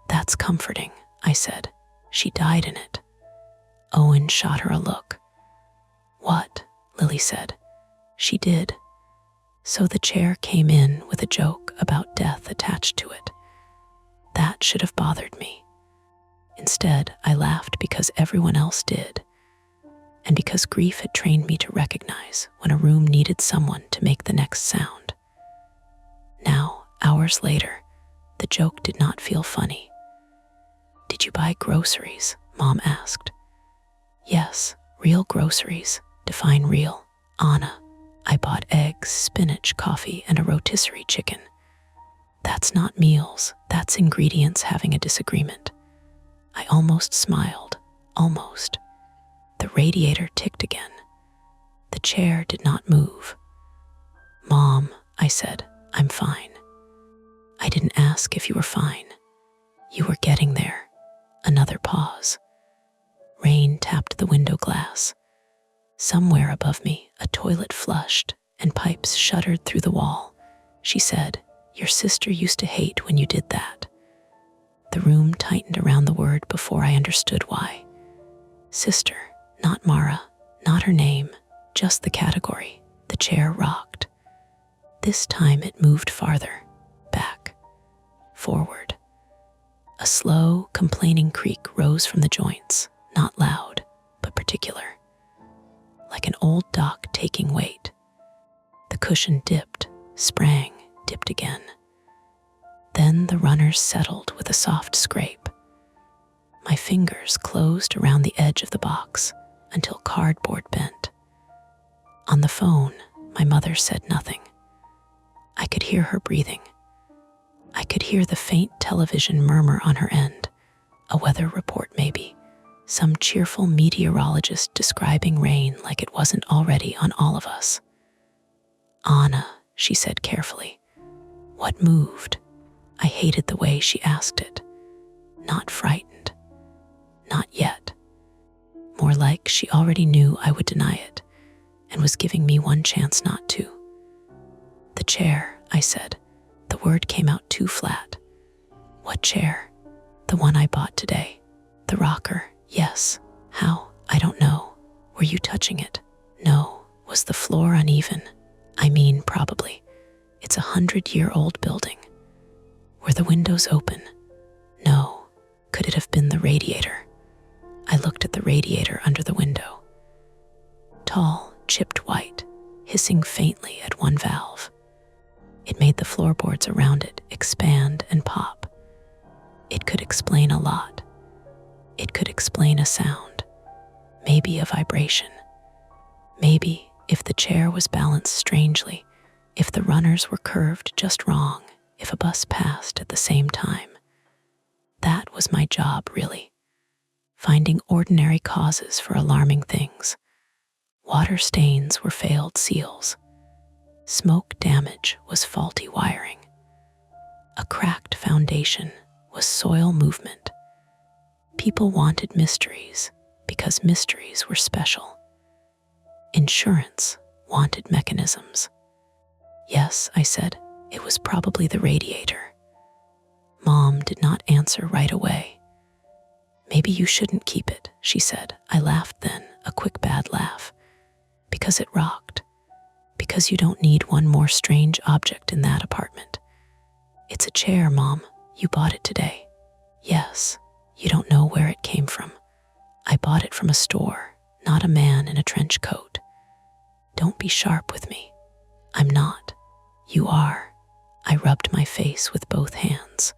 "That's comforting," I said. "She died in it." Owen shot her a look. "What?" Lily said. "She did." So the chair came in with a joke about death attached to it. That should have bothered me. Instead, I laughed because everyone else did, and because grief had trained me to recognize when a room needed someone to make the next sound. Now, hours later, the joke did not feel funny. "Did you buy groceries?" Mom asked. "Yes, real groceries. Define real." "Anna, I bought eggs, spinach, coffee, and a rotisserie chicken." "That's not meals, that's ingredients having a disagreement." I almost smiled, almost. The radiator ticked again. The chair did not move. "Mom," I said, "I'm fine." "I didn't ask if you were fine." "You were getting there." Another pause. Rain tapped the window glass. Somewhere above me, a toilet flushed and pipes shuddered through the wall. She said, "Your sister used to hate when you did that." The room tightened around the word before I understood why. Sister, not Mara, not her name, just the category. The chair rocked. This time it moved farther, back, forward. A slow, complaining creak rose from the joints, not loud, but particular, like an old dock taking weight. The cushion dipped, sprang, dipped again. Then the runners settled with a soft scrape. My fingers closed around the edge of the box until cardboard bent. On the phone, my mother said nothing. I could hear her breathing. I could hear the faint television murmur on her end, a weather report maybe, some cheerful meteorologist describing rain like it wasn't already on all of us. "Anna," she said carefully. "What moved?" I hated the way she asked it. Not frightened. Not yet. More like she already knew I would deny it and was giving me one chance not to. "The chair," I said. The word came out too flat. "What chair?" "The one I bought today." "The rocker?" "Yes." "How?" "I don't know." "Were you touching it?" "No." "Was the floor uneven?" "I mean, probably. It's a 100-year-old building." Were the windows open? No. Could it have been the radiator? I looked at the radiator under the window. Tall, chipped white, hissing faintly at one valve. It made the floorboards around it expand and pop. It could explain a lot. It could explain a sound, maybe a vibration. Maybe if the chair was balanced strangely, if the runners were curved just wrong, if a bus passed at the same time. That was my job, really. Finding ordinary causes for alarming things. Water stains were failed seals. Smoke damage was faulty wiring. A cracked foundation was soil movement. People wanted mysteries because mysteries were special. Insurance wanted mechanisms. Yes, I said, it was probably the radiator. Mom did not answer right away. Maybe you shouldn't keep it, she said. I laughed then, a quick bad laugh. Because it rocked. Because you don't need one more strange object in that apartment. It's a chair, Mom. You bought it today. Yes, you don't know where it came from. I bought it from a store, not a man in a trench coat. Don't be sharp with me. I'm not. You are. I rubbed my face with both hands.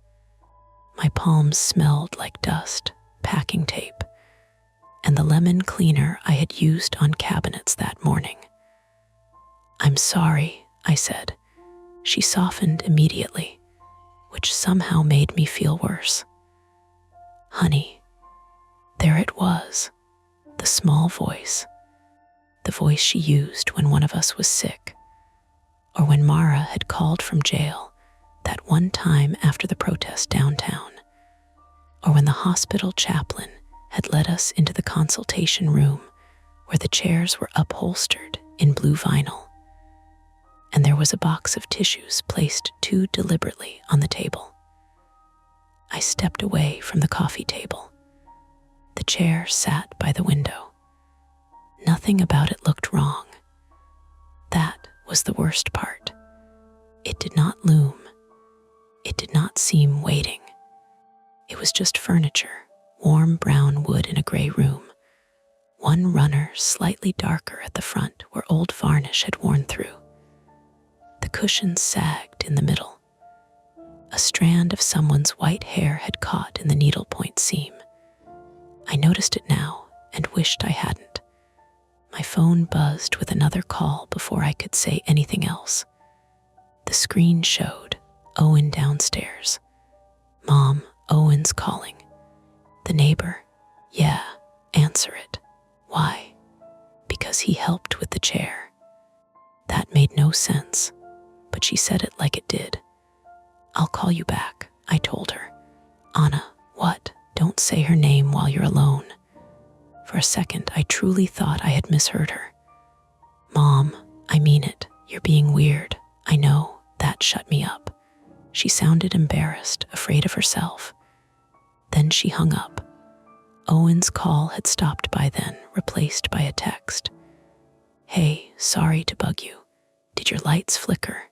My palms smelled like dust, packing tape, and the lemon cleaner I had used on cabinets that morning. I'm sorry, I said. She softened immediately, which somehow made me feel worse. Honey, there it was, the small voice, the voice she used when one of us was sick, or when Mara had called from jail that one time after the protest downtown, or when the hospital chaplain had led us into the consultation room where the chairs were upholstered in blue vinyl, and there was a box of tissues placed too deliberately on the table. I stepped away from the coffee table. The chair sat by the window. Nothing about it looked wrong. That was the worst part. It did not loom. It did not seem waiting. It was just furniture, warm brown wood in a gray room. One runner slightly darker at the front where old varnish had worn through. The cushions sagged in the middle. A strand of someone's white hair had caught in the needlepoint seam. I noticed it now and wished I hadn't. My phone buzzed with another call before I could say anything else. The screen showed Owen downstairs. Mom, Owen's calling. The neighbor. Yeah, answer it. Why? Because he helped with the chair. That made no sense, but she said it like it did. I'll call you back, I told her. Anna, what? Don't say her name while you're alone. For a second, I truly thought I had misheard her. Mom, I mean it. You're being weird. I know. That shut me up. She sounded embarrassed, afraid of herself. Then she hung up. Owen's call had stopped by then, replaced by a text. Hey, sorry to bug you. Did your lights flicker?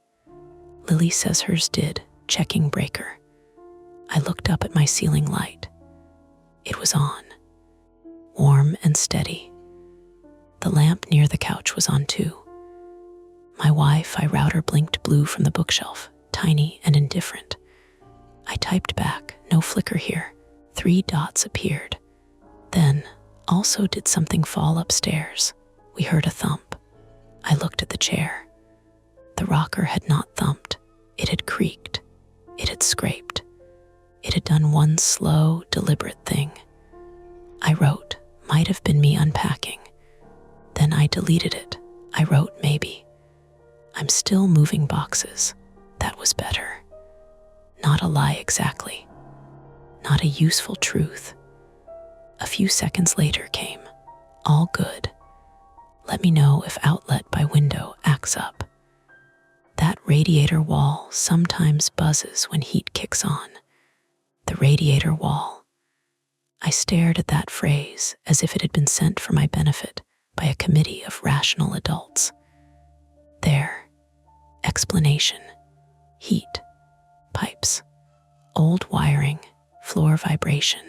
Lily says hers did, checking breaker. I looked up at my ceiling light. It was on. Warm and steady. The lamp near the couch was on too. My Wi-Fi router blinked blue from the bookshelf, tiny and indifferent. I typed back, no flicker here. 3 dots appeared. Then, also did something fall upstairs. We heard a thump. I looked at the chair. The rocker had not thumped. It had creaked. It had scraped. It had done one slow, deliberate thing. I wrote, might have been me unpacking. Then I deleted it. I wrote, maybe. I'm still moving boxes. That was better. Not a lie exactly. Not a useful truth. A few seconds later came. All good. Let me know if outlet by window acts up. That radiator wall sometimes buzzes when heat kicks on. The radiator wall. I stared at that phrase as if it had been sent for my benefit by a committee of rational adults. There. Explanation. Heat. Pipes. Old wiring, floor vibration.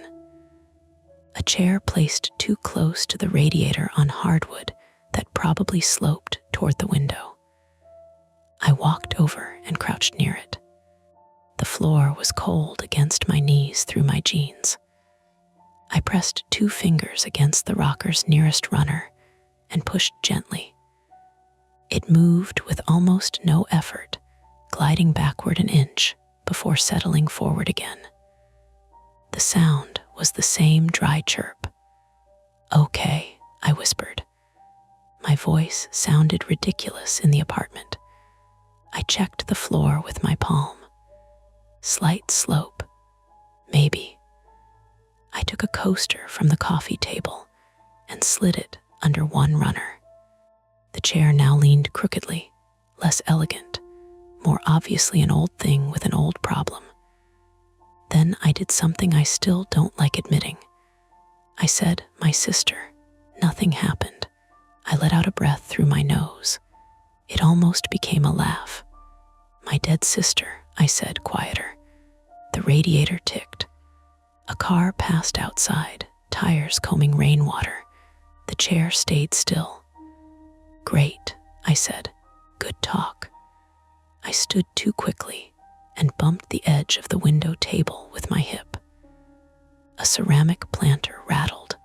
A chair placed too close to the radiator on hardwood that probably sloped toward the window. I walked over and crouched near it. The floor was cold against my knees through my jeans. I pressed 2 fingers against the rocker's nearest runner and pushed gently. It moved with almost no effort, gliding backward an inch before settling forward again. The sound was the same dry chirp. "Okay," I whispered. My voice sounded ridiculous in the apartment. I checked the floor with my palm. Slight slope. Maybe. I took a coaster from the coffee table and slid it under one runner. The chair now leaned crookedly, less elegant, more obviously an old thing with an old problem. Then I did something I still don't like admitting. I said, "My sister." Nothing happened. I let out a breath through my nose. It almost became a laugh. "My dead sister," I said, quieter. The radiator ticked. A car passed outside, tires combing rainwater. The chair stayed still. "Great," I said. "Good talk." I stood too quickly and bumped the edge of the window table with my hip. A ceramic planter rattled.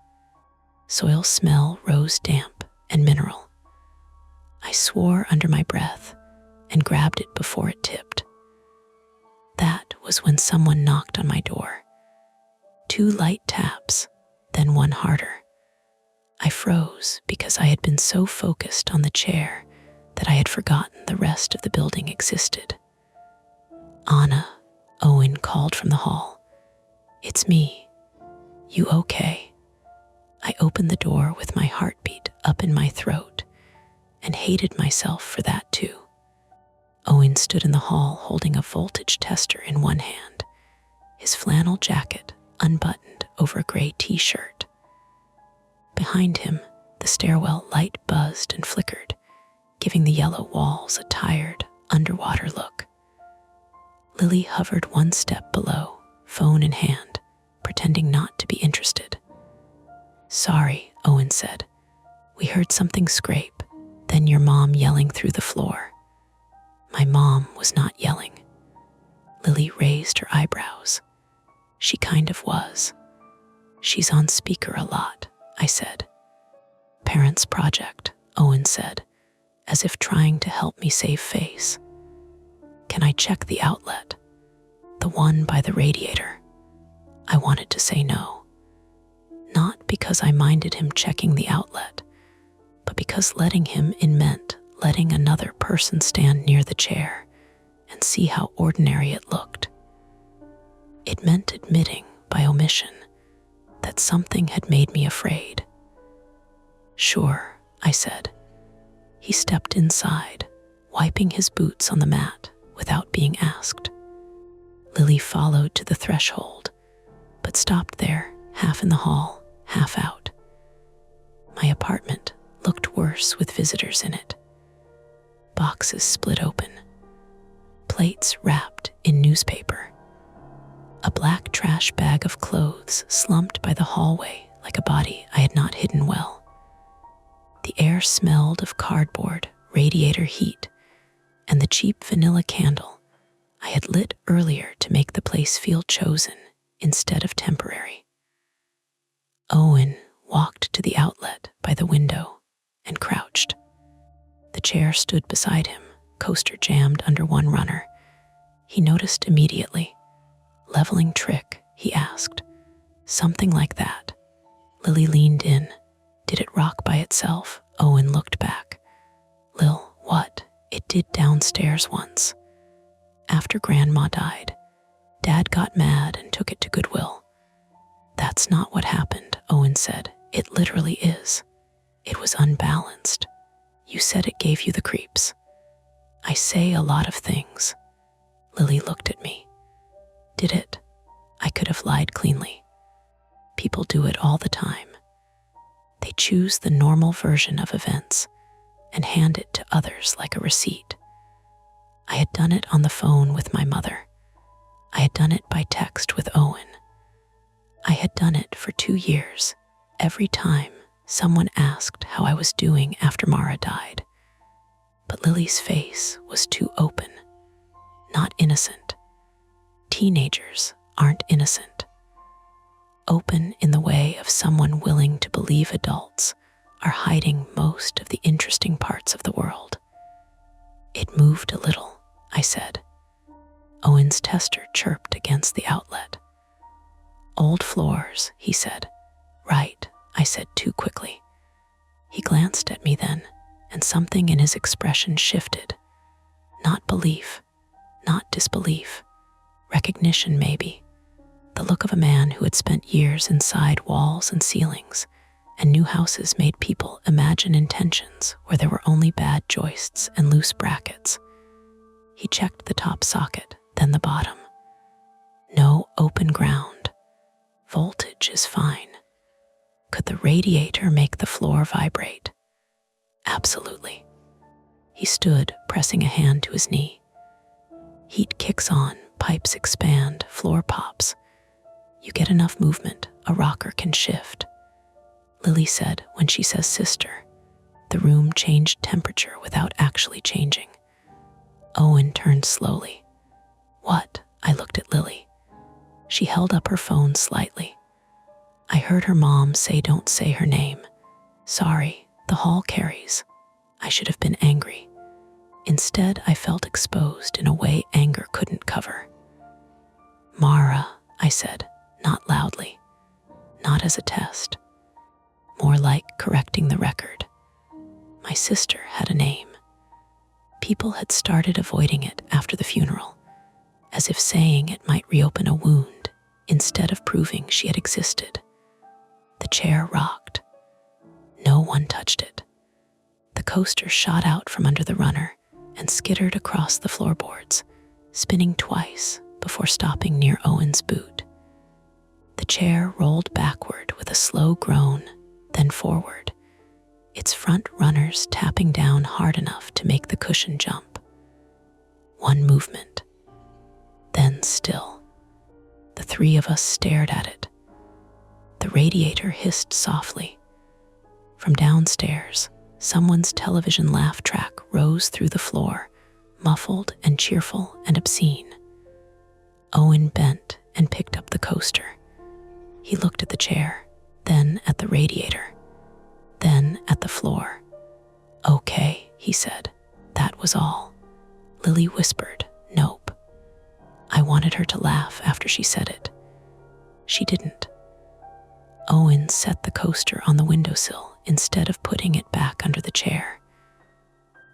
Soil smell rose damp and mineral. I swore under my breath and grabbed it before it tipped. That was when someone knocked on my door. 2 light taps, then one harder. I froze because I had been so focused on the chair that I had forgotten the rest of the building existed. "Anna," Owen called from the hall. "It's me. You okay?" I opened the door with my heartbeat up in my throat and hated myself for that too. Owen stood in the hall holding a voltage tester in one hand, his flannel jacket unbuttoned over a gray t-shirt. Behind him, the stairwell light buzzed and flickered, giving the yellow walls a tired, underwater look. Lily hovered one step below, phone in hand, pretending not to be interested. "Sorry," Owen said. "We heard something scrape, then your mom yelling through the floor." My mom was not yelling. Lily raised her eyebrows. She kind of was. "She's on speaker a lot," I said. "Parents' project," Owen said, as if trying to help me save face. "Can I check the outlet? The one by the radiator?" I wanted to say no. Not because I minded him checking the outlet, but because letting him in meant letting another person stand near the chair and see how ordinary it looked. It meant admitting, by omission, that something had made me afraid. "Sure," I said. He stepped inside, wiping his boots on the mat without being asked. Lily followed to the threshold, but stopped there, half in the hall, half out. My apartment looked worse with visitors in it. Boxes split open, plates wrapped in newspaper. A black trash bag of clothes slumped by the hallway like a body I had not hidden well. The air smelled of cardboard, radiator heat, and the cheap vanilla candle I had lit earlier to make the place feel chosen instead of temporary. Owen walked to the outlet by the window and crouched. The chair stood beside him, coaster jammed under one runner. He noticed immediately. "Leveling trick?" he asked. "Something like that." Lily leaned in. "Did it rock by itself?" Owen looked back. "Lil, what? It did downstairs once. After Grandma died, Dad got mad and took it to Goodwill." "That's not what happened," Owen said. "It literally is. It was unbalanced. You said it gave you the creeps." "I say a lot of things." Lily looked at me. "Did it?" I could have lied cleanly. People do it all the time. They choose the normal version of events and hand it to others like a receipt. I had done it on the phone with my mother. I had done it by text with Owen. I had done it for 2 years, every time someone asked how I was doing after Mara died. But Lily's face was too open, not innocent. Teenagers aren't innocent. Open in the way of someone willing to believe adults are hiding most of the interesting parts of the world. It moved a little, I said. Owen's tester chirped against the outlet. Old floors, he said. Right, I said too quickly. He glanced at me then, and something in his expression shifted. Not belief, not disbelief. Recognition, maybe. The look of a man who had spent years inside walls and ceilings, and new houses made people imagine intentions where there were only bad joists and loose brackets. He checked the top socket, then the bottom. No open ground. Voltage is fine. Could the radiator make the floor vibrate? Absolutely. He stood, pressing a hand to his knee. Heat kicks on, pipes expand, floor pops. You get enough movement, a rocker can shift. Lily said when she says sister, the room changed temperature without actually changing. Owen turned slowly. What? I looked at Lily. She held up her phone slightly. I heard her mom say don't say her name. Sorry, the hall carries. I should have been angry. Instead, I felt exposed in a way anger couldn't cover. Mara, I said, not loudly, not as a test, more like correcting the record. My sister had a name. People had started avoiding it after the funeral, as if saying it might reopen a wound instead of proving she had existed. The chair rocked. No one touched it. The coaster shot out from under the runner and skittered across the floorboards, spinning twice before stopping near Owen's boot. The chair rolled backward with a slow groan, then forward, its front runners tapping down hard enough to make the cushion jump. One movement, then still. The three of us stared at it. The radiator hissed softly. From downstairs, someone's television laugh track rose through the floor, muffled and cheerful and obscene. Owen bent and picked up the coaster. He looked at the chair, then at the radiator, then at the floor. Okay, he said. That was all. Lily whispered, nope. I wanted her to laugh after she said it. She didn't. Owen set the coaster on the windowsill instead of putting it back under the chair.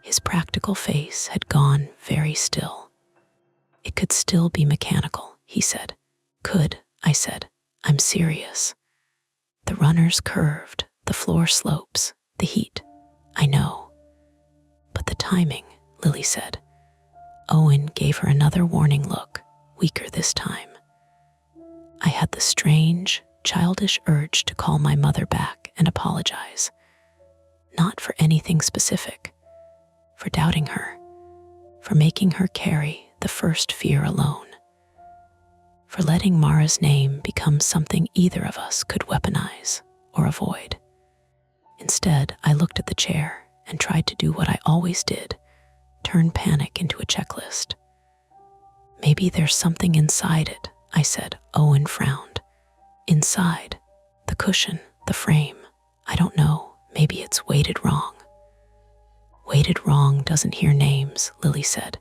His practical face had gone very still. It could still be mechanical, he said. Could, I said. I'm serious. The runners curved, the floor slopes, the heat. I know. But the timing, Lily said. Owen gave her another warning look, weaker this time. I had the strange, childish urge to call my mother back and apologize. Not for anything specific, for doubting her, for making her carry the first fear alone, for letting Mara's name become something either of us could weaponize or avoid. Instead, I looked at the chair and tried to do what I always did, turn panic into a checklist. Maybe there's something inside it, I said. Owen frowned. Inside, the cushion, the frame. I don't know, maybe it's weighted wrong. Weighted wrong doesn't hear names, Lily said.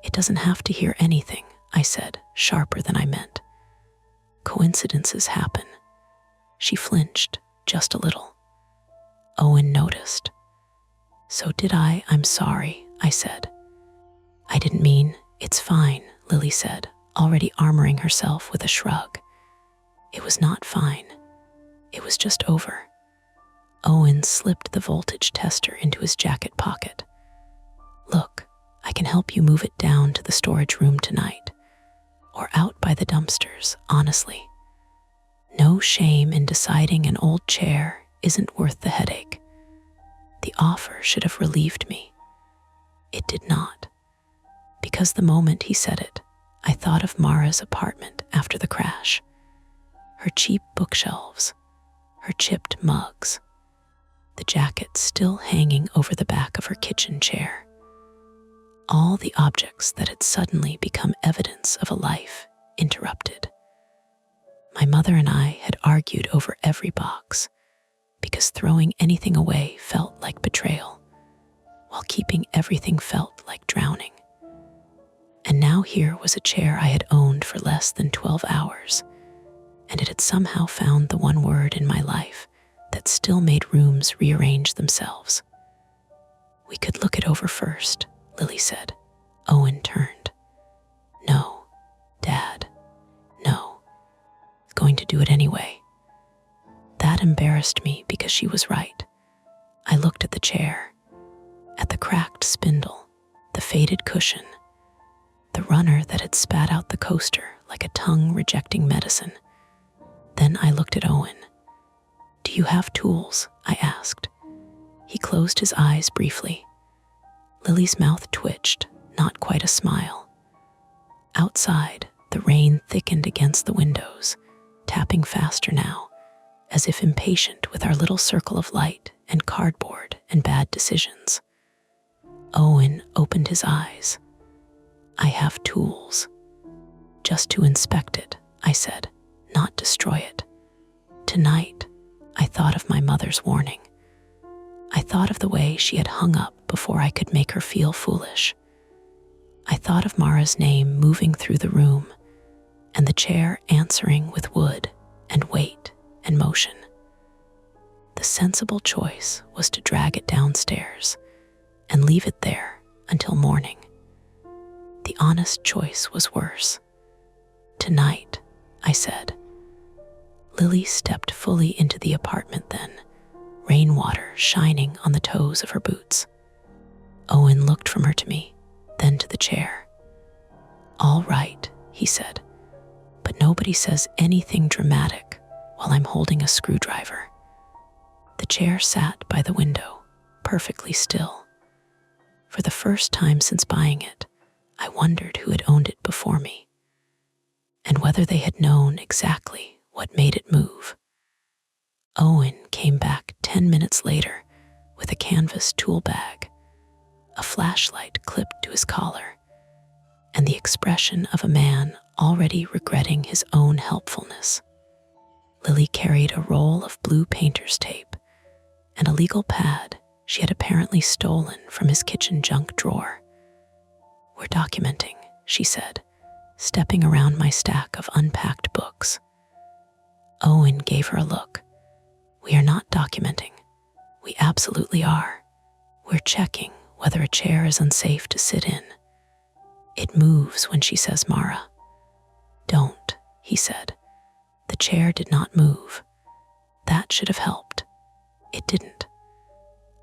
It doesn't have to hear anything, I said, sharper than I meant. Coincidences happen. She flinched, just a little. Owen noticed. So did I. I'm sorry, I said. I didn't mean, it's fine, Lily said, already armoring herself with a shrug. It was not fine. It was just over. Owen slipped the voltage tester into his jacket pocket. Look, I can help you move it down to the storage room tonight, or out by the dumpsters, honestly. No shame in deciding an old chair isn't worth the headache. The offer should have relieved me. It did not, because the moment he said it, I thought of Mara's apartment after the crash. Her cheap bookshelves, her chipped mugs, the jacket still hanging over the back of her kitchen chair. All the objects that had suddenly become evidence of a life interrupted. My mother and I had argued over every box because throwing anything away felt like betrayal, while keeping everything felt like drowning. And now here was a chair I had owned for less than 12 hours, and it had somehow found the one word in my life that still made rooms rearrange themselves. "We could look it over first," Lily said. Owen turned. "No, Dad, no. Going to do it anyway." That embarrassed me because she was right. I looked at the chair, at the cracked spindle, the faded cushion, the runner that had spat out the coaster like a tongue rejecting medicine. Then I looked at Owen. "Do you have tools?" I asked. He closed his eyes briefly. Lily's mouth twitched, not quite a smile. Outside, the rain thickened against the windows, tapping faster now, as if impatient with our little circle of light and cardboard and bad decisions. Owen opened his eyes. "I have tools. Just to inspect it," I said, "not destroy it." Tonight, I thought of my mother's warning. I thought of the way she had hung up before I could make her feel foolish. I thought of Mara's name moving through the room, and the chair answering with wood and weight and motion. The sensible choice was to drag it downstairs and leave it there until morning. The honest choice was worse. "Tonight," I said. Lily stepped fully into the apartment then, rainwater shining on the toes of her boots. Owen looked from her to me, then to the chair. "All right," he said, "but nobody says anything dramatic while I'm holding a screwdriver." The chair sat by the window, perfectly still. For the first time since buying it, I wondered who had owned it before me, and whether they had known exactly what made it move. Owen came back 10 minutes later with a canvas tool bag, a flashlight clipped to his collar, and the expression of a man already regretting his own helpfulness. Lily carried a roll of blue painter's tape and a legal pad she had apparently stolen from his kitchen junk drawer. "We're documenting," she said, stepping around my stack of unpacked books. Owen gave her a look. "We are not documenting. We absolutely are. We're checking whether a chair is unsafe to sit in. It moves when she says Mara." "Don't," he said. The chair did not move. That should have helped. It didn't.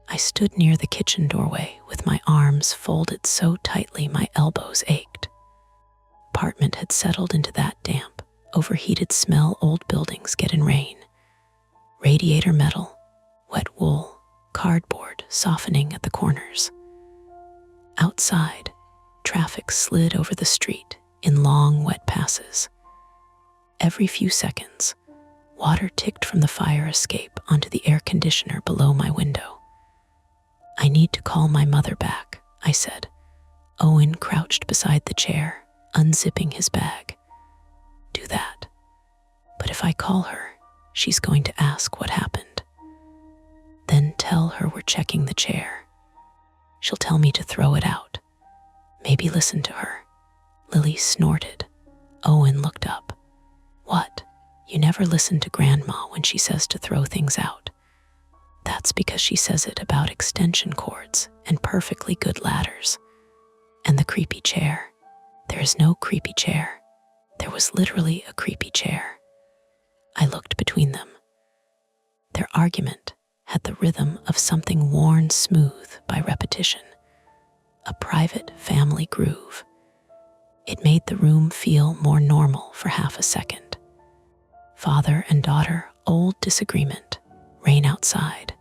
I stood near the kitchen doorway with my arms folded so tightly my elbows ached. The apartment had settled into that damp, overheated smell old buildings get in rain. Radiator metal, wet wool, cardboard softening at the corners. Outside, traffic slid over the street in long, wet passes. Every few seconds, water ticked from the fire escape onto the air conditioner below my window. "I need to call my mother back," I said. Owen crouched beside the chair, unzipping his bag. "Do that. But if I call her, she's going to ask what happened. Then tell her we're checking the chair. She'll tell me to throw it out. Maybe listen to her." Lily snorted. Owen looked up. "What? You never listen to Grandma when she says to throw things out. That's because she says it about extension cords and perfectly good ladders. And the creepy chair. There is no creepy chair. There was literally a creepy chair." I looked between them. Their argument had the rhythm of something worn smooth by repetition, a private family groove. It made the room feel more normal for half a second. Father and daughter, old disagreement, rain outside.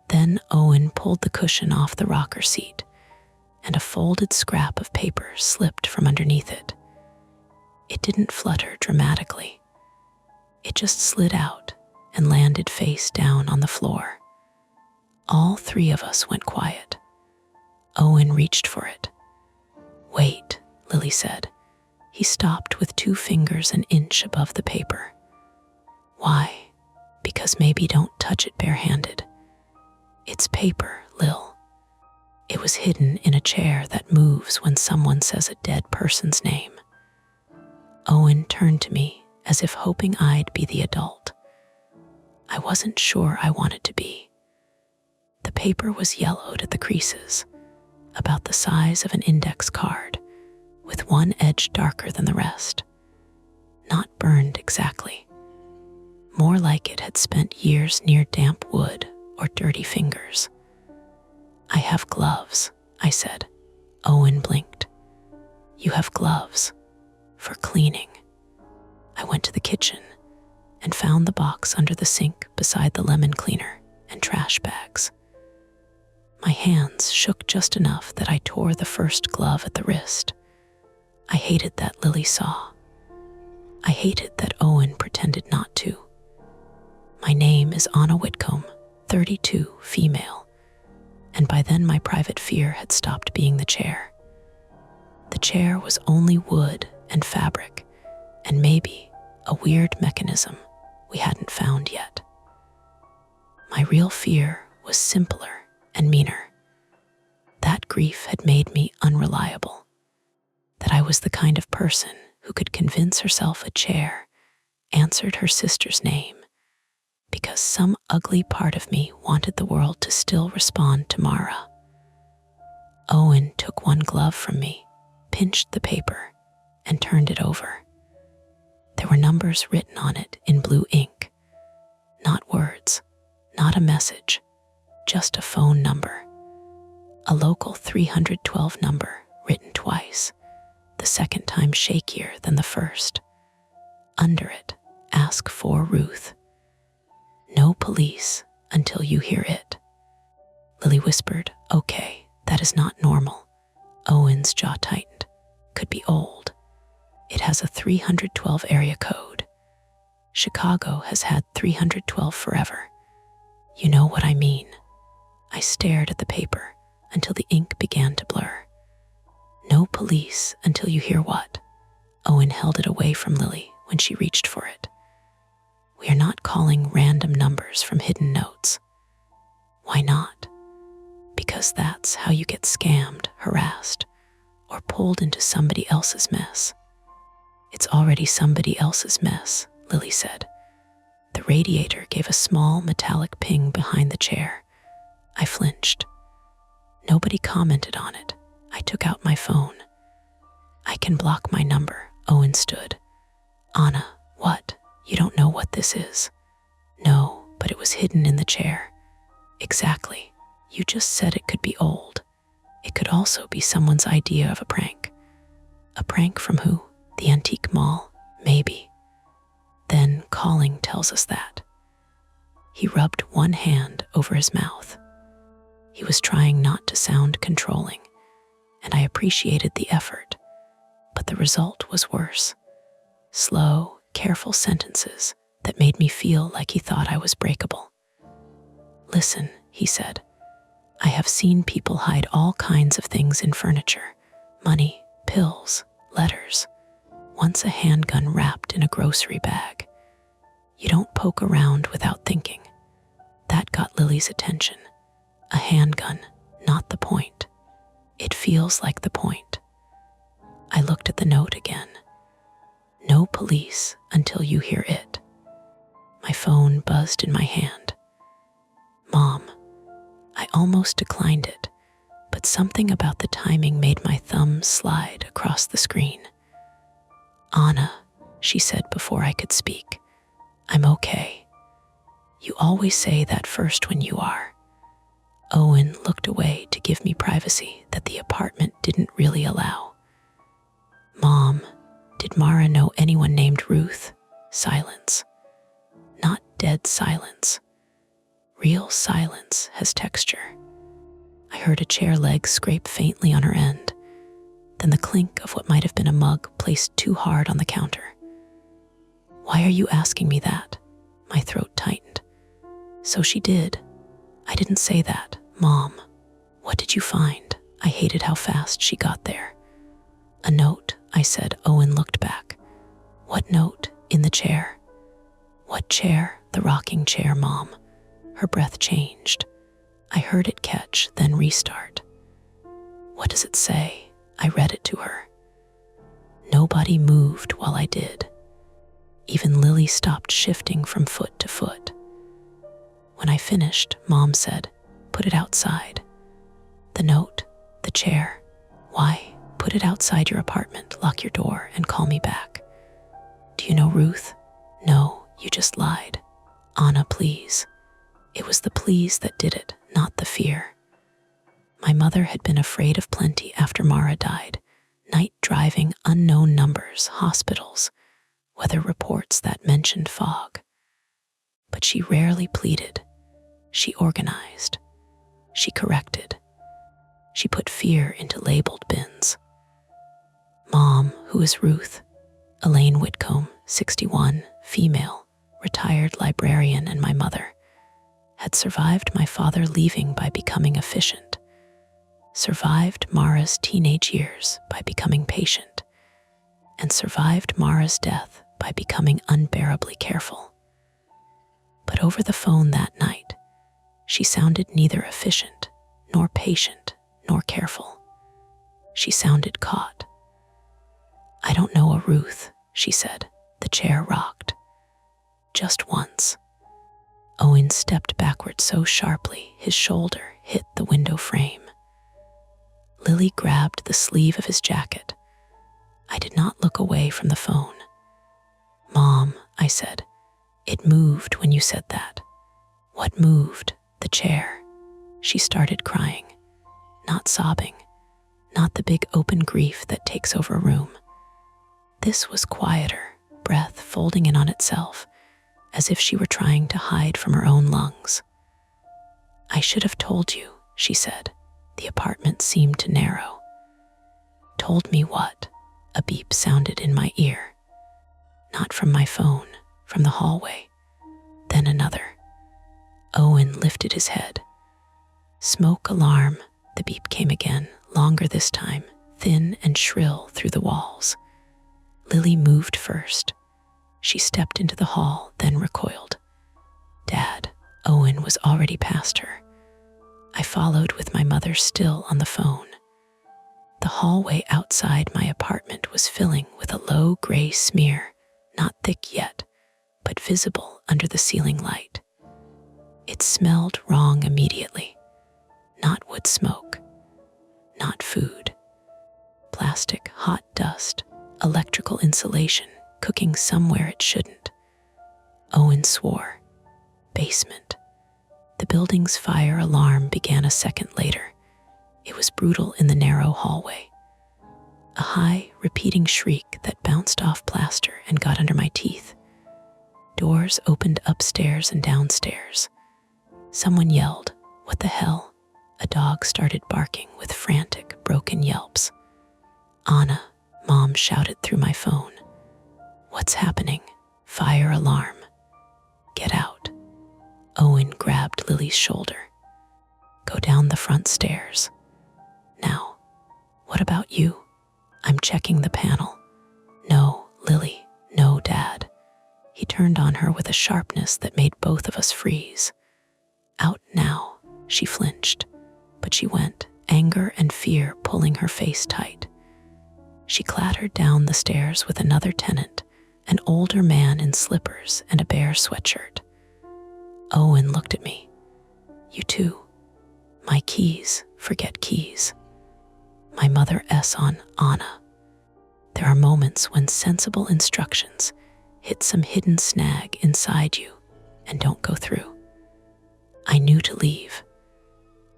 Then Owen pulled the cushion off the rocker seat, and a folded scrap of paper slipped from underneath it. It didn't flutter dramatically. It just slid out and landed face down on the floor. All three of us went quiet. Owen reached for it. "Wait," Lily said. He stopped with 2 fingers an inch above the paper. "Why?" "Because maybe don't touch it barehanded. It's paper, Lil." It was hidden in a chair that moves when someone says a dead person's name. Owen turned to me as if hoping I'd be the adult. I wasn't sure I wanted to be. The paper was yellowed at the creases, about the size of an index card, with one edge darker than the rest. Not burned exactly. More like it had spent years near damp wood or dirty fingers. "I have gloves," I said. Owen blinked. "You have gloves for cleaning." I went to the kitchen and found the box under the sink beside the lemon cleaner and trash bags. My hands shook just enough that I tore the first glove at the wrist. I hated that Lily saw. I hated that Owen pretended not to. My name is Anna Whitcomb, 32, female, and by then my private fear had stopped being the chair. The chair was only wood and fabric, and maybe a weird mechanism we hadn't found yet. My real fear was simpler and meaner. That grief had made me unreliable. That I was the kind of person who could convince herself a chair answered her sister's name because some ugly part of me wanted the world to still respond to Mara. Owen took one glove from me, pinched the paper, and turned it over. There were numbers written on it in blue ink. Not words, not a message, just a phone number. A local 312 number written twice, the second time shakier than the first. Under it, "Ask for Ruth. No police until you hear it." Lily whispered, "Okay, that is not normal." Owen's jaw tightened. "Could be old. It has a 312 area code. Chicago has had 312 forever. You know what I mean." I stared at the paper until the ink began to blur. "No police until you hear what?" Owen held it away from Lily when she reached for it. "We are not calling random numbers from hidden notes." "Why not?" "Because that's how you get scammed, harassed, or pulled into somebody else's mess." "It's already somebody else's mess," Lily said. The radiator gave a small metallic ping behind the chair. I flinched. Nobody commented on it. I took out my phone. "I can block my number," Owen stood. "Anna, what? You don't know what this is?" "No, but it was hidden in the chair." "Exactly. You just said it could be old. It could also be someone's idea of a prank." "A prank from who? The antique mall? Maybe. Then calling tells us that." He rubbed one hand over his mouth. He was trying not to sound controlling, and I appreciated the effort, but the result was worse. Slow, careful sentences that made me feel like he thought I was breakable. "Listen," he said. "I have seen people hide all kinds of things in furniture. Money, pills, letters. Once a handgun wrapped in a grocery bag. You don't poke around without thinking." That got Lily's attention. A handgun, not the point. It feels like the point. I looked at the note again. "No police until you hear it." My phone buzzed in my hand. "Mom." I almost declined it, but something about the timing made my thumb slide across the screen. "Anna," she said before I could speak. "I'm okay. You always say that first when you are." Owen looked away to give me privacy that the apartment didn't really allow. "Mom, did Mara know anyone named Ruth?" Silence. Not dead silence. Real silence has texture. I heard a chair leg scrape faintly on her end, then the clink of what might have been a mug placed too hard on the counter. "Why are you asking me that?" My throat tightened. "So she did." "I didn't say that, Mom." "What did you find?" I hated how fast she got there. "A note," I said. Owen looked back. "What note?" "In the chair." "What chair?" "The rocking chair, Mom." Her breath changed. I heard it catch, then restart. "What does it say?" I read it to her. Nobody moved while I did. Even Lily stopped shifting from foot to foot. When I finished, Mom said, "Put it outside." "The note, the chair. Why? Put it outside your apartment, lock your door, and call me back." "Do you know Ruth?" "No, you just lied." "Anna, please." It was the please that did it, not the fear. My mother had been afraid of plenty after Mara died. Night driving, unknown numbers, hospitals, weather reports that mentioned fog. But she rarely pleaded. She organized. She corrected. She put fear into labeled bins. Mom, who is Ruth? Elaine Whitcomb, 61, female, retired librarian, and my mother, had survived my father leaving by becoming efficient, survived Mara's teenage years by becoming patient, and survived Mara's death by becoming unbearably careful. But over the phone that night, she sounded neither efficient, nor patient, nor careful. She sounded caught. "I don't know a Ruth," she said. The chair rocked. "Just once." Owen stepped backward so sharply his shoulder hit the window frame. Lily grabbed the sleeve of his jacket. I did not look away from the phone. "Mom," I said, "it moved when you said that." "What moved?" "The chair." She started crying. Not sobbing. Not the big open grief that takes over a room. This was quieter, breath folding in on itself, as if she were trying to hide from her own lungs. "I should have told you," she said. The apartment seemed to narrow. "Told me what?" A beep sounded in my ear. Not from my phone, from the hallway. Then another. Owen lifted his head. "Smoke alarm." The beep came again, longer this time, thin and shrill through the walls. Lily moved first. She stepped into the hall, then recoiled. "Dad." Owen was already past her. I followed with my mother still on the phone. The hallway outside my apartment was filling with a low gray smear, not thick yet, but visible under the ceiling light. It smelled wrong immediately. Not wood smoke, not food. Plastic, hot dust, electrical insulation, cooking somewhere it shouldn't. Owen swore. Basement. The building's fire alarm began a second later. It was brutal in the narrow hallway. A high, repeating shriek that bounced off plaster and got under my teeth. Doors opened upstairs and downstairs. Someone yelled, "What the hell?" A dog started barking with frantic, broken yelps. "Anna," Mom shouted through my phone. "What's happening?" "Fire alarm." "Get out." Owen grabbed Lily's shoulder. "Go down the front stairs. Now." "What about you?" "I'm checking the panel." "No, Lily. No, Dad." He turned on her with a sharpness that made both of us freeze. "Out now." She flinched, but she went, anger and fear pulling her face tight. She clattered down the stairs with another tenant, an older man in slippers and a bare sweatshirt. Owen looked at me. "You too?" "My keys." "Forget keys." My mother S on Anna. There are moments when sensible instructions hit some hidden snag inside you and don't go through. I knew to leave.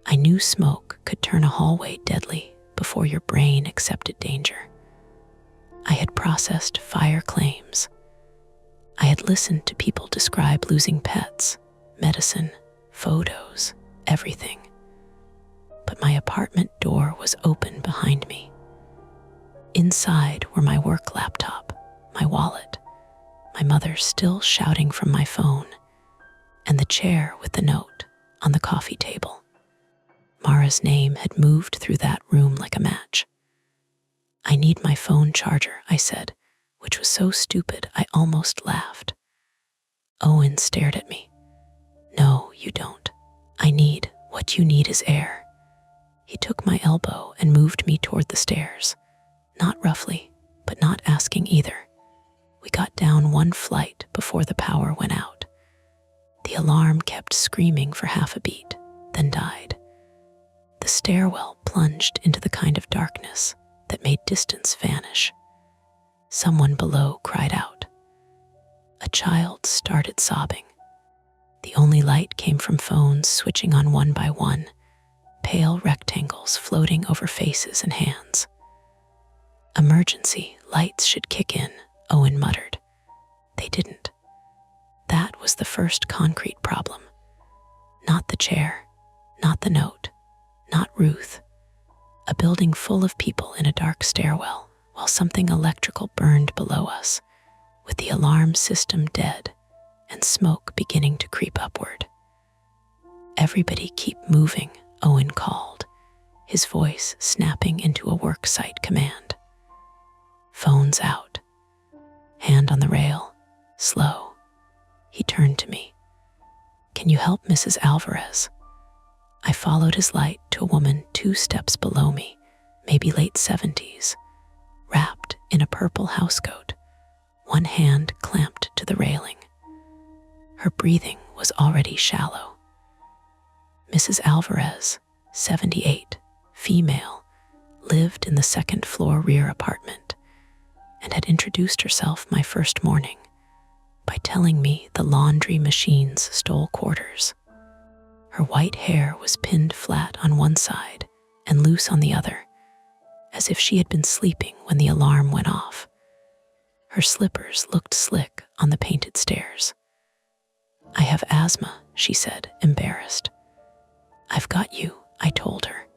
I knew smoke could turn a hallway deadly before your brain accepted danger. I had processed fire claims. I had listened to people describe losing pets, medicine, photos, everything. but my apartment door was open behind me. Inside were my work laptop, my wallet, my mother still shouting from my phone, and the chair with the note on the coffee table. Mara's name had moved through that room like a match. "I need my phone charger," I said, which was so stupid I almost laughed. Owen stared at me. "No, you don't. What you need is air." He took my elbow and moved me toward the stairs, not roughly, but not asking either. We got down one flight before the power went out. The alarm kept screaming for half a beat, then died. The stairwell plunged into the kind of darkness that made distance vanish. Someone below cried out. A child started sobbing. The only light came from phones switching on one by one, pale rectangles floating over faces and hands. "Emergency lights should kick in," Owen muttered. They didn't. That was the first concrete problem. Not the chair, not the note, not Ruth. A building full of people in a dark stairwell, while something electrical burned below us, with the alarm system dead and smoke beginning to creep upward. "Everybody keep moving," Owen called, his voice snapping into a worksite command. Phones out. Hand on the rail, slow. He turned to me. "Can you help Mrs. Alvarez?" I followed his light to a woman 2 steps below me, maybe late 70s, wrapped in a purple housecoat, one hand clamped to the railing. Her breathing was already shallow. Mrs. Alvarez, 78, female, lived in the second-floor rear apartment and had introduced herself my first morning by telling me the laundry machines stole quarters. Her white hair was pinned flat on one side and loose on the other, as if she had been sleeping when the alarm went off. Her slippers looked slick on the painted stairs. "I have asthma," she said, embarrassed. "I've got you," I told her.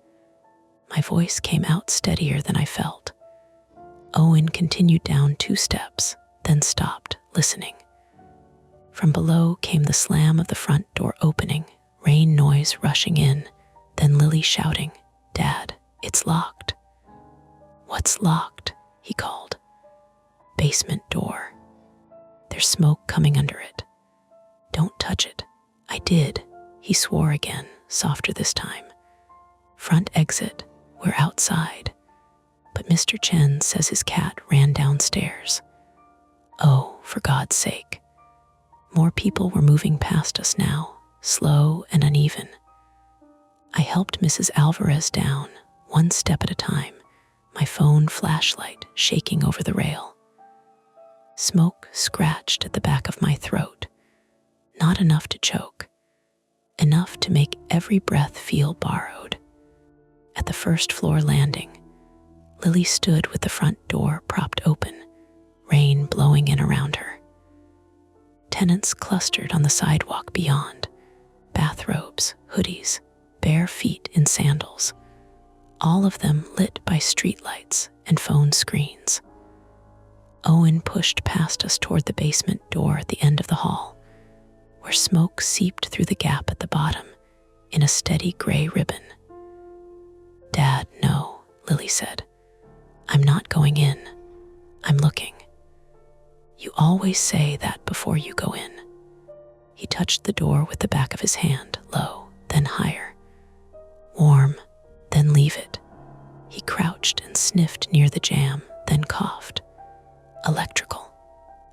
My voice came out steadier than I felt. Owen continued down 2 steps, then stopped, listening. From below came the slam of the front door opening, rain noise rushing in, then Lily shouting, "Dad, it's locked." "What's locked?" he called. "Basement door. There's smoke coming under it. Don't touch it." I did. He swore again, softer this time. "Front exit. We're outside. But Mr. Chen says his cat ran downstairs." Oh, for God's sake. More people were moving past us now, slow and uneven. I helped Mrs. Alvarez down, 1 step at a time, my phone flashlight shaking over the rail. Smoke scratched at the back of my throat. Not enough to choke. Enough to make every breath feel borrowed. At the first-floor landing, Lily stood with the front door propped open, rain blowing in around her. Tenants clustered on the sidewalk beyond, bathrobes, hoodies, bare feet in sandals, all of them lit by streetlights and phone screens. Owen pushed past us toward the basement door at the end of the hall, where smoke seeped through the gap at the bottom in a steady gray ribbon. "Dad, no," Lily said. "I'm not going in. I'm looking." "You always say that before you go in." He touched the door with the back of his hand, low, then higher. "Warm, then leave it." He crouched and sniffed near the jamb, then coughed. "Electrical."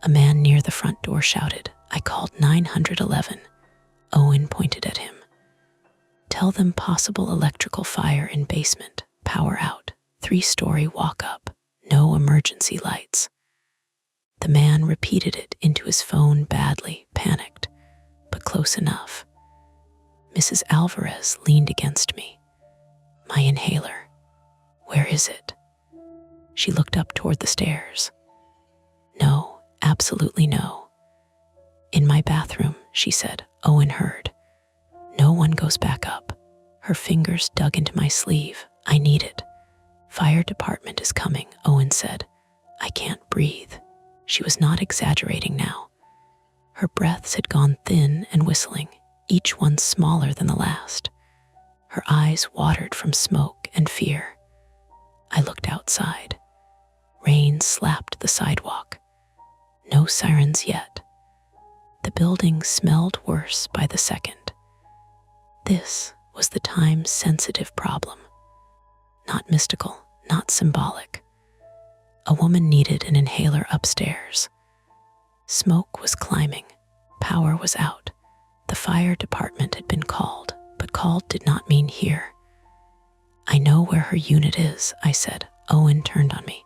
A man near the front door shouted. I called 911. Owen pointed at him. "Tell them possible electrical fire in basement, power out, 3-story walk up, no emergency lights." The man repeated it into his phone badly, panicked, but close enough. Mrs. Alvarez leaned against me. "My inhaler. Where is it?" She looked up toward the stairs. "No, absolutely no." "In my bathroom," she said. Owen heard. "No one goes back up. Her fingers dug into my sleeve. I need it. Fire department is coming, Owen said. I can't breathe. She was not exaggerating now. Her breaths had gone thin and whistling, each one smaller than the last. Her eyes watered from smoke and fear. I looked outside. Rain slapped the sidewalk. No sirens yet. The building smelled worse by the second. This was the time-sensitive problem. Not mystical, not symbolic. A woman needed an inhaler upstairs. Smoke was climbing. Power was out. The fire department had been called, but called did not mean here. I know where her unit is, I said. Owen turned on me.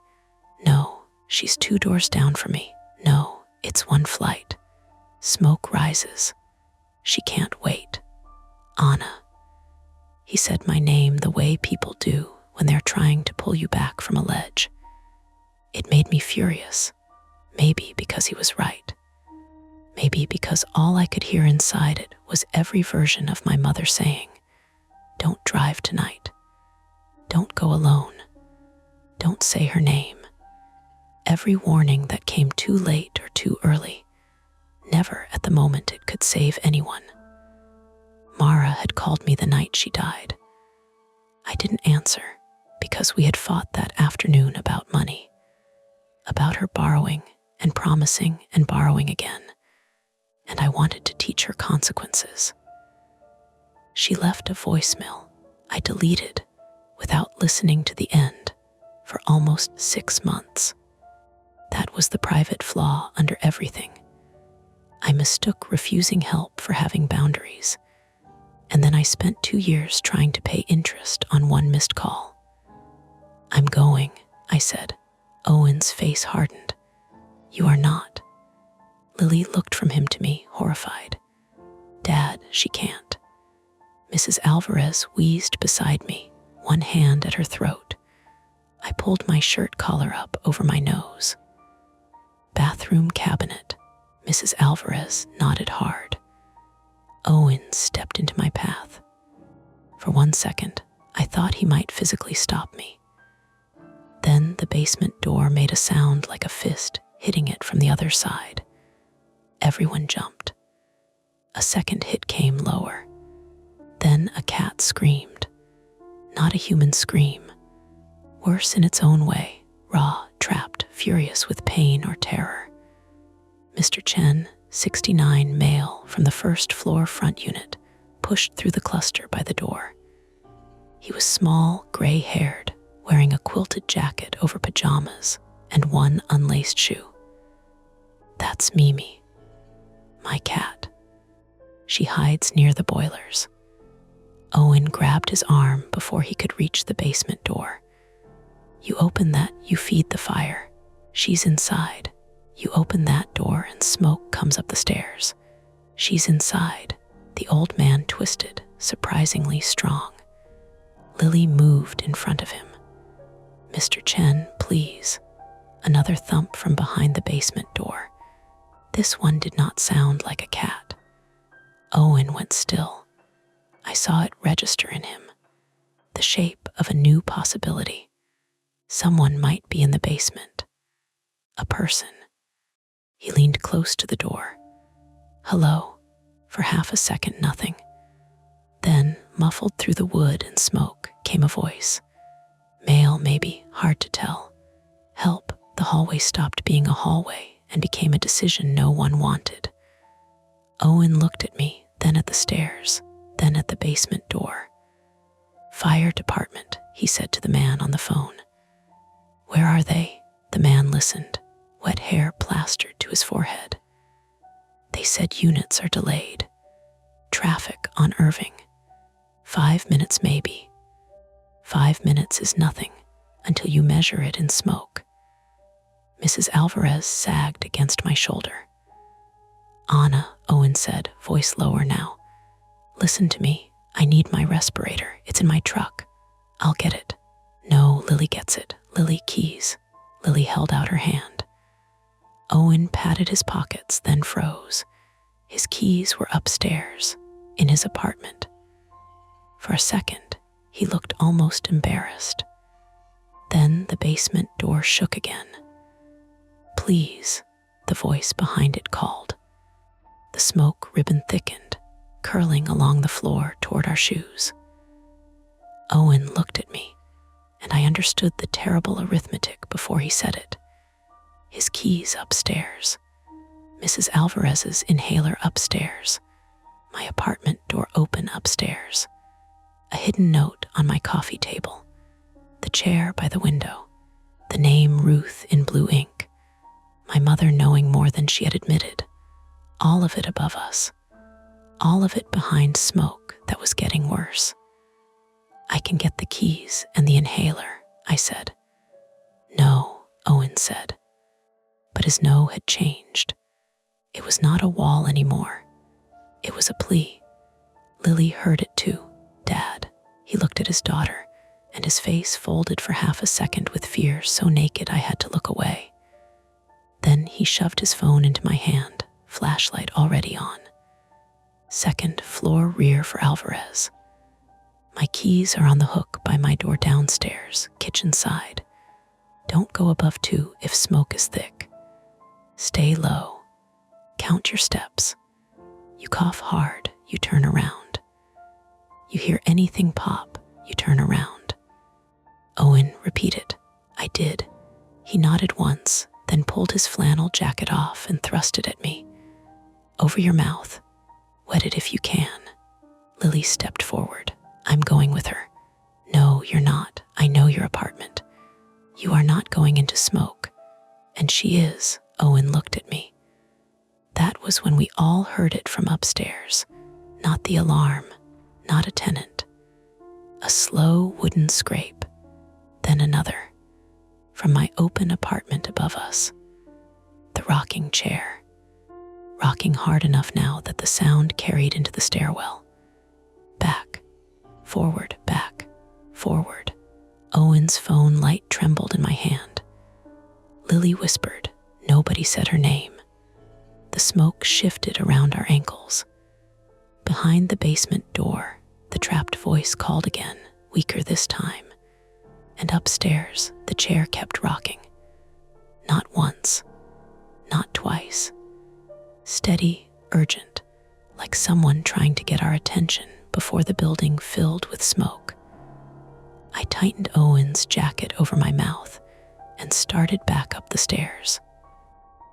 No, she's 2 doors down from me. No, it's 1 flight. Smoke rises. She can't wait. Anna. He said my name the way people do when they're trying to pull you back from a ledge. It made me furious. Maybe because he was right. Maybe because all I could hear inside it was every version of my mother saying, "Don't drive tonight. Don't go alone. Don't say her name." Every warning that came too late or too early, never at the moment it could save anyone. Mara had called me the night she died. I didn't answer because we had fought that afternoon about money, about her borrowing and promising and borrowing again, and I wanted to teach her consequences. She left a voicemail I deleted without listening to the end for almost 6 months. That was the private flaw under everything. I mistook refusing help for having boundaries, and then I spent 2 years trying to pay interest on 1 missed call. I'm going, I said. Owen's face hardened. You are not. Lily looked from him to me, horrified. Dad, she can't. Mrs. Alvarez wheezed beside me, 1 hand at her throat. I pulled my shirt collar up over my nose. Bathroom cabinet. Mrs. Alvarez nodded hard. Owen stepped into my path. For 1 second, I thought he might physically stop me. Then the basement door made a sound like a fist hitting it from the other side. Everyone jumped. A second hit came lower. Then a cat screamed. Not a human scream. Worse in its own way, raw, trapped, furious with pain or terror. Mr. Chen, 69, male, from the 1st floor front unit, pushed through the cluster by the door. He was small, gray-haired, wearing a quilted jacket over pajamas and 1 unlaced shoe. That's Mimi, my cat. She hides near the boilers. Owen grabbed his arm before he could reach the basement door. You open that, you feed the fire. She's inside. You open that door and smoke comes up the stairs. She's inside. The old man twisted, surprisingly strong. Lily moved in front of him. Mr. Chen, please. Another thump from behind the basement door. This one did not sound like a cat. Owen went still. I saw it register in him. The shape of a new possibility. Someone might be in the basement. A person. He leaned close to the door. Hello. For half a second, nothing. Then, muffled through the wood and smoke, came a voice. Male, maybe, hard to tell. Help. The hallway stopped being a hallway and became a decision no one wanted. Owen looked at me, then at the stairs, then at the basement door. Fire department, he said to the man on the phone. Where are they? The man listened, wet hair plastered to his forehead. They said units are delayed. Traffic on Irving. 5 minutes maybe. 5 minutes is nothing until you measure it in smoke. Mrs. Alvarez sagged against my shoulder. Anna, Owen said, voice lower now. Listen to me. I need my respirator. It's in my truck. I'll get it. No, Lily gets it. Lily, keys. Lily held out her hand. Owen patted his pockets, then froze. His keys were upstairs, in his apartment. For a second, he looked almost embarrassed. Then the basement door shook again. "Please," the voice behind it called. The smoke ribbon thickened, curling along the floor toward our shoes. Owen looked at me, and I understood the terrible arithmetic before he said it. His keys upstairs, Mrs. Alvarez's inhaler upstairs, my apartment door open upstairs, a hidden note on my coffee table, the chair by the window, the name Ruth in blue ink, my mother knowing more than she had admitted, all of it above us, all of it behind smoke that was getting worse. "I can get the keys and the inhaler," I said. "No," Owen said. But his no had changed. It was not a wall anymore. It was a plea. Lily heard it too. "Dad." He looked at his daughter, and his face folded for half a second with fear so naked I had to look away. Then he shoved his phone into my hand, flashlight already on. "Second floor rear for Alvarez. My keys are on the hook by my door downstairs, kitchen side. Don't go above 2 if smoke is thick. Stay low. Count your steps. You cough hard, you turn around. You hear anything pop, you turn around." Owen repeated. I did. He nodded once, then pulled his flannel jacket off and thrust it at me. "Over your mouth. Wet it if you can." Lily stepped forward. "I'm going with her." "No, you're not. I know your apartment. You are not going into smoke." "And she is." Owen looked at me. That was when we all heard it from upstairs. Not the alarm, not a tenant. A slow wooden scrape, then another. From my open apartment above us. The rocking chair. Rocking hard enough now that the sound carried into the stairwell. Back, forward, back, forward. Owen's phone light trembled in my hand. Lily whispered. Nobody said her name. The smoke shifted around our ankles. Behind the basement door, the trapped voice called again, weaker this time. And upstairs, the chair kept rocking. Not once, not twice. Steady, urgent, like someone trying to get our attention before the building filled with smoke. I tightened Owen's jacket over my mouth and started back up the stairs.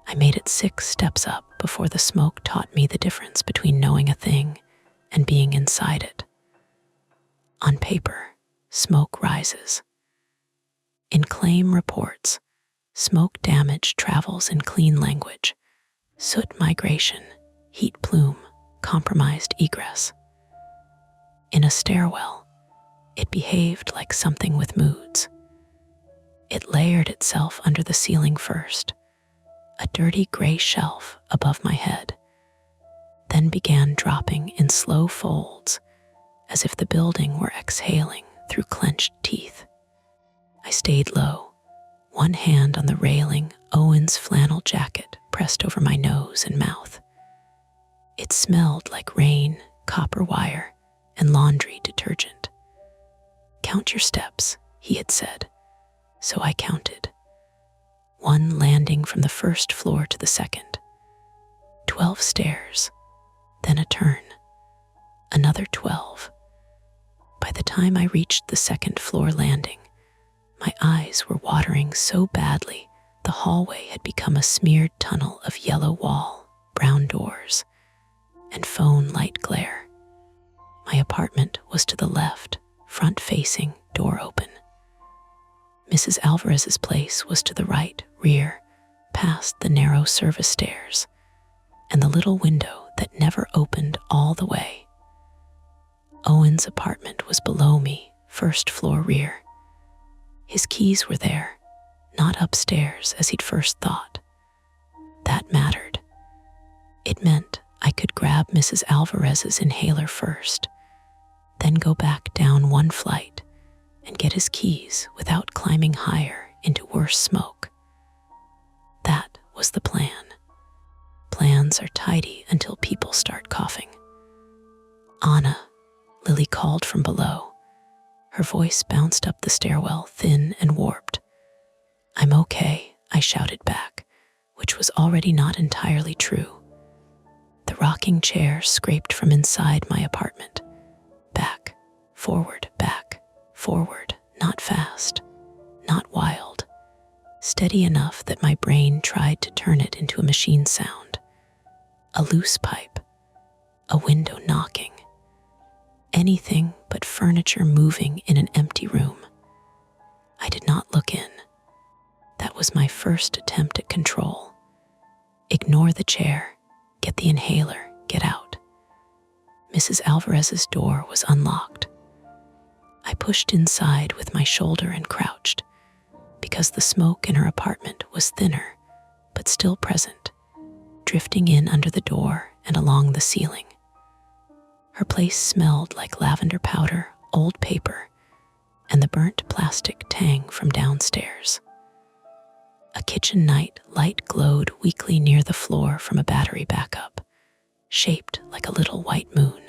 I made it 6 steps up before the smoke taught me the difference between knowing a thing and being inside it. On paper, smoke rises. In claim reports, smoke damage travels in clean language. Soot migration, heat plume, compromised egress. In a stairwell, it behaved like something with moods. It layered itself under the ceiling first, a dirty gray shelf above my head, then began dropping in slow folds as if the building were exhaling through clenched teeth. I stayed low, one hand on the railing, Owen's flannel jacket pressed over my nose and mouth. It smelled like rain, copper wire, and laundry detergent. "Count your steps," he had said, so I counted. 1 landing from the first floor to the second. 12 stairs, then a turn. Another 12. By the time I reached the second floor landing, my eyes were watering so badly the hallway had become a smeared tunnel of yellow wall, brown doors, and phone light glare. My apartment was to the left, front-facing, door open. Mrs. Alvarez's place was to the right, rear, past the narrow service stairs, and the little window that never opened all the way. Owen's apartment was below me, first floor rear. His keys were there, not upstairs as he'd first thought. That mattered. It meant I could grab Mrs. Alvarez's inhaler first, then go back down 1 flight and get his keys without climbing higher into worse smoke. That was the plan. Plans are tidy until people start coughing. "Anna," Lily called from below. Her voice bounced up the stairwell, thin and warped. "I'm okay," I shouted back, which was already not entirely true. The rocking chair scraped from inside my apartment. Back, forward, not fast, not wild, steady enough that my brain tried to turn it into a machine sound. A loose pipe, a window knocking, anything but furniture moving in an empty room. I did not look in. That was my first attempt at control. Ignore the chair, get the inhaler, get out. Mrs. Alvarez's door was unlocked. I pushed inside with my shoulder and crouched, because the smoke in her apartment was thinner, but still present, drifting in under the door and along the ceiling. Her place smelled like lavender powder, old paper, and the burnt plastic tang from downstairs. A kitchen night light glowed weakly near the floor from a battery backup, shaped like a little white moon.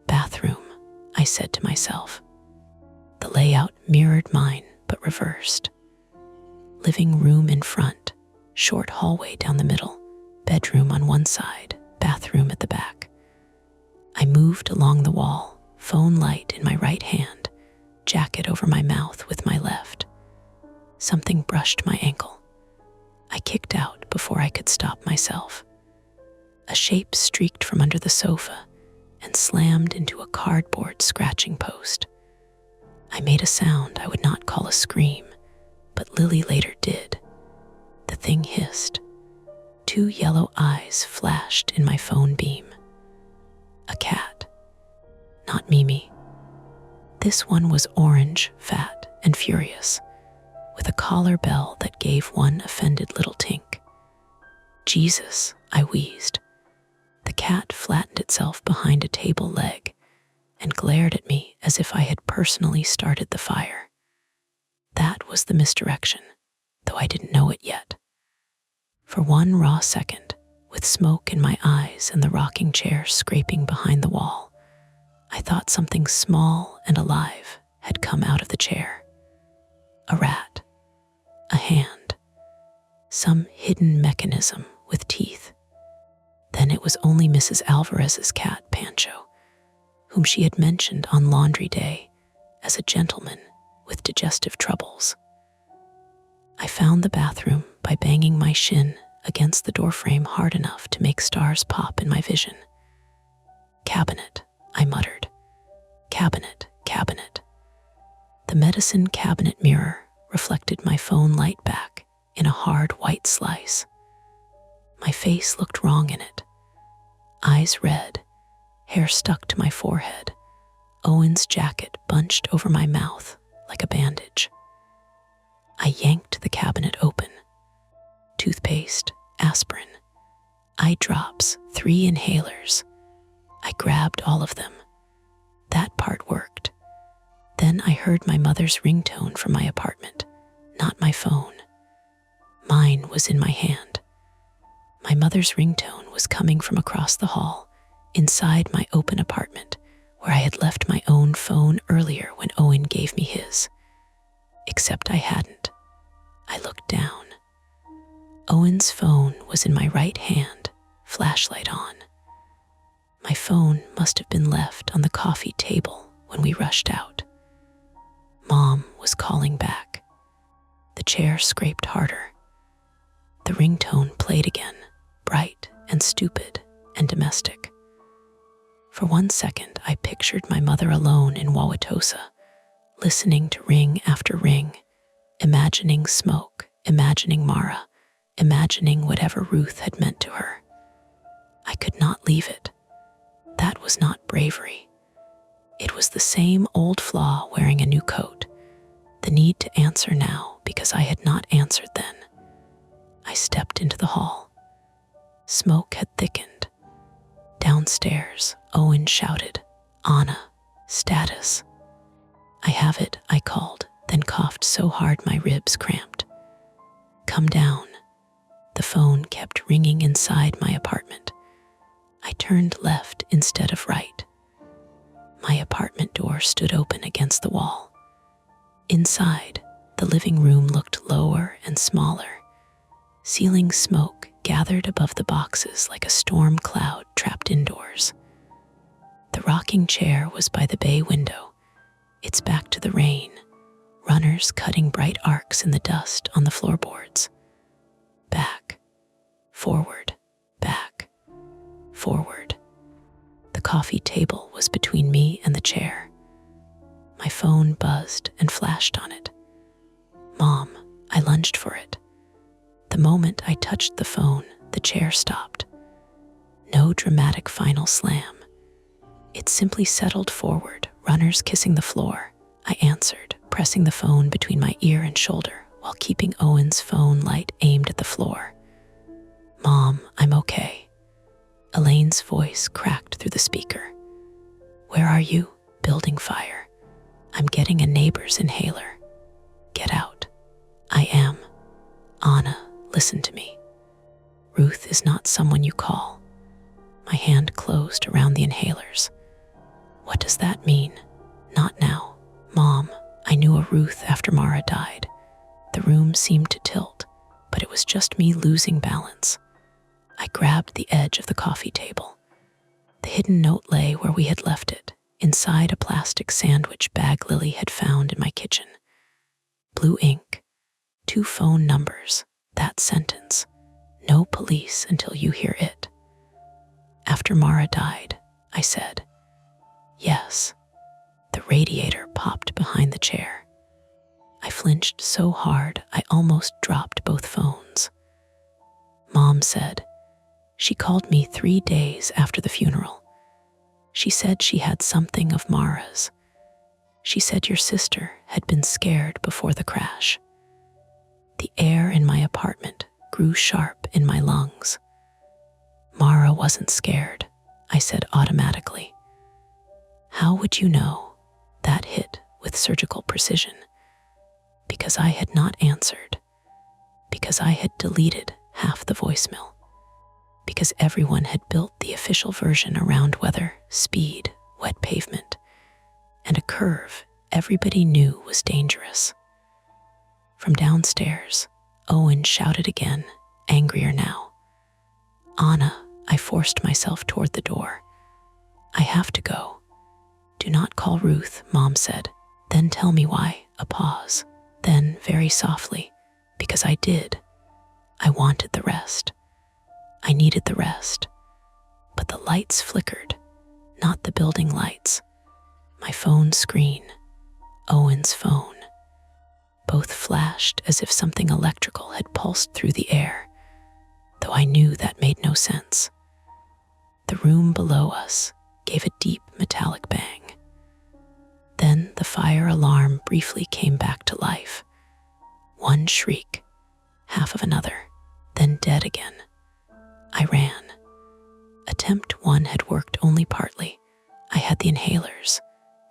Bathroom, I said to myself. The layout mirrored mine, but reversed. Living room in front, short hallway down the middle, bedroom on one side, bathroom at the back. I moved along the wall, phone light in my right hand, jacket over my mouth with my left. Something brushed my ankle. I kicked out before I could stop myself. A shape streaked from under the sofa and slammed into a cardboard scratching post. I made a sound I would not call a scream, but Lily later did. The thing hissed. 2 yellow eyes flashed in my phone beam. A cat. Not Mimi. This one was orange, fat, and furious, with a collar bell that gave one offended little tink. "Jesus," I wheezed. The cat flattened itself behind a table leg and glared at me as if I had personally started the fire. That was the misdirection, though I didn't know it yet. For one raw second, with smoke in my eyes and the rocking chair scraping behind the wall, I thought something small and alive had come out of the chair. A rat, a hand, some hidden mechanism with teeth. Then it was only Mrs. Alvarez's cat, Pancho, whom she had mentioned on laundry day as a gentleman with digestive troubles. I found the bathroom by banging my shin against the doorframe hard enough to make stars pop in my vision. "Cabinet," I muttered. "Cabinet, cabinet." The medicine cabinet mirror reflected my phone light back in a hard white slice. My face looked wrong in it. Eyes red, hair stuck to my forehead, Owen's jacket bunched over my mouth like a bandage. I yanked the cabinet open. Toothpaste, aspirin, eye drops, 3 inhalers. I grabbed all of them. That part worked. Then I heard my mother's ringtone from my apartment, not my phone. Mine was in my hand. My mother's ringtone was coming from across the hall, inside my open apartment, where I had left my own phone earlier when Owen gave me his. Except I hadn't. I looked down. Owen's phone was in my right hand, flashlight on. My phone must have been left on the coffee table when we rushed out. Mom was calling back. The chair scraped harder. The ringtone played again, bright and stupid and domestic. For 1 second, I pictured my mother alone in Wauwatosa, listening to ring after ring, imagining smoke, imagining Mara, imagining whatever Ruth had meant to her. I could not leave it. That was not bravery. It was the same old flaw wearing a new coat, the need to answer now because I had not answered then. I stepped into the hall. Smoke had thickened. Downstairs, Owen shouted, "Anna, status." "I have it," I called, then coughed so hard my ribs cramped. "Come down." The phone kept ringing inside my apartment. I turned left instead of right. My apartment door stood open against the wall. Inside, the living room looked lower and smaller. Ceiling smoke gathered above the boxes like a storm cloud trapped indoors. The rocking chair was by the bay window, its back to the rain, runners cutting bright arcs in the dust on the floorboards. Back, forward, back, forward. The coffee table was between me and the chair. My phone buzzed and flashed on it. Mom, I lunged for it. The moment I touched the phone, the chair stopped. No dramatic final slam. It simply settled forward, runners kissing the floor. I answered, pressing the phone between my ear and shoulder while keeping Owen's phone light aimed at the floor. Mom, I'm okay. Elaine's voice cracked through the speaker. Where are you? Building fire. I'm getting a neighbor's inhaler. Get out. I am. Anna, listen to me. Ruth is not someone you call. My hand closed around the inhalers. What does that mean? Not now. Mom, I knew a Ruth after Mara died. The room seemed to tilt, but it was just me losing balance. I grabbed the edge of the coffee table. The hidden note lay where we had left it, inside a plastic sandwich bag Lily had found in my kitchen. Blue ink, 2 phone numbers, that sentence. No police until you hear it. After Mara died, I said. Yes. The radiator popped behind the chair. I flinched so hard I almost dropped both phones. Mom said. She called me 3 days after the funeral. She said she had something of Mara's. She said your sister had been scared before the crash. The air in my apartment grew sharp in my lungs. Mara wasn't scared, I said automatically. How would you know? That hit with surgical precision. Because I had not answered. Because I had deleted half the voicemail. Because everyone had built the official version around weather, speed, wet pavement, and a curve everybody knew was dangerous. From downstairs, Owen shouted again, angrier now. Anna, I forced myself toward the door. I have to go. Do not call Ruth, Mom said. Then tell me why. A pause. Then, very softly, because I did. I wanted the rest. I needed the rest. But the lights flickered, not the building lights. My phone screen, Owen's phone. Both flashed as if something electrical had pulsed through the air, though I knew that made no sense. The room below us gave a deep metallic bang. Then the fire alarm briefly came back to life. One shriek, half of another, then dead again. I ran. Attempt 1 had worked only partly. I had the inhalers,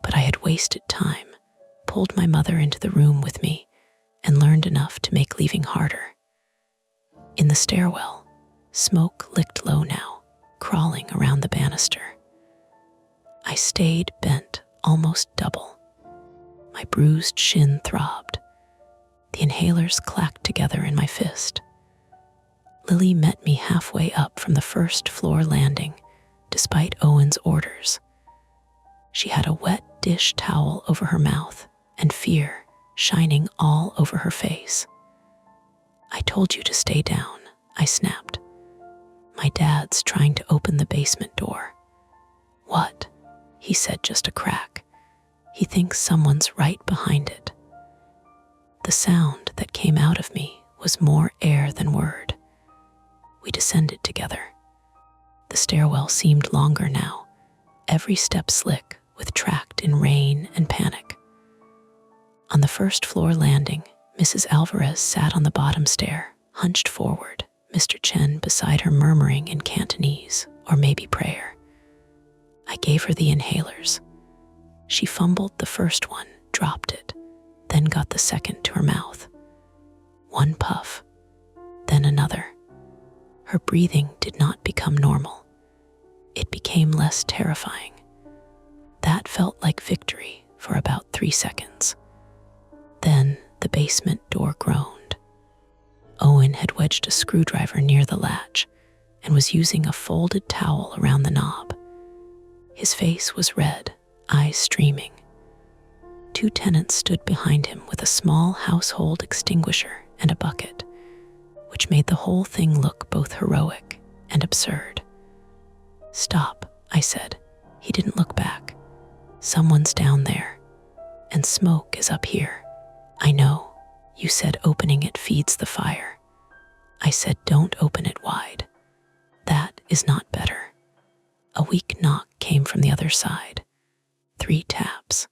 but I had wasted time, pulled my mother into the room with me, and learned enough to make leaving harder. In the stairwell, smoke licked low now, crawling around the banister. I stayed bent almost double. My bruised shin throbbed. The inhalers clacked together in my fist. Lily met me halfway up from the first floor landing, despite Owen's orders. She had a wet dish towel over her mouth and fear shining all over her face. I told you to stay down, I snapped. My dad's trying to open the basement door. What? He said, just a crack. He thinks someone's right behind it. The sound that came out of me was more air than word. We descended together. The stairwell seemed longer now, every step slick with tracked in rain and panic. On the first floor landing, Mrs. Alvarez sat on the bottom stair, hunched forward, Mr. Chen beside her murmuring in Cantonese, or maybe prayer. I gave her the inhalers. She fumbled the first one, dropped it, then got the second to her mouth. One puff, then another. Her breathing did not become normal. It became less terrifying. That That felt like victory for about 3 seconds. Then the basement door groaned. Owen had wedged a screwdriver near the latch and was using a folded towel around the knob. His face was red, eyes streaming. 2 tenants stood behind him with a small household extinguisher and a bucket, which made the whole thing look both heroic and absurd. "Stop," I said. He didn't look back. "Someone's down there, and smoke is up here." "I know. You said opening it feeds the fire." I said, "Don't open it wide. That is not better." A weak knock came from the other side. 3 taps.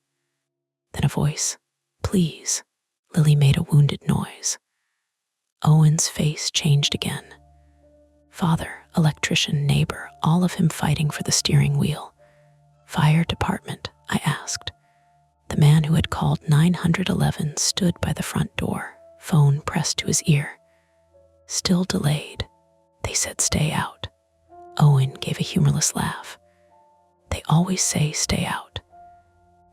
Then a voice. "Please." Lily made a wounded noise. Owen's face changed again. Father, electrician, neighbor, all of him fighting for the steering wheel. "Fire department?" I asked. The man who had called 911 stood by the front door, phone pressed to his ear. Still delayed. They said stay out. Owen gave a humorless laugh. "They always say stay out.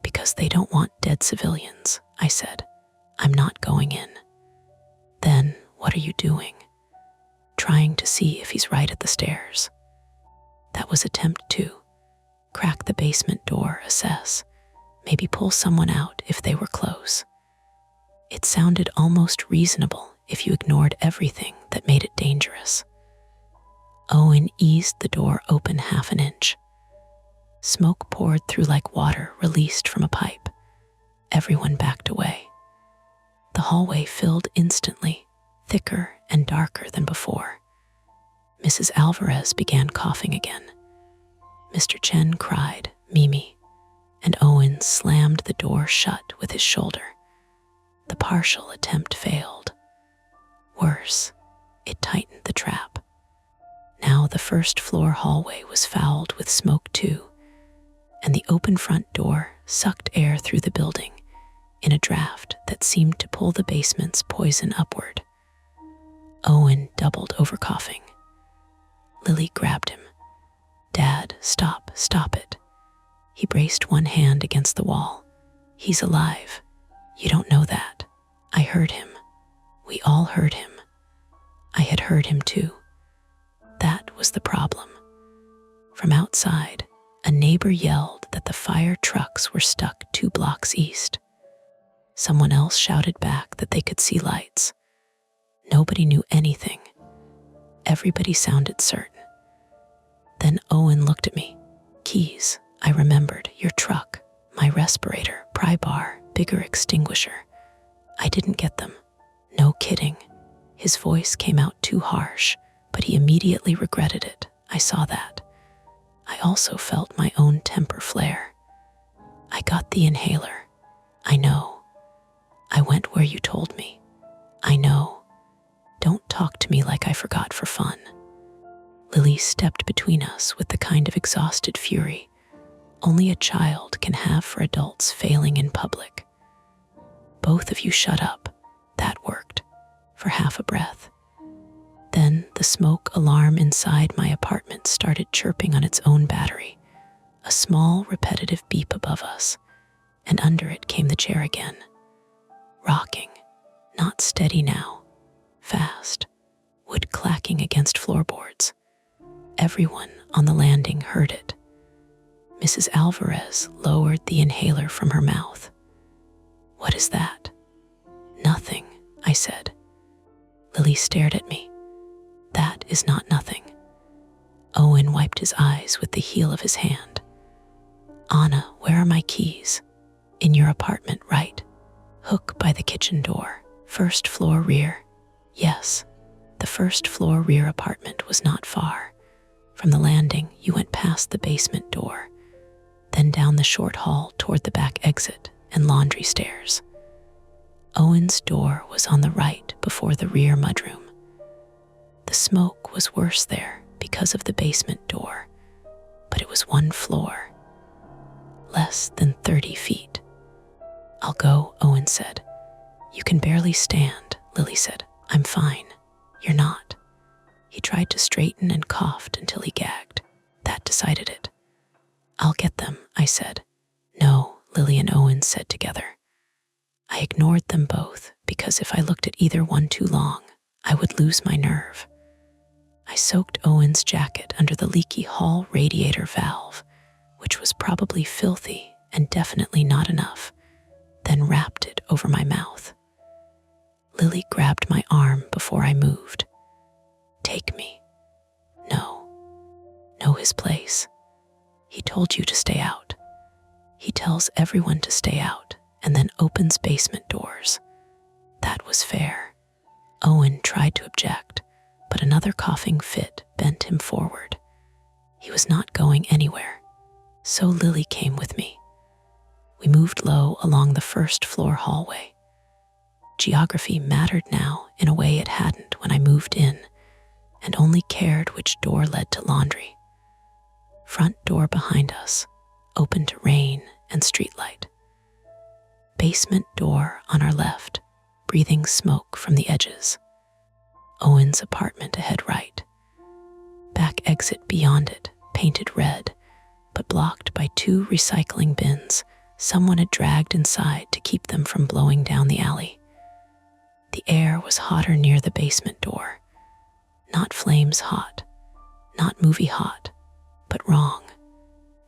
Because they don't want dead civilians," I said. "I'm not going in." "Then what are you doing?" "Trying to see if he's right at the stairs." That was attempt 2. Crack the basement door, assess. Maybe pull someone out if they were close. It sounded almost reasonable if you ignored everything that made it dangerous. Owen eased the door open 1/2 inch. Smoke poured through like water released from a pipe. Everyone backed away. The hallway filled instantly, thicker and darker than before. Mrs. Alvarez began coughing again. Mr. Chen cried, "Mimi," and Owen slammed the door shut with his shoulder. The partial attempt failed. Worse, it tightened the trap. Now the first floor hallway was fouled with smoke too, and the open front door sucked air through the building in a draft that seemed to pull the basement's poison upward. Owen doubled over coughing. Lily grabbed him. "Dad, stop it." He braced one hand against the wall. "He's alive. You don't know that. I heard him. We all heard him. I had heard him too." That was the problem. From outside, a neighbor yelled that the fire trucks were stuck 2 blocks east. Someone else shouted back that they could see lights. Nobody knew anything. Everybody sounded certain. Then Owen looked at me. "Keys," I remembered, "your truck, my respirator, pry bar, bigger extinguisher. I didn't get them." "No kidding." His voice came out too harsh, but he immediately regretted it. I saw that. I also felt my own temper flare. "I got the inhaler." "I know." "I went where you told me." "I know." "Don't talk to me like I forgot for fun." Lily stepped between us with the kind of exhausted fury only a child can have for adults failing in public. "Both of you shut up." That worked, for half a breath. Then the smoke alarm inside my apartment started chirping on its own battery, a small repetitive beep above us, and under it came the chair again. Rocking, not steady now, fast, wood clacking against floorboards. Everyone on the landing heard it. Mrs. Alvarez lowered the inhaler from her mouth. "What is that?" "Nothing," I said. Lily stared at me. "That is not nothing." Owen wiped his eyes with the heel of his hand. "Anna, where are my keys?" "In your apartment, right? Hook by the kitchen door. First floor rear." "Yes." The first floor rear apartment was not far. From the landing, you went past the basement door, then down the short hall toward the back exit and laundry stairs. Owen's door was on the right before the rear mudroom. The smoke was worse there because of the basement door, but it was 1 floor, less than 30 feet. "I'll go," Owen said. "You can barely stand," Lily said. "I'm fine." "You're not." He tried to straighten and coughed until he gagged. That decided it. "I'll get them," I said. No, Lily and Owen said together. I ignored them both because if I looked at either one too long, I would lose my nerve. I soaked Owen's jacket under the leaky hall radiator valve, which was probably filthy and definitely not enough, then wrapped it over my mouth. Lily grabbed my arm before I moved. Take me. No. Know his place. He told you to stay out. He tells everyone to stay out and then opens basement doors. That was fair. Owen tried to object, but another coughing fit bent him forward. He was not going anywhere, so Lily came with me. We moved low along the first floor hallway. Geography mattered now in a way it hadn't when I moved in, and only cared which door led to laundry. Front door behind us, open to rain and streetlight. Basement door on our left, breathing smoke from the edges. Owen's apartment ahead right. Back exit beyond it, painted red, but blocked by 2 recycling bins someone had dragged inside to keep them from blowing down the alley. The air was hotter near the basement door. Not flames hot, not movie hot, but wrong,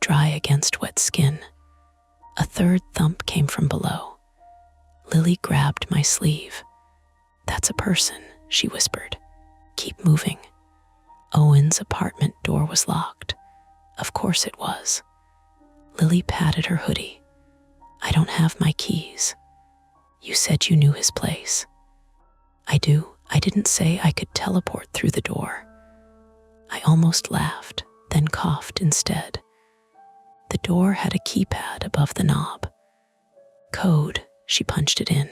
dry against wet skin. A third thump came from below. Lily grabbed my sleeve. That's a person, she whispered. Keep moving. Owen's apartment door was locked. Of course it was. Lily patted her hoodie. I don't have my keys. You said you knew his place. I do. I didn't say I could teleport through the door. I almost laughed, then coughed instead. The door had a keypad above the knob. Code, she punched it in.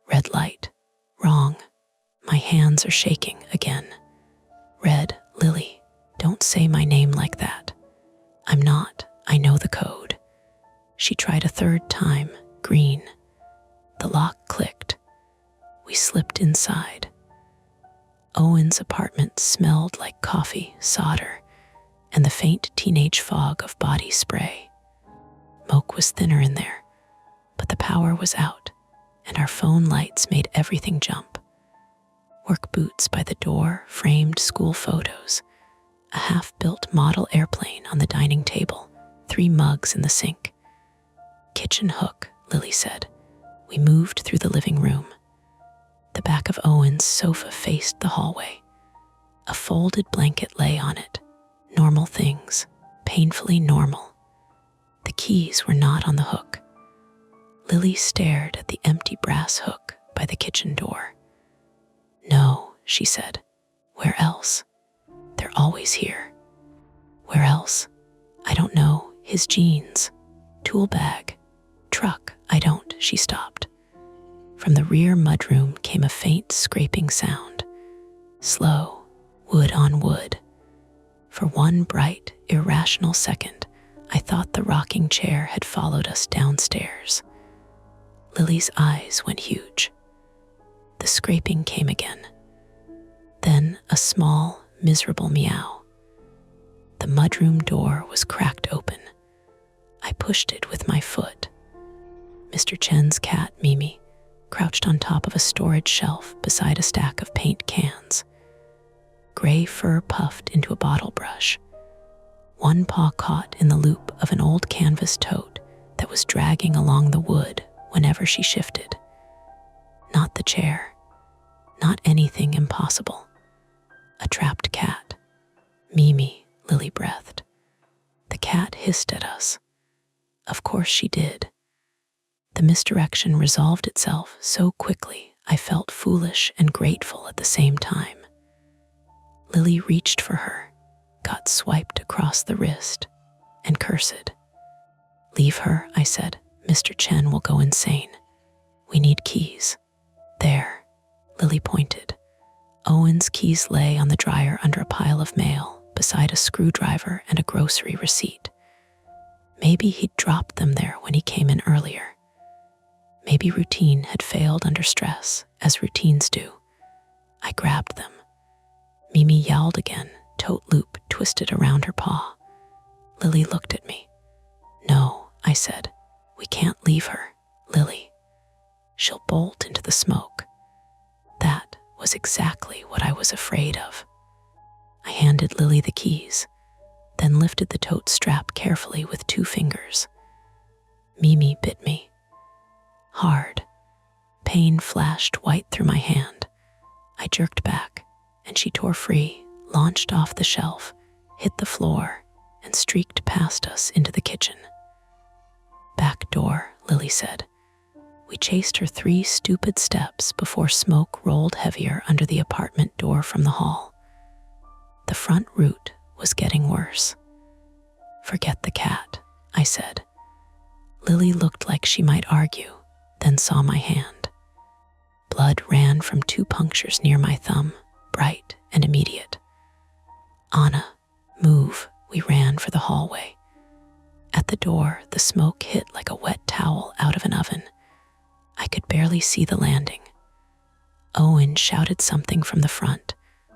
Red light. Wrong. My hands are shaking again. Red, Lily, don't say my name like that. I'm not. I know the code. She tried a third time. Green. The lock clicked. We slipped inside. Owen's apartment smelled like coffee, solder, and the faint teenage fog of body spray. Smoke was thinner in there, but the power was out, and our phone lights made everything jump. Work boots by the door framed school photos, a half-built model airplane on the dining table, 3 mugs in the sink. Kitchen hook, Lily said. We moved through the living room. The back of Owen's sofa faced the hallway. A folded blanket lay on it. Normal things, painfully normal. The keys were not on the hook. Lily stared at the empty brass hook by the kitchen door. No, she said. Where else? They're always here. Where else? I don't know. His jeans. Tool bag. Truck. I don't. She stopped. From the rear mudroom came a faint scraping sound. Slow, wood on wood. For one bright, irrational second, I thought the rocking chair had followed us downstairs. Lily's eyes went huge. The scraping came again. Then a small, miserable meow. The mudroom door was cracked open. I pushed it with my foot. Mr. Chen's cat, Mimi, crouched on top of a storage shelf beside a stack of paint cans. Gray fur puffed into a bottle brush. One paw caught in the loop of an old canvas tote that was dragging along the wood whenever she shifted. Not the chair. Not anything impossible. A trapped cat. Mimi, Lily breathed. The cat hissed at us. Of course she did. The misdirection resolved itself so quickly I felt foolish and grateful at the same time. Lily reached for her, got swiped across the wrist, and cursed. Leave her, I said. Mr. Chen will go insane. We need keys. There, Lily pointed. Owen's keys lay on the dryer under a pile of mail, beside a screwdriver and a grocery receipt. Maybe he'd dropped them there when he came in earlier. Maybe routine had failed under stress, as routines do. I grabbed them. Mimi yowled again, tote loop twisted around her paw. Lily looked at me. No, I said. "We can't leave her, Lily. She'll bolt into the smoke." That was exactly what I was afraid of. I handed Lily the keys, then lifted the tote strap carefully with 2 fingers. Mimi bit me. Hard. Pain flashed white through my hand. I jerked back, and she tore free, launched off the shelf, hit the floor, and streaked past us into the kitchen. "Back door," Lily said. We chased her 3 stupid steps before smoke rolled heavier under the apartment door from the hall. The front route was getting worse. "Forget the cat," I said. Lily looked like she might argue, then saw my hand. Blood ran from 2 punctures near my thumb, bright and immediate. "Anna, move," we ran for the hallway. At the door, the smoke hit like a wet towel out of an oven. I could barely see the landing. Owen shouted something from the front,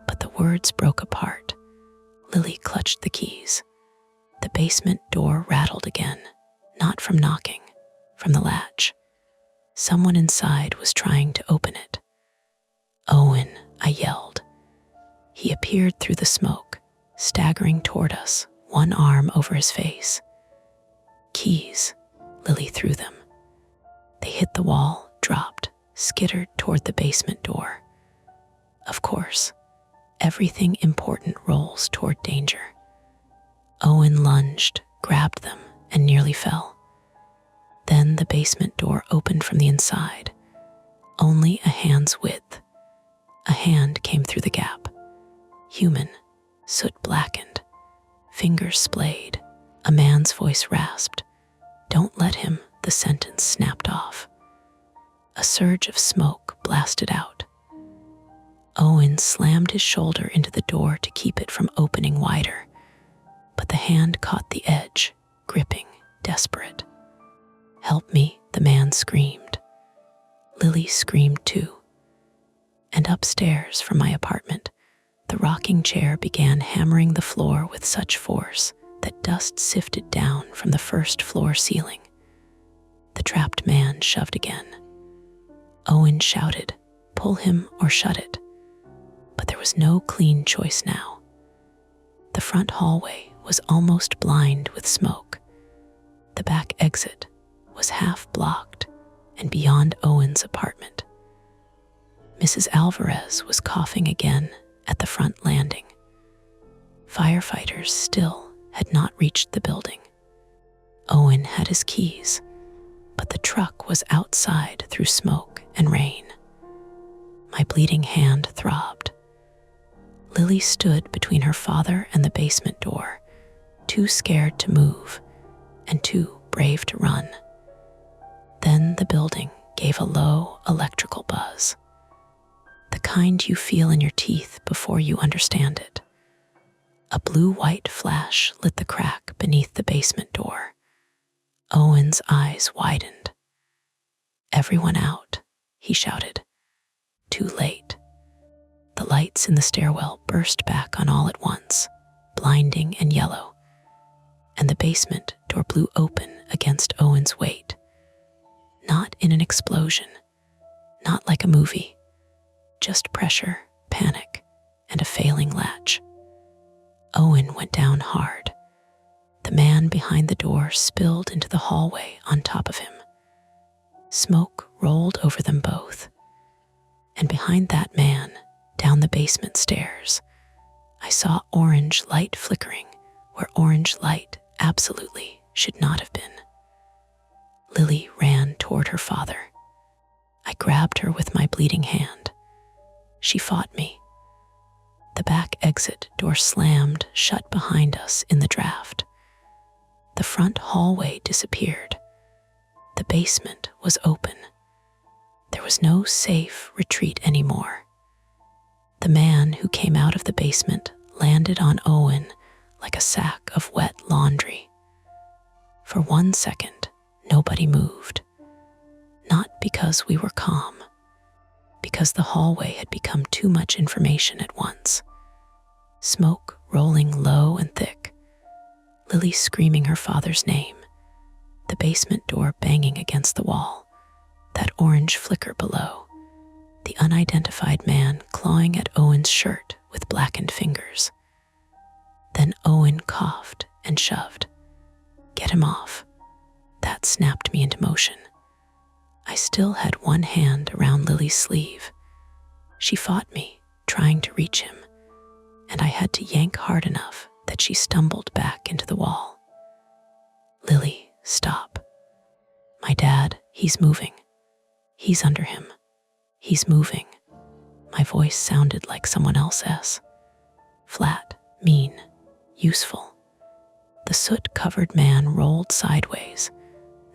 but the words broke apart. Lily clutched the keys. The basement door rattled again, not from knocking, from the latch. Someone inside was trying to open it. "Owen," I yelled. He appeared through the smoke, staggering toward us, one arm over his face. "Keys," Lily threw them. They hit the wall, dropped, skittered toward the basement door. Of course, everything important rolls toward danger. Owen lunged, grabbed them, and nearly fell. Then the basement door opened from the inside, only a hand's width. A hand came through the gap. Human, soot blackened, fingers splayed. A man's voice rasped. "Don't let him," the sentence snapped off. A surge of smoke blasted out. Owen slammed his shoulder into the door to keep it from opening wider, but the hand caught the edge, gripping, desperate. "Help me," the man screamed. Lily screamed too. And upstairs from my apartment, the rocking chair began hammering the floor with such force that dust sifted down from the first floor ceiling. The trapped man shoved again. Owen shouted, "Pull him or shut it." But there was no clean choice now. The front hallway was almost blind with smoke. The back exit was half blocked and beyond Owen's apartment. Mrs. Alvarez was coughing again at the front landing. Firefighters still had not reached the building. Owen had his keys, but the truck was outside through smoke and rain. My bleeding hand throbbed. Lily stood between her father and the basement door, too scared to move and too brave to run. Then the building gave a low electrical buzz, the kind you feel in your teeth before you understand it. A blue-white flash lit the crack beneath the basement door. Owen's eyes widened. "Everyone out," he shouted. Too late. The lights in the stairwell burst back on all at once, blinding and yellow, and the basement door blew open against Owen's weight. Not in an explosion, not like a movie, just pressure, panic, and a failing latch. Owen went down hard. The man behind the door spilled into the hallway on top of him. Smoke rolled over them both. And behind that man, down the basement stairs, I saw orange light flickering where orange light absolutely should not have been. Lily ran toward her father. I grabbed her with my bleeding hand. She fought me. The back exit door slammed shut behind us in the draft. The front hallway disappeared. The basement was open. There was no safe retreat anymore. The man who came out of the basement landed on Owen like a sack of wet laundry. For 1 second, nobody moved. Not because we were calm, because the hallway had become too much information at once. Smoke rolling low and thick, Lily screaming her father's name, the basement door banging against the wall, that orange flicker below, the unidentified man clawing at Owen's shirt with blackened fingers. Then Owen coughed and shoved. Get him off. That snapped me into motion. I still had one hand around Lily's sleeve. She fought me, trying to reach him, and I had to yank hard enough that she stumbled back into the wall. Lily, stop. My dad, he's moving. He's under him. He's moving. My voice sounded like someone else's. Flat, mean, useful. The soot-covered man rolled sideways,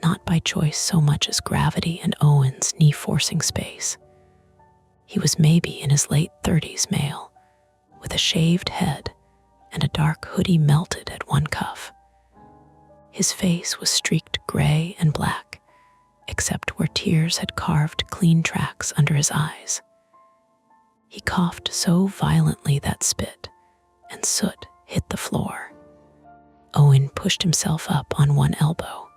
not by choice so much as gravity and Owen's knee-forcing space. He was maybe in his late 30s male, with a shaved head and a dark hoodie melted at one cuff. His face was streaked gray and black, except where tears had carved clean tracks under his eyes. He coughed so violently that spit and soot hit the floor. Owen pushed himself up on one elbow.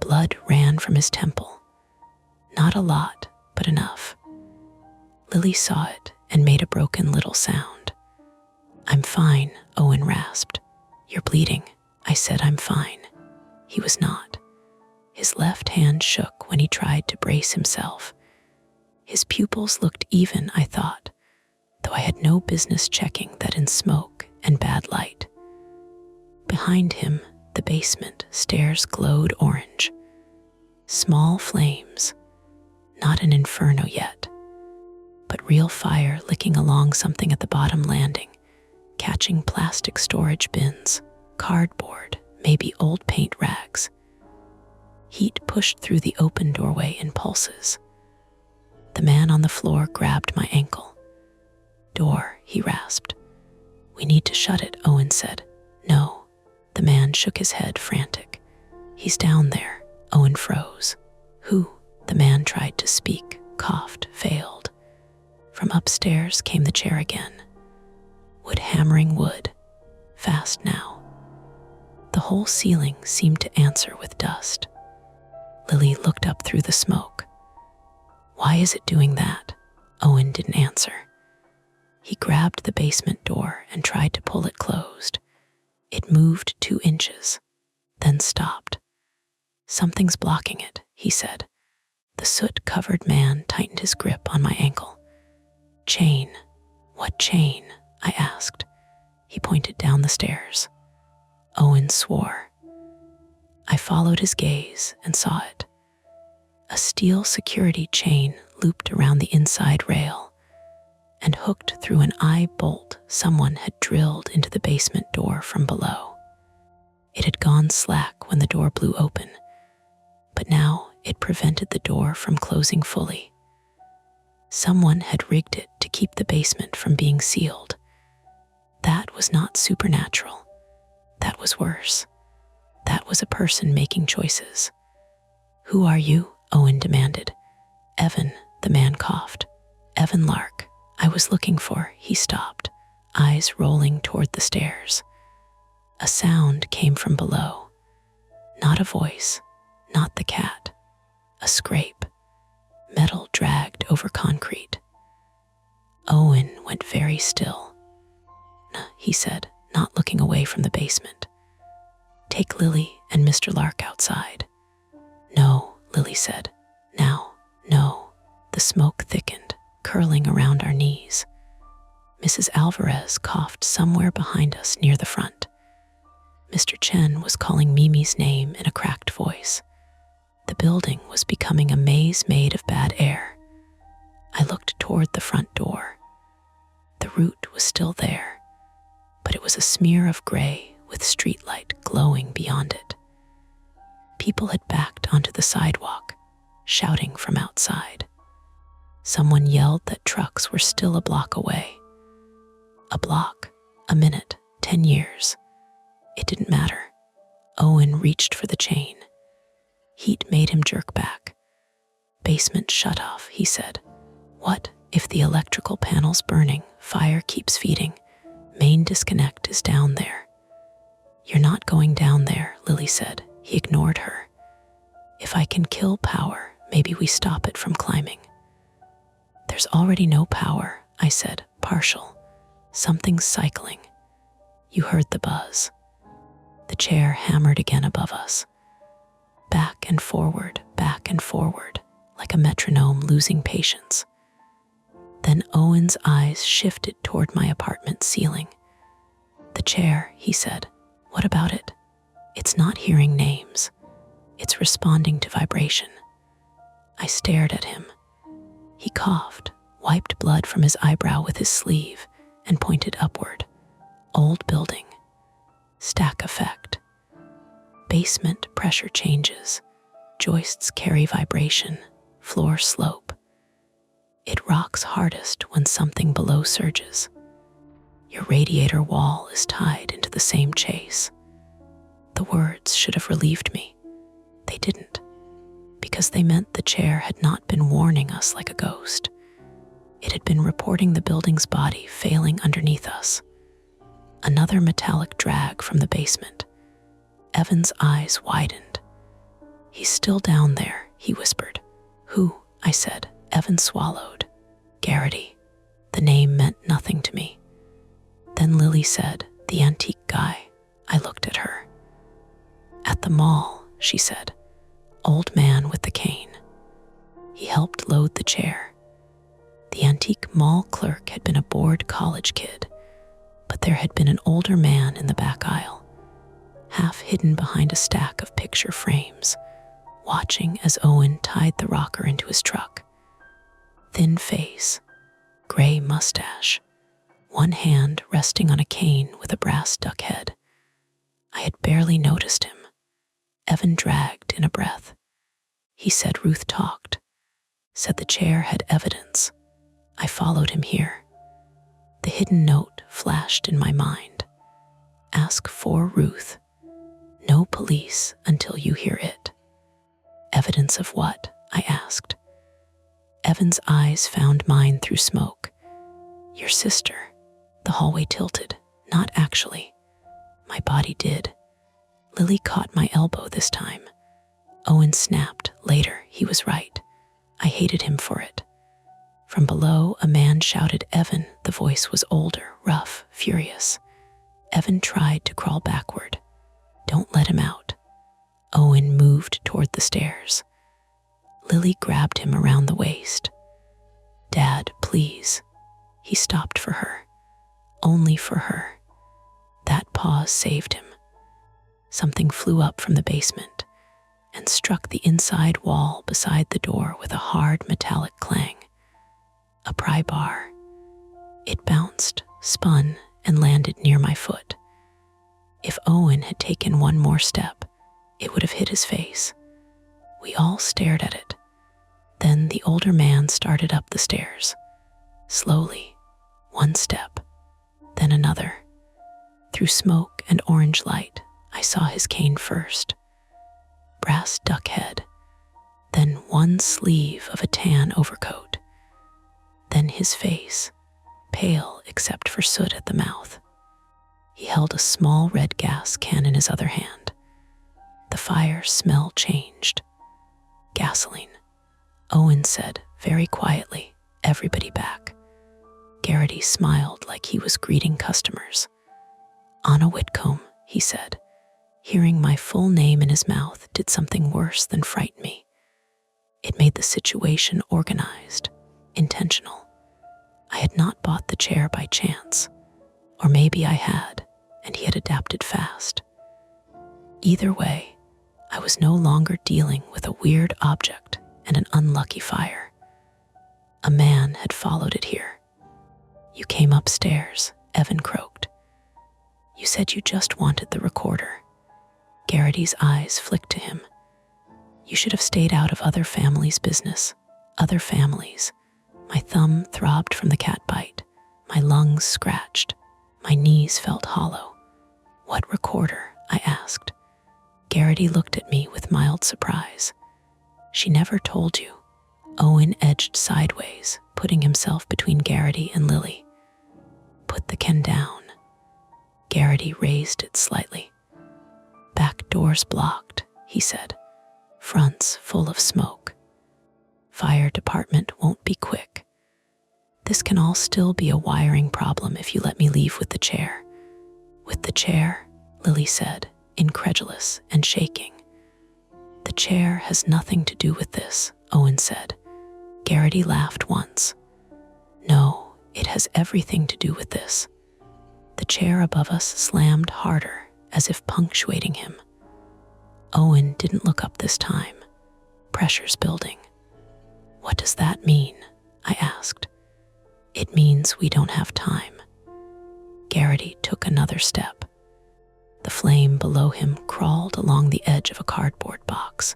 Blood ran from his temple. Not a lot, but enough. Lily saw it and made a broken little sound. I'm fine, Owen rasped. You're bleeding. I said I'm fine. He was not. His left hand shook when he tried to brace himself. His pupils looked even, I thought, though I had no business checking that in smoke and bad light. Behind him, the basement stairs glowed orange. Small flames, not an inferno yet, but real fire licking along something at the bottom landing, catching plastic storage bins, cardboard, maybe old paint rags. Heat pushed through the open doorway in pulses. The man on the floor grabbed my ankle. Door, he rasped. We need to shut it, Owen said. No. The man shook his head, frantic. He's down there. Owen froze. Who? The man tried to speak, coughed, failed. From upstairs came the chair again. Wood hammering wood. Fast now. The whole ceiling seemed to answer with dust. Lily looked up through the smoke. Why is it doing that? Owen didn't answer. He grabbed the basement door and tried to pull it closed. It moved 2 inches, then stopped. Something's blocking it, he said. The soot-covered man tightened his grip on my ankle. Chain. What chain? I asked. He pointed down the stairs. Owen swore. I followed his gaze and saw it. A steel security chain looped around the inside rail and hooked through an eye bolt someone had drilled into the basement door from below. It had gone slack when the door blew open, but now it prevented the door from closing fully. Someone had rigged it to keep the basement from being sealed. That was not supernatural. That was worse. That was a person making choices. Who are you? Owen demanded. Evan, the man coughed. Evan Lark. I was looking for. He stopped, eyes rolling toward the stairs. A sound came from below. Not a voice, not the cat. A scrape. Metal dragged over concrete. Owen went very still. He said, not looking away from the basement. Take Lily and Mr. Lark outside. No, Lily said. Now, no. The smoke thickened, curling around our knees. Mrs. Alvarez coughed somewhere behind us near the front. Mr. Chen was calling Mimi's name in a cracked voice. The building was becoming a maze made of bad air. I looked toward the front door. The root was still there, but it was a smear of gray with streetlight glowing beyond it. People had backed onto the sidewalk, shouting from outside. Someone yelled that trucks were still a block away. A block, a minute, 10 years. It didn't matter. Owen reached for the chain. Heat made him jerk back. Basement shut off, he said. What if the electrical panel's burning, fire keeps feeding, main disconnect is down there? You're not going down there, Lily said. He ignored her. If I can kill power, maybe we stop it from climbing. There's already no power, I said, partial. Something's cycling. You heard the buzz. The chair hammered again above us. Back and forward, like a metronome losing patience. Then Owen's eyes shifted toward my apartment ceiling. The chair, he said. What about it? It's not hearing names. It's responding to vibration. I stared at him. He coughed, wiped blood from his eyebrow with his sleeve, and pointed upward. Old building. Stack effect. Basement pressure changes. Joists carry vibration. Floor slope. It rocks hardest when something below surges. Your radiator wall is tied into the same chase. The words should have relieved me. They didn't, because they meant the chair had not been warning us like a ghost. It had been reporting the building's body failing underneath us. Another metallic drag from the basement. Evan's eyes widened. He's still down there, he whispered. Who? I said. Evan swallowed. Garrity. The name meant nothing to me. Then Lily said, the antique guy. I looked at her. At the mall, she said. Old man with the cane. He helped load the chair. The antique mall clerk had been a bored college kid, but there had been an older man in the back aisle, half hidden behind a stack of picture frames, watching as Owen tied the rocker into his truck. Thin face, gray mustache, one hand resting on a cane with a brass duck head. I had barely noticed him. Evan dragged in a breath. He said Ruth talked, said the chair had evidence. I followed him here. The hidden note flashed in my mind. Ask for Ruth. No police until you hear it. Evidence of what? I asked. Evan's eyes found mine through smoke. Your sister. The hallway tilted. Not actually. My body did. Lily caught my elbow this time. Owen snapped. Later, he was right. I hated him for it. From below, a man shouted, Evan. The voice was older, rough, furious. Evan tried to crawl backward. Don't let him out. Owen moved toward the stairs. Lily grabbed him around the waist. Dad, please. He stopped for her. Only for her. That pause saved him. Something flew up from the basement and struck the inside wall beside the door with a hard metallic clang. A pry bar. It bounced, spun, and landed near my foot. If Owen had taken one more step, it would have hit his face. We all stared at it. Then the older man started up the stairs. Slowly, one step, then another. Through smoke and orange light, I saw his cane first. Brass duck head, then one sleeve of a tan overcoat. Then his face, pale except for soot at the mouth. He held a small red gas can in his other hand. The fire smell changed. Gasoline. Owen said, very quietly, everybody back. Garrity smiled like he was greeting customers. Anna Whitcomb, he said. Hearing my full name in his mouth did something worse than frighten me. It made the situation organized, intentional. I had not bought the chair by chance, or maybe I had, and he had adapted fast. Either way, I was no longer dealing with a weird object and an unlucky fire. A man had followed it here. You came upstairs, Evan croaked. You said you just wanted the recorder. Garrity's eyes flicked to him. You should have stayed out of other families' business. Other families. My thumb throbbed from the cat bite. My lungs scratched. My knees felt hollow. What recorder? I asked. Garrity looked at me with mild surprise. She never told you. Owen edged sideways, putting himself between Garrity and Lily. Put the can down. Garrity raised it slightly. Back doors blocked. he said. Front's full of smoke. Fire department won't be quick. This can all still be a wiring problem if you let me leave with the chair. With the chair, Lily said, incredulous and shaking. The chair has nothing to do with this, Owen said. Garrity laughed once. No, it has everything to do with this. The chair above us slammed harder, as if punctuating him. Owen didn't look up this time. Pressure's building. What does that mean? I asked. It means we don't have time. Garrity took another step. The flame below him crawled along the edge of a cardboard box.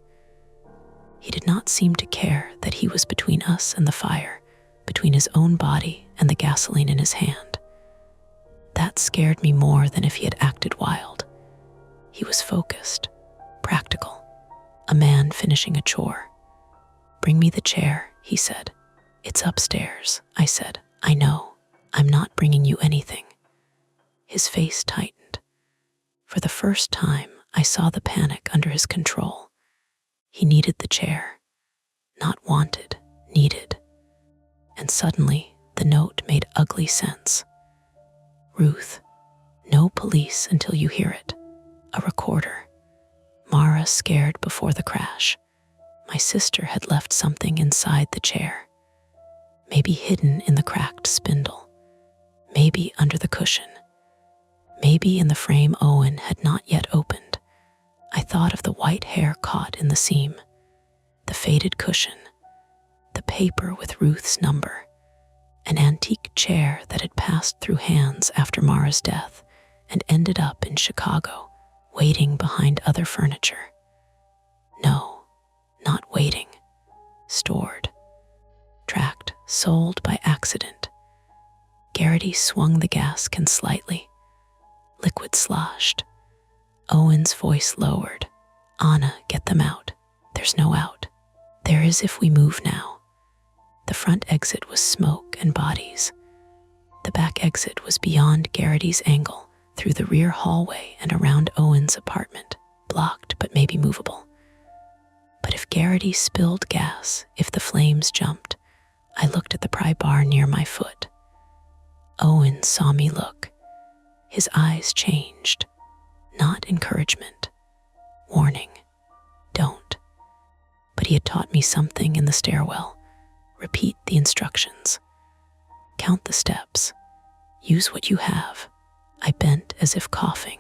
He did not seem to care that he was between us and the fire, between his own body and the gasoline in his hand. That scared me more than if he had acted wild. He was focused, practical, a man finishing a chore. Bring me the chair, he said. It's upstairs, I said. I know. I'm not bringing you anything. His face tightened. For the first time, I saw the panic under his control. He needed the chair. Not wanted, needed. And suddenly, the note made ugly sense. Ruth, no police until you hear it. A recorder. Mara scared before the crash. My sister had left something inside the chair. Maybe hidden in the cracked spindle. Maybe under the cushion. Maybe in the frame Owen had not yet opened. I thought of the white hair caught in the seam, the faded cushion, the paper with Ruth's number, an antique chair that had passed through hands after Mara's death and ended up in Chicago, waiting behind other furniture. No, not waiting. Stored. Tracked, sold by accident. Garrity swung the gas can slightly. Liquid sloshed. Owen's voice lowered. Anna, get them out. There's no out. There is if we move now. The front exit was smoke and bodies. The back exit was beyond Garrity's angle, through the rear hallway and around Owen's apartment, blocked but maybe movable. But if Garrity spilled gas, if the flames jumped, I looked at the pry bar near my foot. Owen saw me look. His eyes changed. Not encouragement. Warning. Don't. But he had taught me something in the stairwell. Repeat the instructions. Count the steps. Use what you have. I bent as if coughing.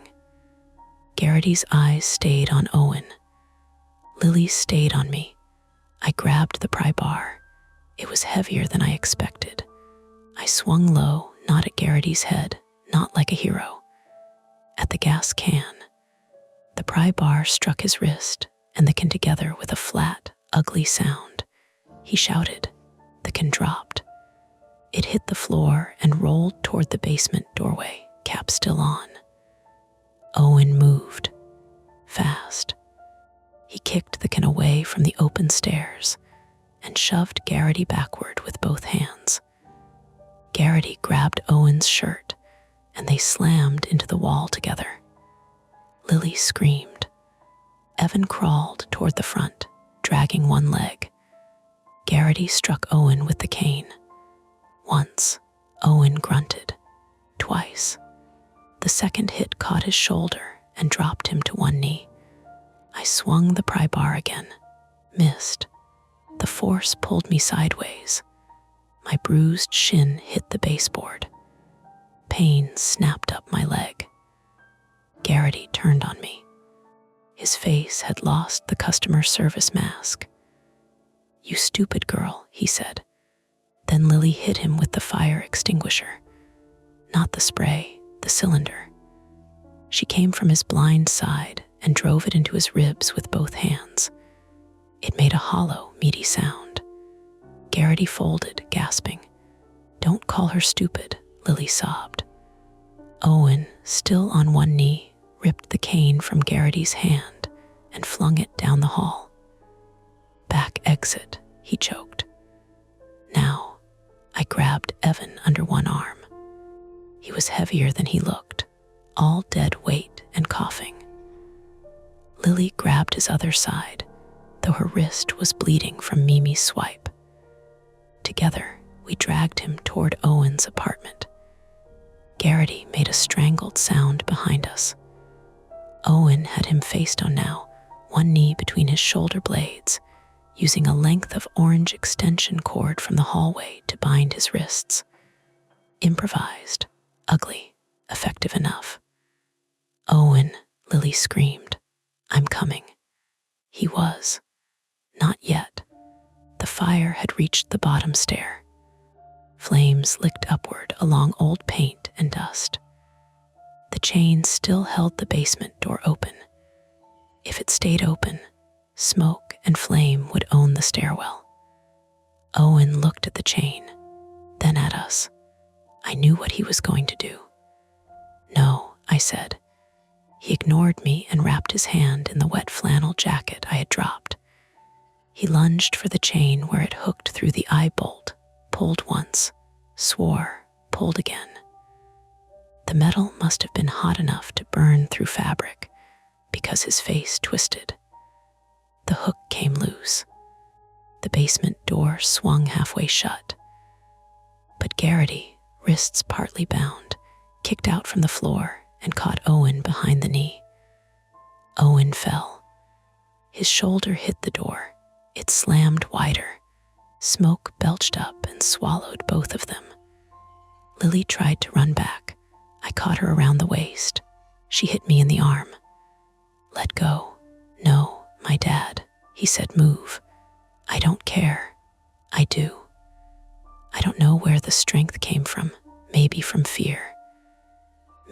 Garrity's eyes stayed on Owen. Lily's stayed on me. I grabbed the pry bar. It was heavier than I expected. I swung low, not at Garrity's head, not like a hero. At the gas can. The pry bar struck his wrist, and the can together with a flat, ugly sound. He shouted. The can dropped. It hit the floor and rolled toward the basement doorway, cap still on. Owen moved. Fast. He kicked the can away from the open stairs and shoved Garrity backward with both hands. Garrity grabbed Owen's shirt, and they slammed into the wall together. Lily screamed. Evan crawled toward the front, dragging one leg. Garrity struck Owen with the cane. Once, Owen grunted. Twice. The second hit caught his shoulder and dropped him to one knee. I swung the pry bar again. Missed. The force pulled me sideways. My bruised shin hit the baseboard. Pain snapped up my leg. Garrity turned on me. His face had lost the customer service mask. You stupid girl, he said. Then Lily hit him with the fire extinguisher. Not the spray, the cylinder. She came from his blind side and drove it into his ribs with both hands. It made a hollow, meaty sound. Garrity folded, gasping. Don't call her stupid, Lily sobbed. Owen, still on one knee, ripped the cane from Garrity's hand and flung it down the hall. Back exit, he choked. Now, I grabbed Evan under one arm. He was heavier than he looked, all dead weight and coughing. Lily grabbed his other side, though her wrist was bleeding from Mimi's swipe. Together, we dragged him toward Owen's apartment. Garrity made a strangled sound behind us. Owen had him face down now, one knee between his shoulder blades, using a length of orange extension cord from the hallway to bind his wrists. Improvised, ugly, effective enough. "Owen," Lily screamed. "I'm coming." He was. Not yet. The fire had reached the bottom stair. Flames licked upward along old paint and dust. The chain still held the basement door open. If it stayed open, smoke and flame would own the stairwell. Owen looked at the chain, then at us. I knew what he was going to do. "No," I said. He ignored me and wrapped his hand in the wet flannel jacket I had dropped. He lunged for the chain where it hooked through the eye bolt, pulled once, swore, pulled again. The metal must have been hot enough to burn through fabric, because his face twisted. The hook came loose. The basement door swung halfway shut. But Garrity, wrists partly bound, kicked out from the floor and caught Owen behind the knee. Owen fell. His shoulder hit the door. It slammed wider. Smoke belched up and swallowed both of them. Lily tried to run back. I caught her around the waist. She hit me in the arm. "Let go." "No, my dad," he said. "Move." "I don't care." "I do." I don't know where the strength came from. Maybe from fear.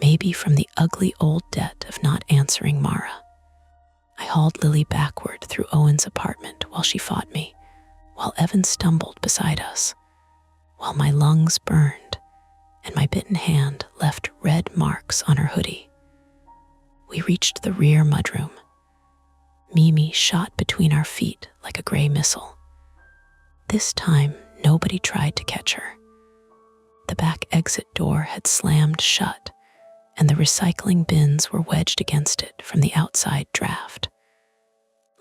Maybe from the ugly old debt of not answering Mara. I hauled Lily backward through Owen's apartment while she fought me, while Evan stumbled beside us, while my lungs burned and my bitten hand left red marks on her hoodie. We reached the rear mudroom. Mimi shot between our feet like a gray missile. This time, nobody tried to catch her. The back exit door had slammed shut, and the recycling bins were wedged against it from the outside draft.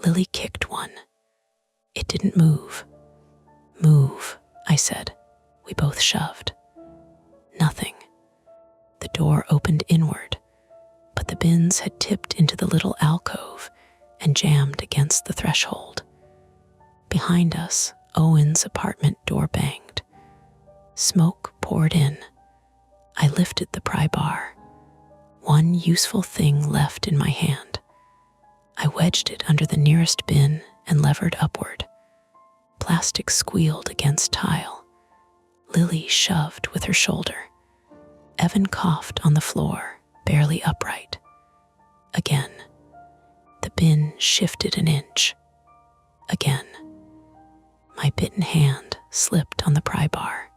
Lily kicked one. It didn't move. "Move," I said. We both shoved. Nothing. The door opened inward, but the bins had tipped into the little alcove and jammed against the threshold. Behind us, Owen's apartment door banged. Smoke poured in. I lifted the pry bar. One useful thing left in my hand. I wedged it under the nearest bin and levered upward. Plastic squealed against tile. Lily shoved with her shoulder. Evan coughed on the floor, barely upright. Again. The bin shifted an inch. Again. My bitten hand slipped on the pry bar.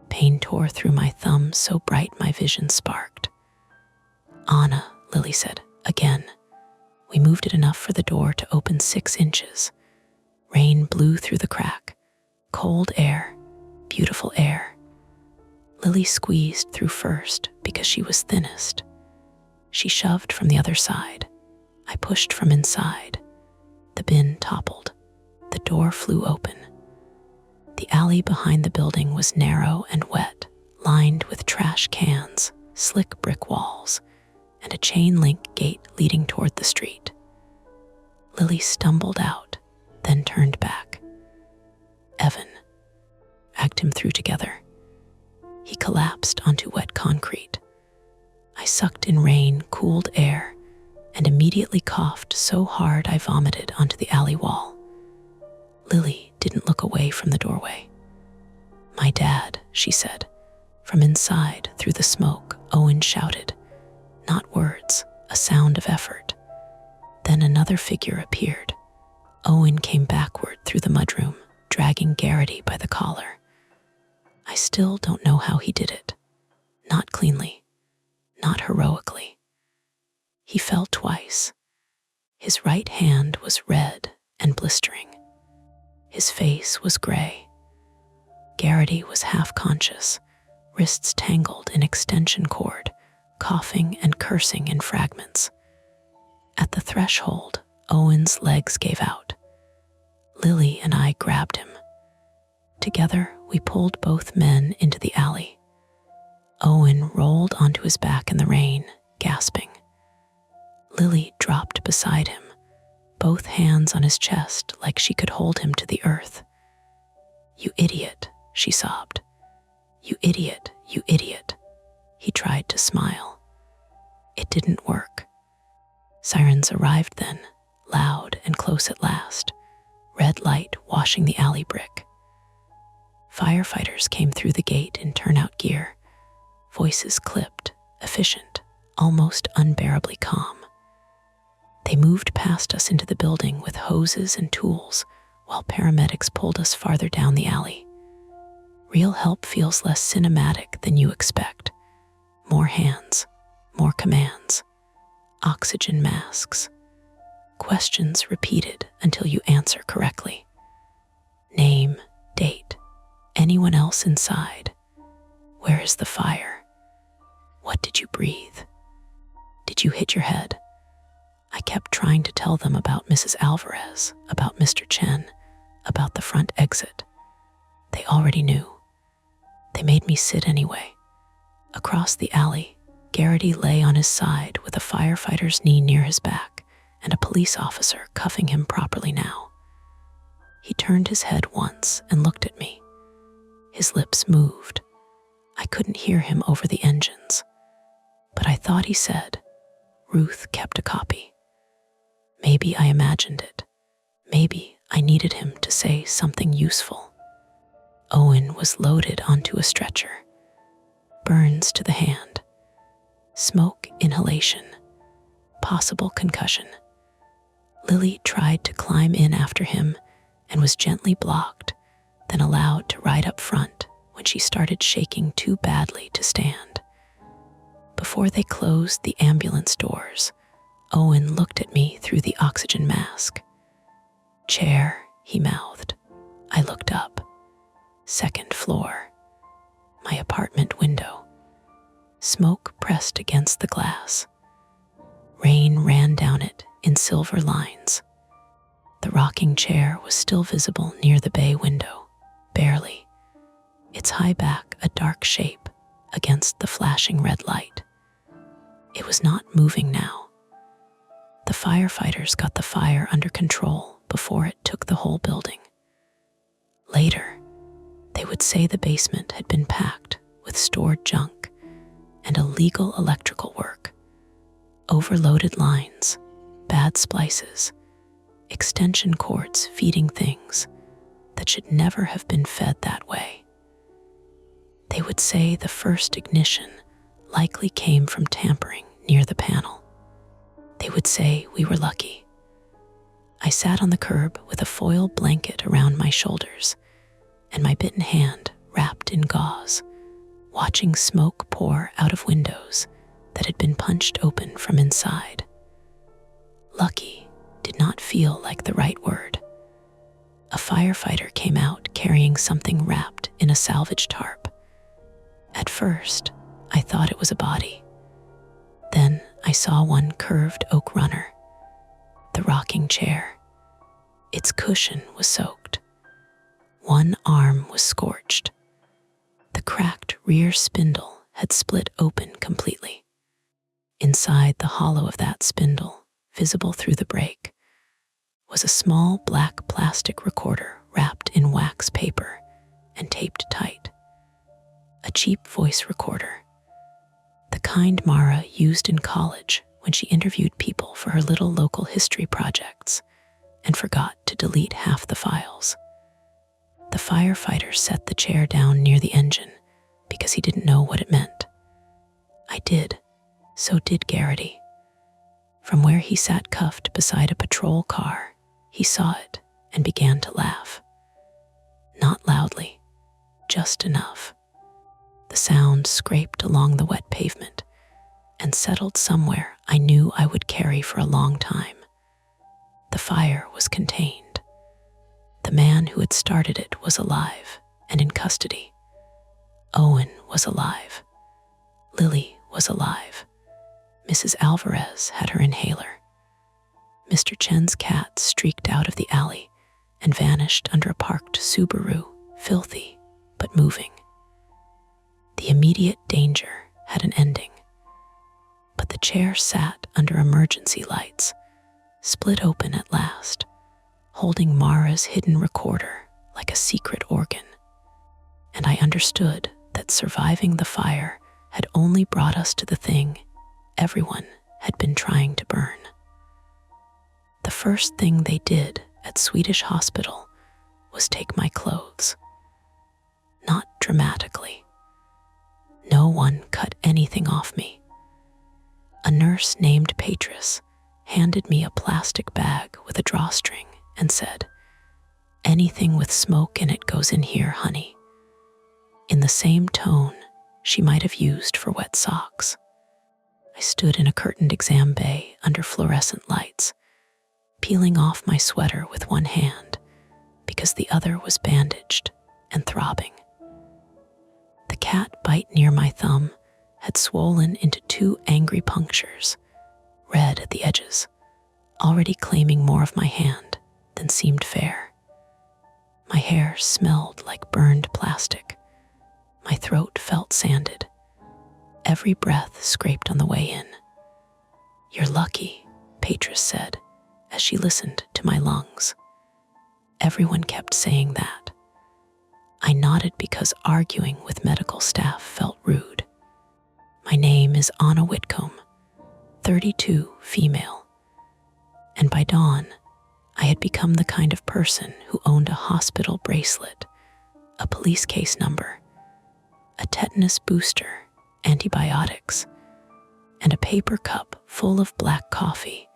Pain tore through my thumb so bright my vision sparked. "Anna," Lily said, "again." We moved it enough for the door to open 6 inches. Rain blew through the crack. Cold air, beautiful air. Lily squeezed through first because she was thinnest. She shoved from the other side. I pushed from inside. The bin toppled. The door flew open. The alley behind the building was narrow and wet, lined with trash cans, slick brick walls, and a chain-link gate leading toward the street. Lily stumbled out, then turned back. "Evan," dragged him through together. He collapsed onto wet concrete. I sucked in rain-cooled air and immediately coughed so hard I vomited onto the alley wall. Lily didn't look away from the doorway. "My dad," she said. From inside, through the smoke, Owen shouted. Not words, a sound of effort. Then another figure appeared. Owen came backward through the mudroom, dragging Garrity by the collar. I still don't know how he did it. Not cleanly. Not heroically. He fell twice. His right hand was red and blistering. His face was gray. Garrity was half-conscious, wrists tangled in extension cord, coughing and cursing in fragments. At the threshold, Owen's legs gave out. Lily and I grabbed him. Together, we pulled both men into the alley. Owen rolled onto his back in the rain, gasping. Lily dropped beside him, both hands on his chest like she could hold him to the earth. "You idiot," she sobbed. "You idiot, you idiot." He tried to smile. It didn't work. Sirens arrived then, loud and close at last, red light washing the alley brick. Firefighters came through the gate in turnout gear, voices clipped, efficient, almost unbearably calm. They moved past us into the building with hoses and tools, while paramedics pulled us farther down the alley. Real help feels less cinematic than you expect. More hands, more commands, oxygen masks, questions repeated until you answer correctly. Name, date, anyone else inside? Where is the fire? What did you breathe? Did you hit your head? I kept trying to tell them about Mrs. Alvarez, about Mr. Chen, about the front exit. They already knew. They made me sit anyway. Across the alley, Garrity lay on his side with a firefighter's knee near his back and a police officer cuffing him properly now. He turned his head once and looked at me. His lips moved. I couldn't hear him over the engines, but I thought he said, "Ruth kept a copy." Maybe I imagined it. Maybe I needed him to say something useful. Owen was loaded onto a stretcher. Burns to the hand. Smoke inhalation. Possible concussion. Lily tried to climb in after him and was gently blocked, then allowed to ride up front when she started shaking too badly to stand. Before they closed the ambulance doors, Owen looked at me through the oxygen mask. "Chair," he mouthed. I looked up. Second floor. My apartment window. Smoke pressed against the glass. Rain ran down it in silver lines. The rocking chair was still visible near the bay window, barely, its high back a dark shape against the flashing red light. It was not moving now. The firefighters got the fire under control before it took the whole building. Later, they would say the basement had been packed with stored junk and illegal electrical work, overloaded lines, bad splices, extension cords feeding things that should never have been fed that way. They would say the first ignition likely came from tampering near the panel. They would say we were lucky. I sat on the curb with a foil blanket around my shoulders and my bitten hand wrapped in gauze, watching smoke pour out of windows that had been punched open from inside. Lucky did not feel like the right word. A firefighter came out carrying something wrapped in a salvage tarp. At first, I thought it was a body. Then I saw one curved oak runner, the rocking chair. Its cushion was soaked. One arm was scorched. The cracked rear spindle had split open completely. Inside the hollow of that spindle, visible through the break, was a small black plastic recorder wrapped in wax paper and taped tight. A cheap voice recorder, the kind Mara used in college when she interviewed people for her little local history projects and forgot to delete half the files. The firefighter set the chair down near the engine because he didn't know what it meant. I did. So did Garrity. From where he sat cuffed beside a patrol car, he saw it and began to laugh. Not loudly, just enough. The sound scraped along the wet pavement and settled somewhere I knew I would carry for a long time. The fire was contained. The man who had started it was alive and in custody. Owen was alive. Lily was alive. Mrs. Alvarez had her inhaler. Mr. Chen's cat streaked out of the alley and vanished under a parked Subaru, filthy but moving. The immediate danger had an ending, but the chair sat under emergency lights, split open at last, holding Mara's hidden recorder like a secret organ. And I understood that surviving the fire had only brought us to the thing everyone had been trying to burn. The first thing they did at Swedish Hospital was take my clothes. Not dramatically. No one cut anything off me. A nurse named Patris handed me a plastic bag with a drawstring and said, "Anything with smoke in it goes in here, honey," in the same tone she might have used for wet socks. I stood in a curtained exam bay under fluorescent lights, peeling off my sweater with one hand because the other was bandaged and throbbing. The cat bite near my thumb had swollen into 2 angry punctures, red at the edges, already claiming more of my hand than seemed fair. My hair smelled like burned plastic. My throat felt sanded. Every breath scraped on the way in. "You're lucky," Patris said as she listened to my lungs. Everyone kept saying that. I nodded because arguing with medical staff felt rude. My name is Anna Whitcomb, 32, female. And by dawn, I had become the kind of person who owned a hospital bracelet, a police case number, a tetanus booster, antibiotics, and a paper cup full of black coffee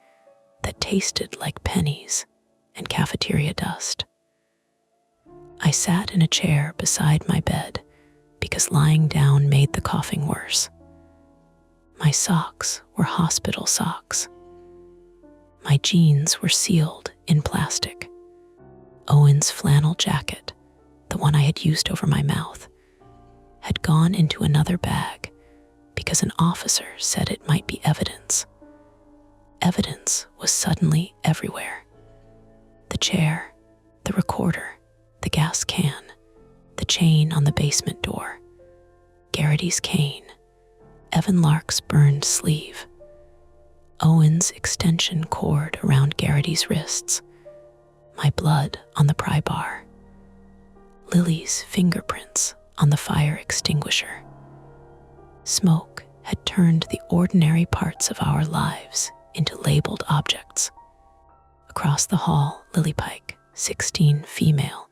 that tasted like pennies and cafeteria dust. I sat in a chair beside my bed because lying down made the coughing worse. My socks were hospital socks. My jeans were sealed in plastic. Owen's flannel jacket, the one I had used over my mouth, had gone into another bag because an officer said it might be evidence. Evidence was suddenly everywhere. The chair, the recorder, the gas can, the chain on the basement door, Garrity's cane, Evan Lark's burned sleeve, Owen's extension cord around Garrity's wrists, my blood on the pry bar, Lily's fingerprints on the fire extinguisher. Smoke had turned the ordinary parts of our lives into labeled objects. Across the hall, Lily Pike, 16, female,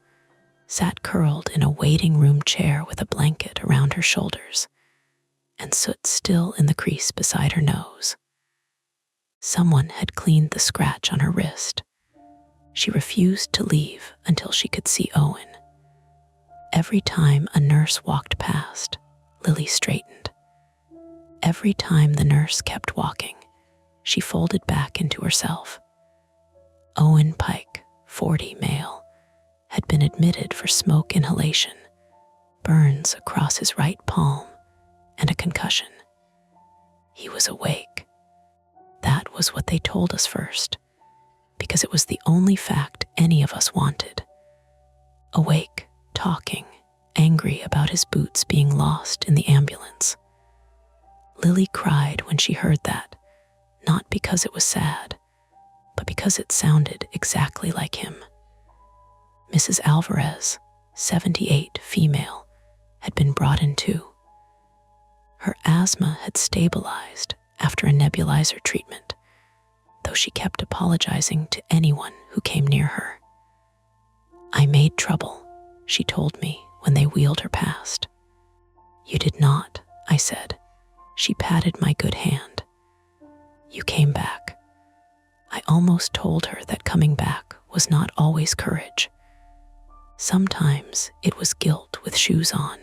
sat curled in a waiting room chair with a blanket around her shoulders and soot still in the crease beside her nose. Someone had cleaned the scratch on her wrist. She refused to leave until she could see Owen. Every time a nurse walked past, Lily straightened. Every time the nurse kept walking, she folded back into herself. Owen Pike, 40, male, had been admitted for smoke inhalation, burns across his right palm, and a concussion. He was awake. That was what they told us first, because it was the only fact any of us wanted. Awake, talking, angry about his boots being lost in the ambulance. Lily cried when she heard that, not because it was sad, but because it sounded exactly like him. Mrs. Alvarez, 78, female, had been brought in too. Her asthma had stabilized after a nebulizer treatment, though she kept apologizing to anyone who came near her. "I made trouble," she told me when they wheeled her past. "You did not," I said. She patted my good hand. "You came back." I almost told her that coming back was not always courage. Sometimes it was guilt with shoes on.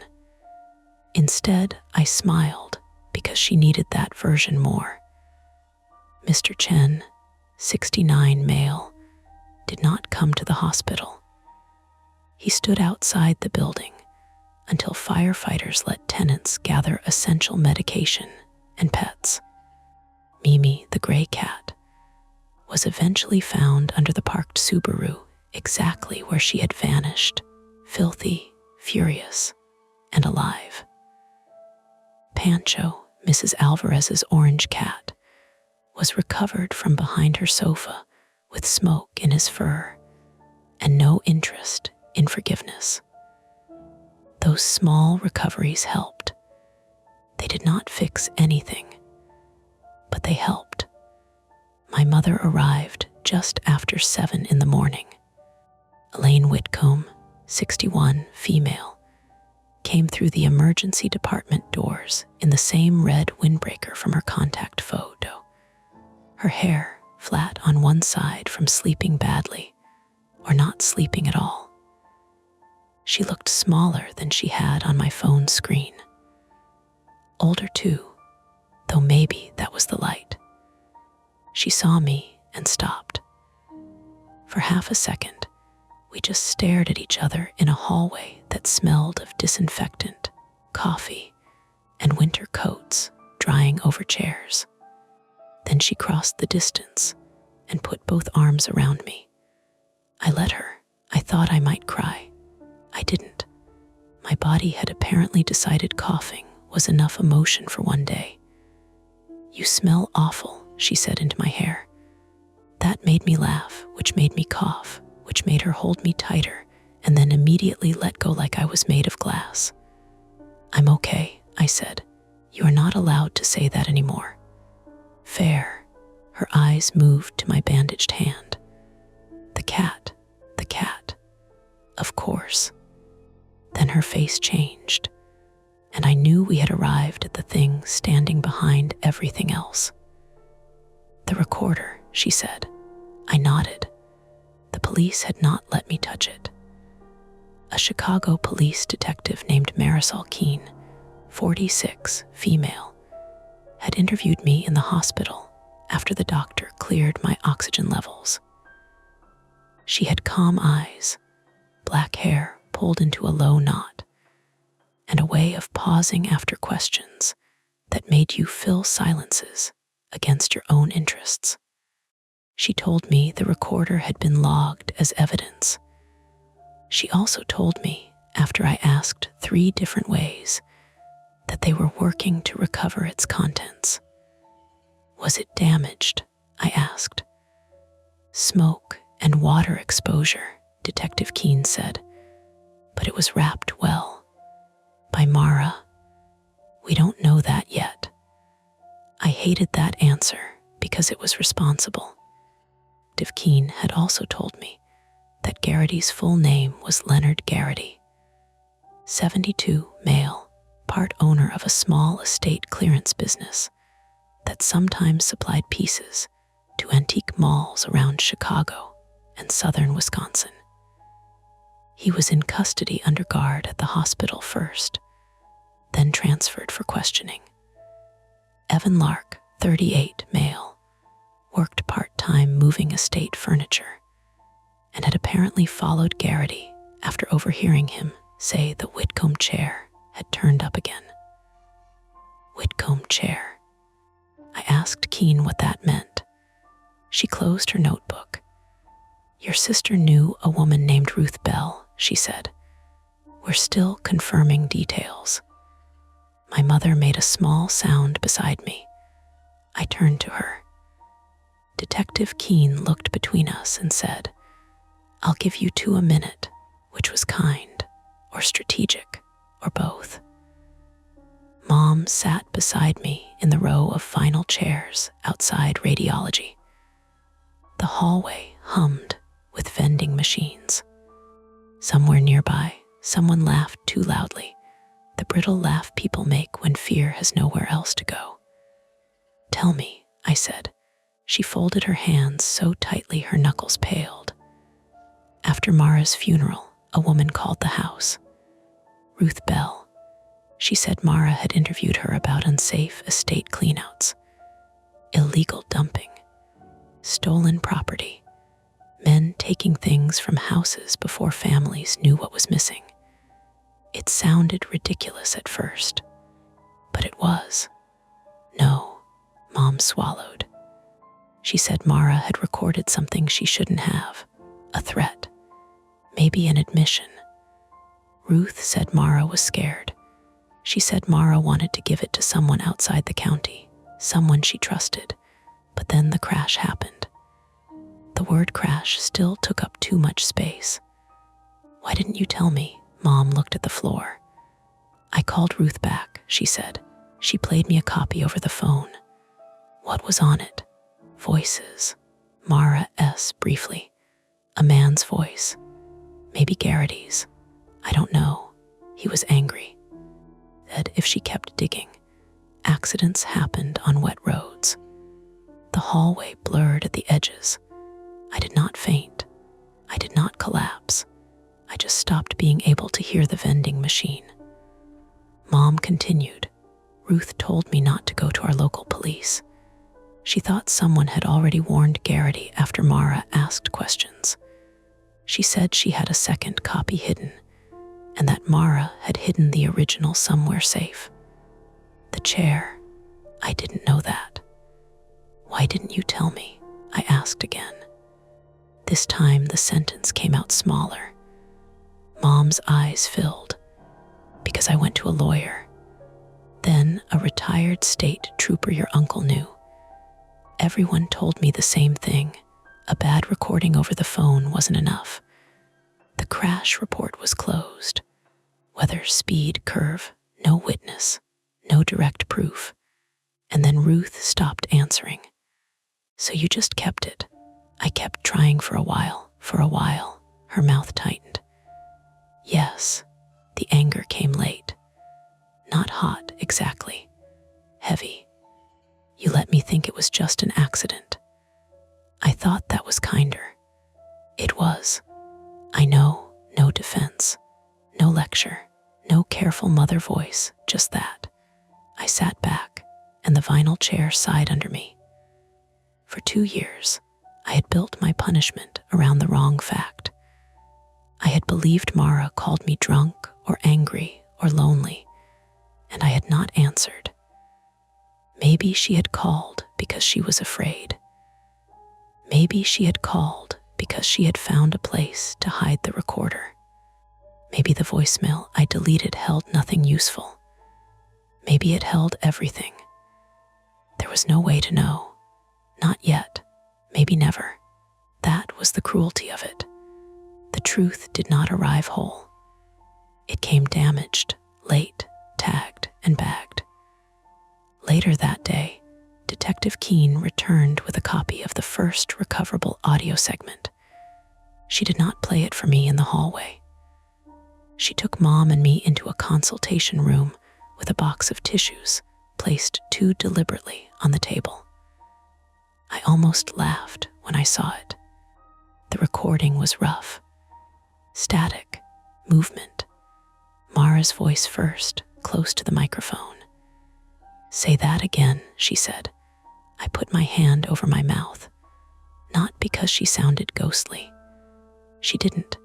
Instead, I smiled because she needed that version more. Mr. Chen, 69, male, did not come to the hospital. He stood outside the building until firefighters let tenants gather essential medication and pets. Mimi, the gray cat, was eventually found under the parked Subaru, exactly where she had vanished, filthy, furious, and alive. Pancho, Mrs. Alvarez's orange cat, was recovered from behind her sofa with smoke in his fur and no interest in forgiveness. Those small recoveries helped. They did not fix anything, but they helped. My mother arrived just after 7 in the morning. Elaine Whitcomb, 61, female, came through the emergency department doors in the same red windbreaker from her contact photo. Her hair flat on one side from sleeping badly, or not sleeping at all. She looked smaller than she had on my phone screen. Older too, though maybe that was the light. She saw me and stopped. For half a second, we just stared at each other in a hallway that smelled of disinfectant, coffee, and winter coats drying over chairs. Then she crossed the distance and put both arms around me. I let her. I thought I might cry. I didn't. My body had apparently decided coughing was enough emotion for one day. "You smell awful," she said into my hair. That made me laugh, which made me cough, which made her hold me tighter, and then immediately let go like I was made of glass. "I'm okay," I said. "You are not allowed to say that anymore." "Fair." Her eyes moved to my bandaged hand. The cat. Of course." Then her face changed, and I knew we had arrived at the thing standing behind everything else. "The recorder," she said. I nodded. The police had not let me touch it. A Chicago police detective named Marisol Keene, 46, female, had interviewed me in the hospital after the doctor cleared my oxygen levels. She had calm eyes, black hair pulled into a low knot, and a way of pausing after questions that made you fill silences against your own interests. She told me the recorder had been logged as evidence. She also told me, after I asked 3 different ways, that they were working to recover its contents. "Was it damaged?" I asked. "Smoke and water exposure," Detective Keene said, "but it was wrapped well. By Mara. We don't know that yet." I hated that answer because it was responsible. Detective Keene had also told me that Garrity's full name was Leonard Garrity, 72, male, part owner of a small estate clearance business that sometimes supplied pieces to antique malls around Chicago and southern Wisconsin. He was in custody under guard at the hospital first, then transferred for questioning. Evan Lark, 38, male, worked part-time moving estate furniture and had apparently followed Garrity after overhearing him say the Whitcomb chair had turned up again. Whitcomb chair. I asked Keene what that meant. She closed her notebook. "Your sister knew a woman named Ruth Bell," she said. "We're still confirming details." My mother made a small sound beside me. I turned to her. Detective Keene looked between us and said, "I'll give you 2 a minute," which was kind, or strategic, or both. Mom sat beside me in the row of final chairs outside radiology. The hallway hummed with vending machines. Somewhere nearby, someone laughed too loudly, the brittle laugh people make when fear has nowhere else to go. "Tell me," I said. She folded her hands so tightly her knuckles paled. "After Mara's funeral, a woman called the house. Ruth Bell. She said Mara had interviewed her about unsafe estate cleanouts, illegal dumping, stolen property, men taking things from houses before families knew what was missing. It sounded ridiculous at first, but it was. No," Mom swallowed. She said Mara had recorded something she shouldn't have. A threat. Maybe an admission. Ruth said Mara was scared. She said Mara wanted to give it to someone outside the county, someone she trusted. But then the crash happened. The word crash still took up too much space. Why didn't you tell me? Mom looked at the floor. I called Ruth back, she said. She played me a copy over the phone. What was on it? Voices. Mara S. briefly. A man's voice. Maybe Garrity's. I don't know. He was angry. Said if she kept digging, accidents happened on wet roads. The hallway blurred at the edges. I did not faint. I did not collapse. I just stopped being able to hear the vending machine. Mom continued. Ruth told me not to go to our local police. She thought someone had already warned Garrity after Mara asked questions. She said she had a second copy hidden, and that Mara had hidden the original somewhere safe. The chair. I didn't know that. Why didn't you tell me? I asked again. This time the sentence came out smaller. Mom's eyes filled. Because I went to a lawyer. Then a retired state trooper your uncle knew. Everyone told me the same thing. A bad recording over the phone wasn't enough. The crash report was closed. Weather, speed, curve, no witness, no direct proof. And then Ruth stopped answering. So you just kept it. I kept trying for a while. Her mouth tightened. Yes, the anger came late. Not hot, exactly. Heavy. You let me think it was just an accident. I thought that was kinder. It was. I know, no defense, no lecture, no careful mother voice, just that. I sat back, and the vinyl chair sighed under me. For 2 years, I had built my punishment around the wrong fact. I had believed Mara called me drunk or angry or lonely, and I had not answered. Maybe she had called because she was afraid. Maybe she had called because she had found a place to hide the recorder. Maybe the voicemail I deleted held nothing useful. Maybe it held everything. There was no way to know. Not yet. Maybe never. That was the cruelty of it. The truth did not arrive whole. It came damaged, late, tagged, and bagged. Later that day, Detective Keene returned with a copy of the first recoverable audio segment. She did not play it for me in the hallway. She took Mom and me into a consultation room with a box of tissues placed too deliberately on the table. I almost laughed when I saw it. The recording was rough. Static, movement. Mara's voice first, close to the microphone. Say that again, she said. I put my hand over my mouth. Not because she sounded ghostly. She didn't.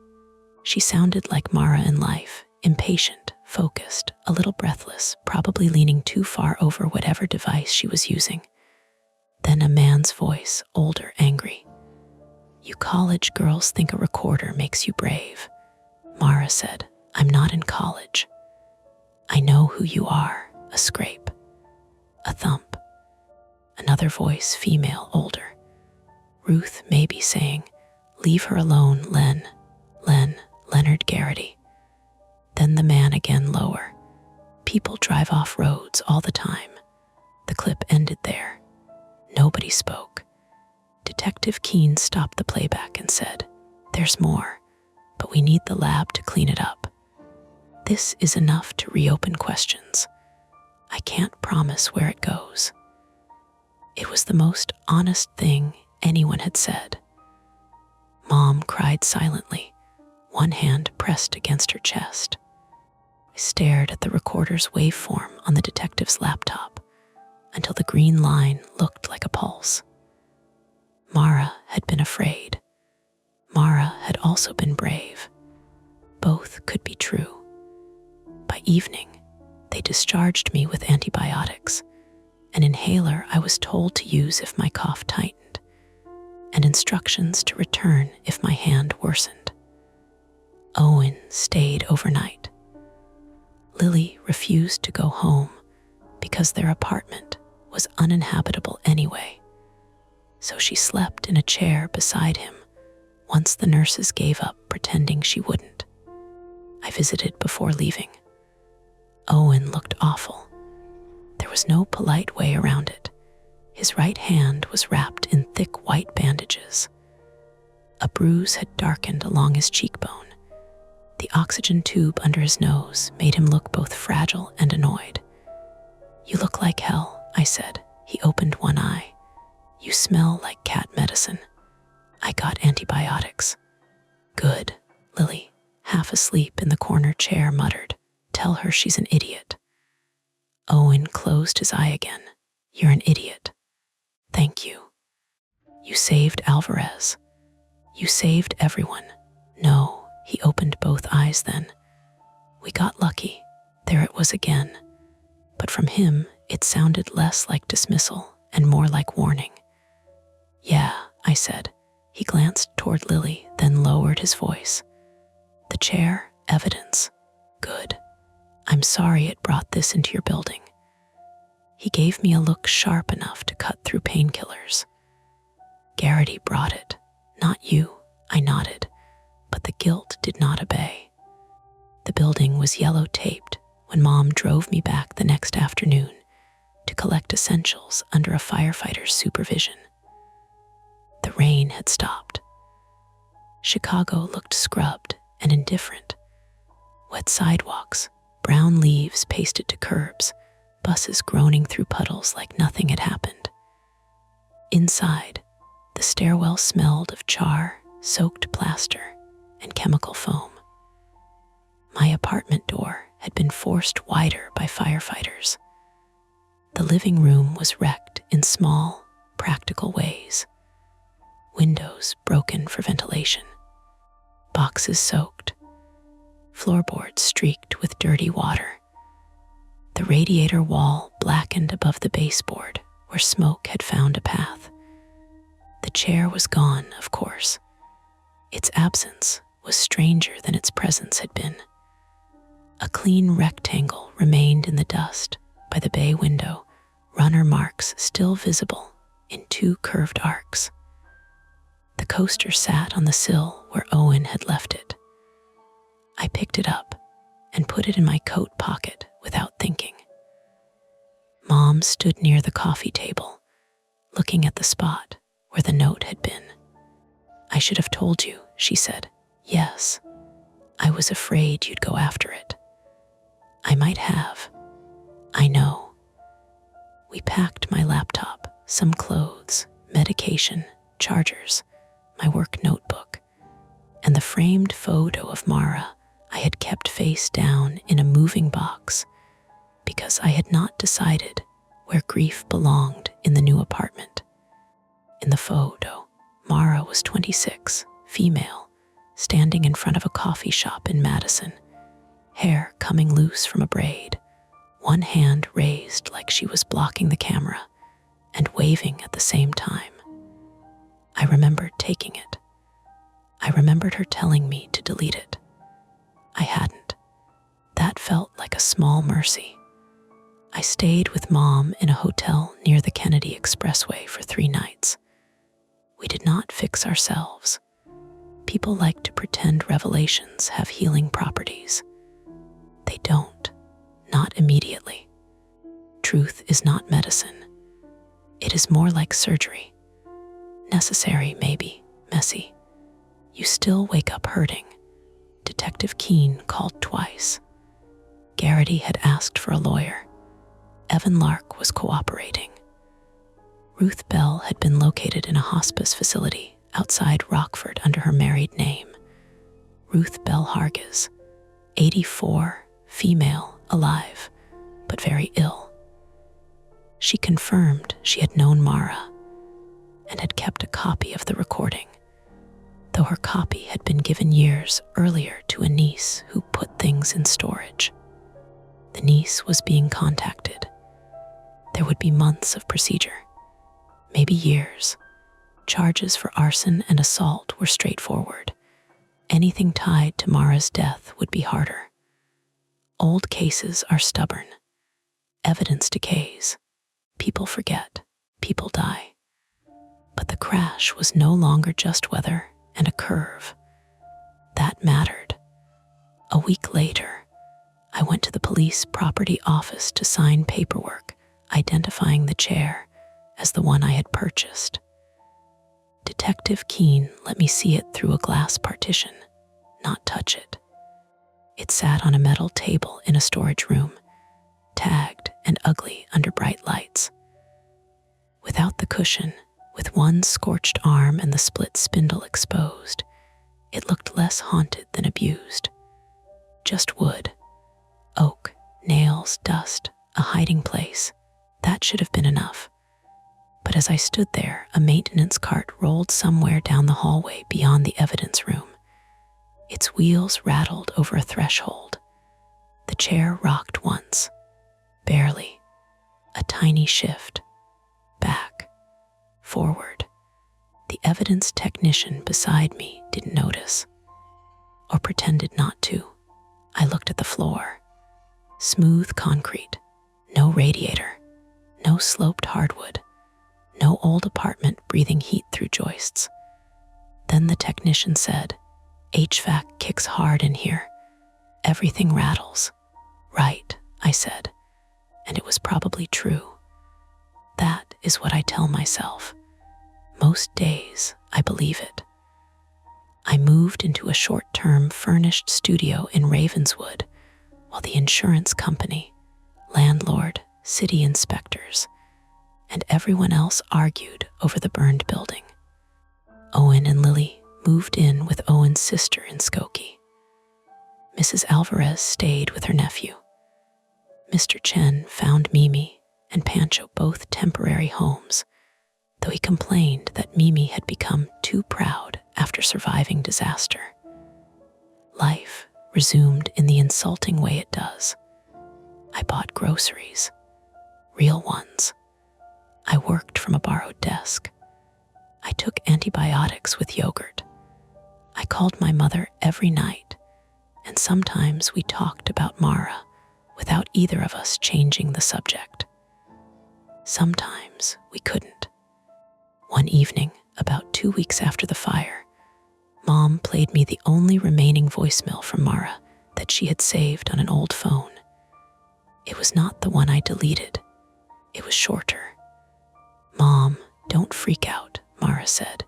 She sounded like Mara in life, impatient, focused, a little breathless, probably leaning too far over whatever device she was using. Then a man's voice, older, angry. You college girls think a recorder makes you brave. Mara said, I'm not in college. I know who you are, a scrape. A thump. Another voice, female, older. Ruth may be saying, leave her alone, Leonard Garrity. Then the man again lower. People drive off roads all the time. The clip ended there. Nobody spoke. Detective Keene stopped the playback and said, there's more, but we need the lab to clean it up. This is enough to reopen questions. I can't promise where it goes. It was the most honest thing anyone had said. Mom cried silently, one hand pressed against her chest. I stared at the recorder's waveform on the detective's laptop until the green line looked like a pulse. Mara had been afraid. Mara had also been brave. Both could be true. By evening, they discharged me with antibiotics, an inhaler I was told to use if my cough tightened. and instructions to return if my hand worsened. Owen stayed overnight. Lily refused to go home because their apartment was uninhabitable anyway, so she slept in a chair beside him once the nurses gave up pretending she wouldn't. I visited before leaving. Owen looked awful. There was no polite way around it. His right hand was wrapped in thick white bandages. A bruise had darkened along his cheekbone. The oxygen tube under his nose made him look both fragile and annoyed. "You look like hell," I said. He opened one eye. "You smell like cat medicine. I got antibiotics." "Good," Lily, half asleep in the corner chair, muttered. "Tell her she's an idiot." Owen closed his eye again. "You're an idiot. Thank you. You saved Alvarez. You saved everyone." "No," he opened both eyes then. "We got lucky." There it was again. But from him, it sounded less like dismissal and more like warning. "Yeah," I said. He glanced toward Lily, then lowered his voice. "The chair, evidence. Good. I'm sorry it brought this into your building." He gave me a look sharp enough to cut through painkillers. "Garrity brought it, not you," I nodded, but the guilt did not obey. The building was yellow taped when Mom drove me back the next afternoon to collect essentials under a firefighter's supervision. The rain had stopped. Chicago looked scrubbed and indifferent. Wet sidewalks, brown leaves pasted to curbs, buses groaning through puddles like nothing had happened. Inside, the stairwell smelled of char, soaked plaster, and chemical foam. My apartment door had been forced wider by firefighters. The living room was wrecked in small, practical ways. Windows broken for ventilation, boxes soaked, floorboards streaked with dirty water. The radiator wall blackened above the baseboard where smoke had found a path. The chair was gone, of course. Its absence was stranger than its presence had been. A clean rectangle remained in the dust by the bay window, runner marks still visible in 2 curved arcs. The coaster sat on the sill where Owen had left it. I picked it up and put it in my coat pocket without thinking. Mom stood near the coffee table, looking at the spot where the note had been. "I should have told you," she said. "Yes, I was afraid you'd go after it." "I might have. I know." We packed my laptop, some clothes, medication, chargers, my work notebook, and the framed photo of Mara I had kept face down in a moving box because I had not decided where grief belonged in the new apartment. In the photo, Mara was 26, female, standing in front of a coffee shop in Madison, hair coming loose from a braid, one hand raised like she was blocking the camera and waving at the same time. I remembered taking it. I remembered her telling me to delete it. I hadn't. That felt like a small mercy. I stayed with Mom in a hotel near the Kennedy Expressway for 3 nights. We did not fix ourselves. People like to pretend revelations have healing properties. They don't, not immediately. Truth is not medicine. It is more like surgery. Necessary, maybe, messy. You still wake up hurting. Detective Keene called twice. Garrity had asked for a lawyer. Evan Lark was cooperating. Ruth Bell had been located in a hospice facility outside Rockford under her married name. Ruth Bell Hargis, 84, female, alive, but very ill. She confirmed she had known Mara and had kept a copy of the recording, though her copy had been given years earlier to a niece who put things in storage. The niece was being contacted. There would be months of procedure, maybe years. Charges for arson and assault were straightforward. Anything tied to Mara's death would be harder. Old cases are stubborn. Evidence decays. People forget. People die. But the crash was no longer just weather and a curve. That mattered. A week later, I went to the police property office to sign paperwork identifying the chair as the one I had purchased. Detective Keene let me see it through a glass partition, not touch it. It sat on a metal table in a storage room, tagged and ugly under bright lights. Without the cushion, with one scorched arm and the split spindle exposed, it looked less haunted than abused. Just wood, oak, nails, dust, a hiding place. That should have been enough. But as I stood there, a maintenance cart rolled somewhere down the hallway beyond the evidence room. Its wheels rattled over a threshold. The chair rocked once, barely, a tiny shift, back, forward. The evidence technician beside me didn't notice, or pretended not to. I looked at the floor. Smooth concrete, no radiator, no sloped hardwood, no old apartment breathing heat through joists. Then the technician said, "HVAC kicks hard in here. Everything rattles." "Right," I said, and it was probably true. That is what I tell myself. Most days, I believe it. I moved into a short-term furnished studio in Ravenswood, while the insurance company, landlord, city inspectors, and everyone else argued over the burned building. Owen and Lily moved in with Owen's sister in Skokie. Mrs. Alvarez stayed with her nephew. Mr. Chen found Mimi and Pancho both temporary homes, though he complained that Mimi had become too proud after surviving disaster. Life resumed in the insulting way it does. I bought groceries, real ones. I worked from a borrowed desk. I took antibiotics with yogurt. I called my mother every night, and sometimes we talked about Mara without either of us changing the subject. Sometimes we couldn't. One evening, about 2 weeks after the fire, Mom played me the only remaining voicemail from Mara that she had saved on an old phone. It was not the one I deleted. It was shorter. "Mom, don't freak out," Mara said,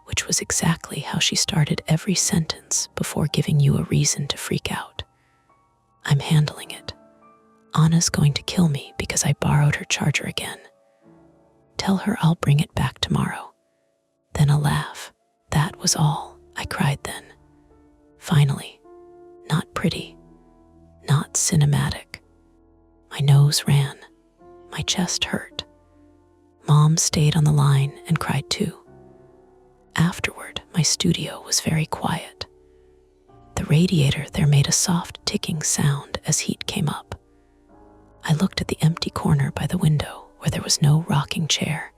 which was exactly how she started every sentence before giving you a reason to freak out. "I'm handling it. Anna's going to kill me because I borrowed her charger again. Tell her I'll bring it back tomorrow." Then a laugh. "That was all," I cried then. Finally, not pretty, not cinematic. My nose ran. My chest hurt. Mom stayed on the line and cried too. Afterward, my studio was very quiet. The radiator there made a soft ticking sound as heat came up. I looked at the empty corner by the window where there was no rocking chair,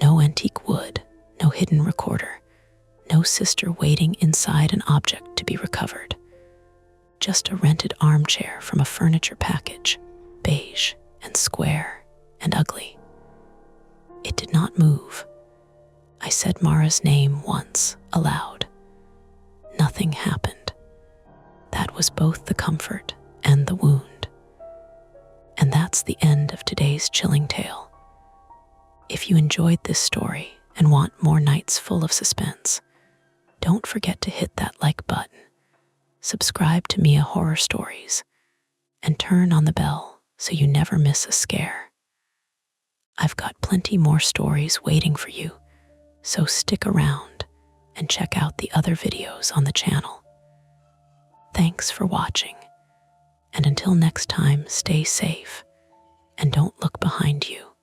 no antique wood, no hidden recorder, no sister waiting inside an object to be recovered. Just a rented armchair from a furniture package, beige and square and ugly. It did not move. I said Mara's name once, aloud. Nothing happened. That was both the comfort and the wound. And that's the end of today's chilling tale. If you enjoyed this story and want more nights full of suspense, don't forget to hit that like button, subscribe to Mia Horror Stories, and turn on the bell so you never miss a scare. I've got plenty more stories waiting for you, so stick around and check out the other videos on the channel. Thanks for watching, and until next time, stay safe and don't look behind you.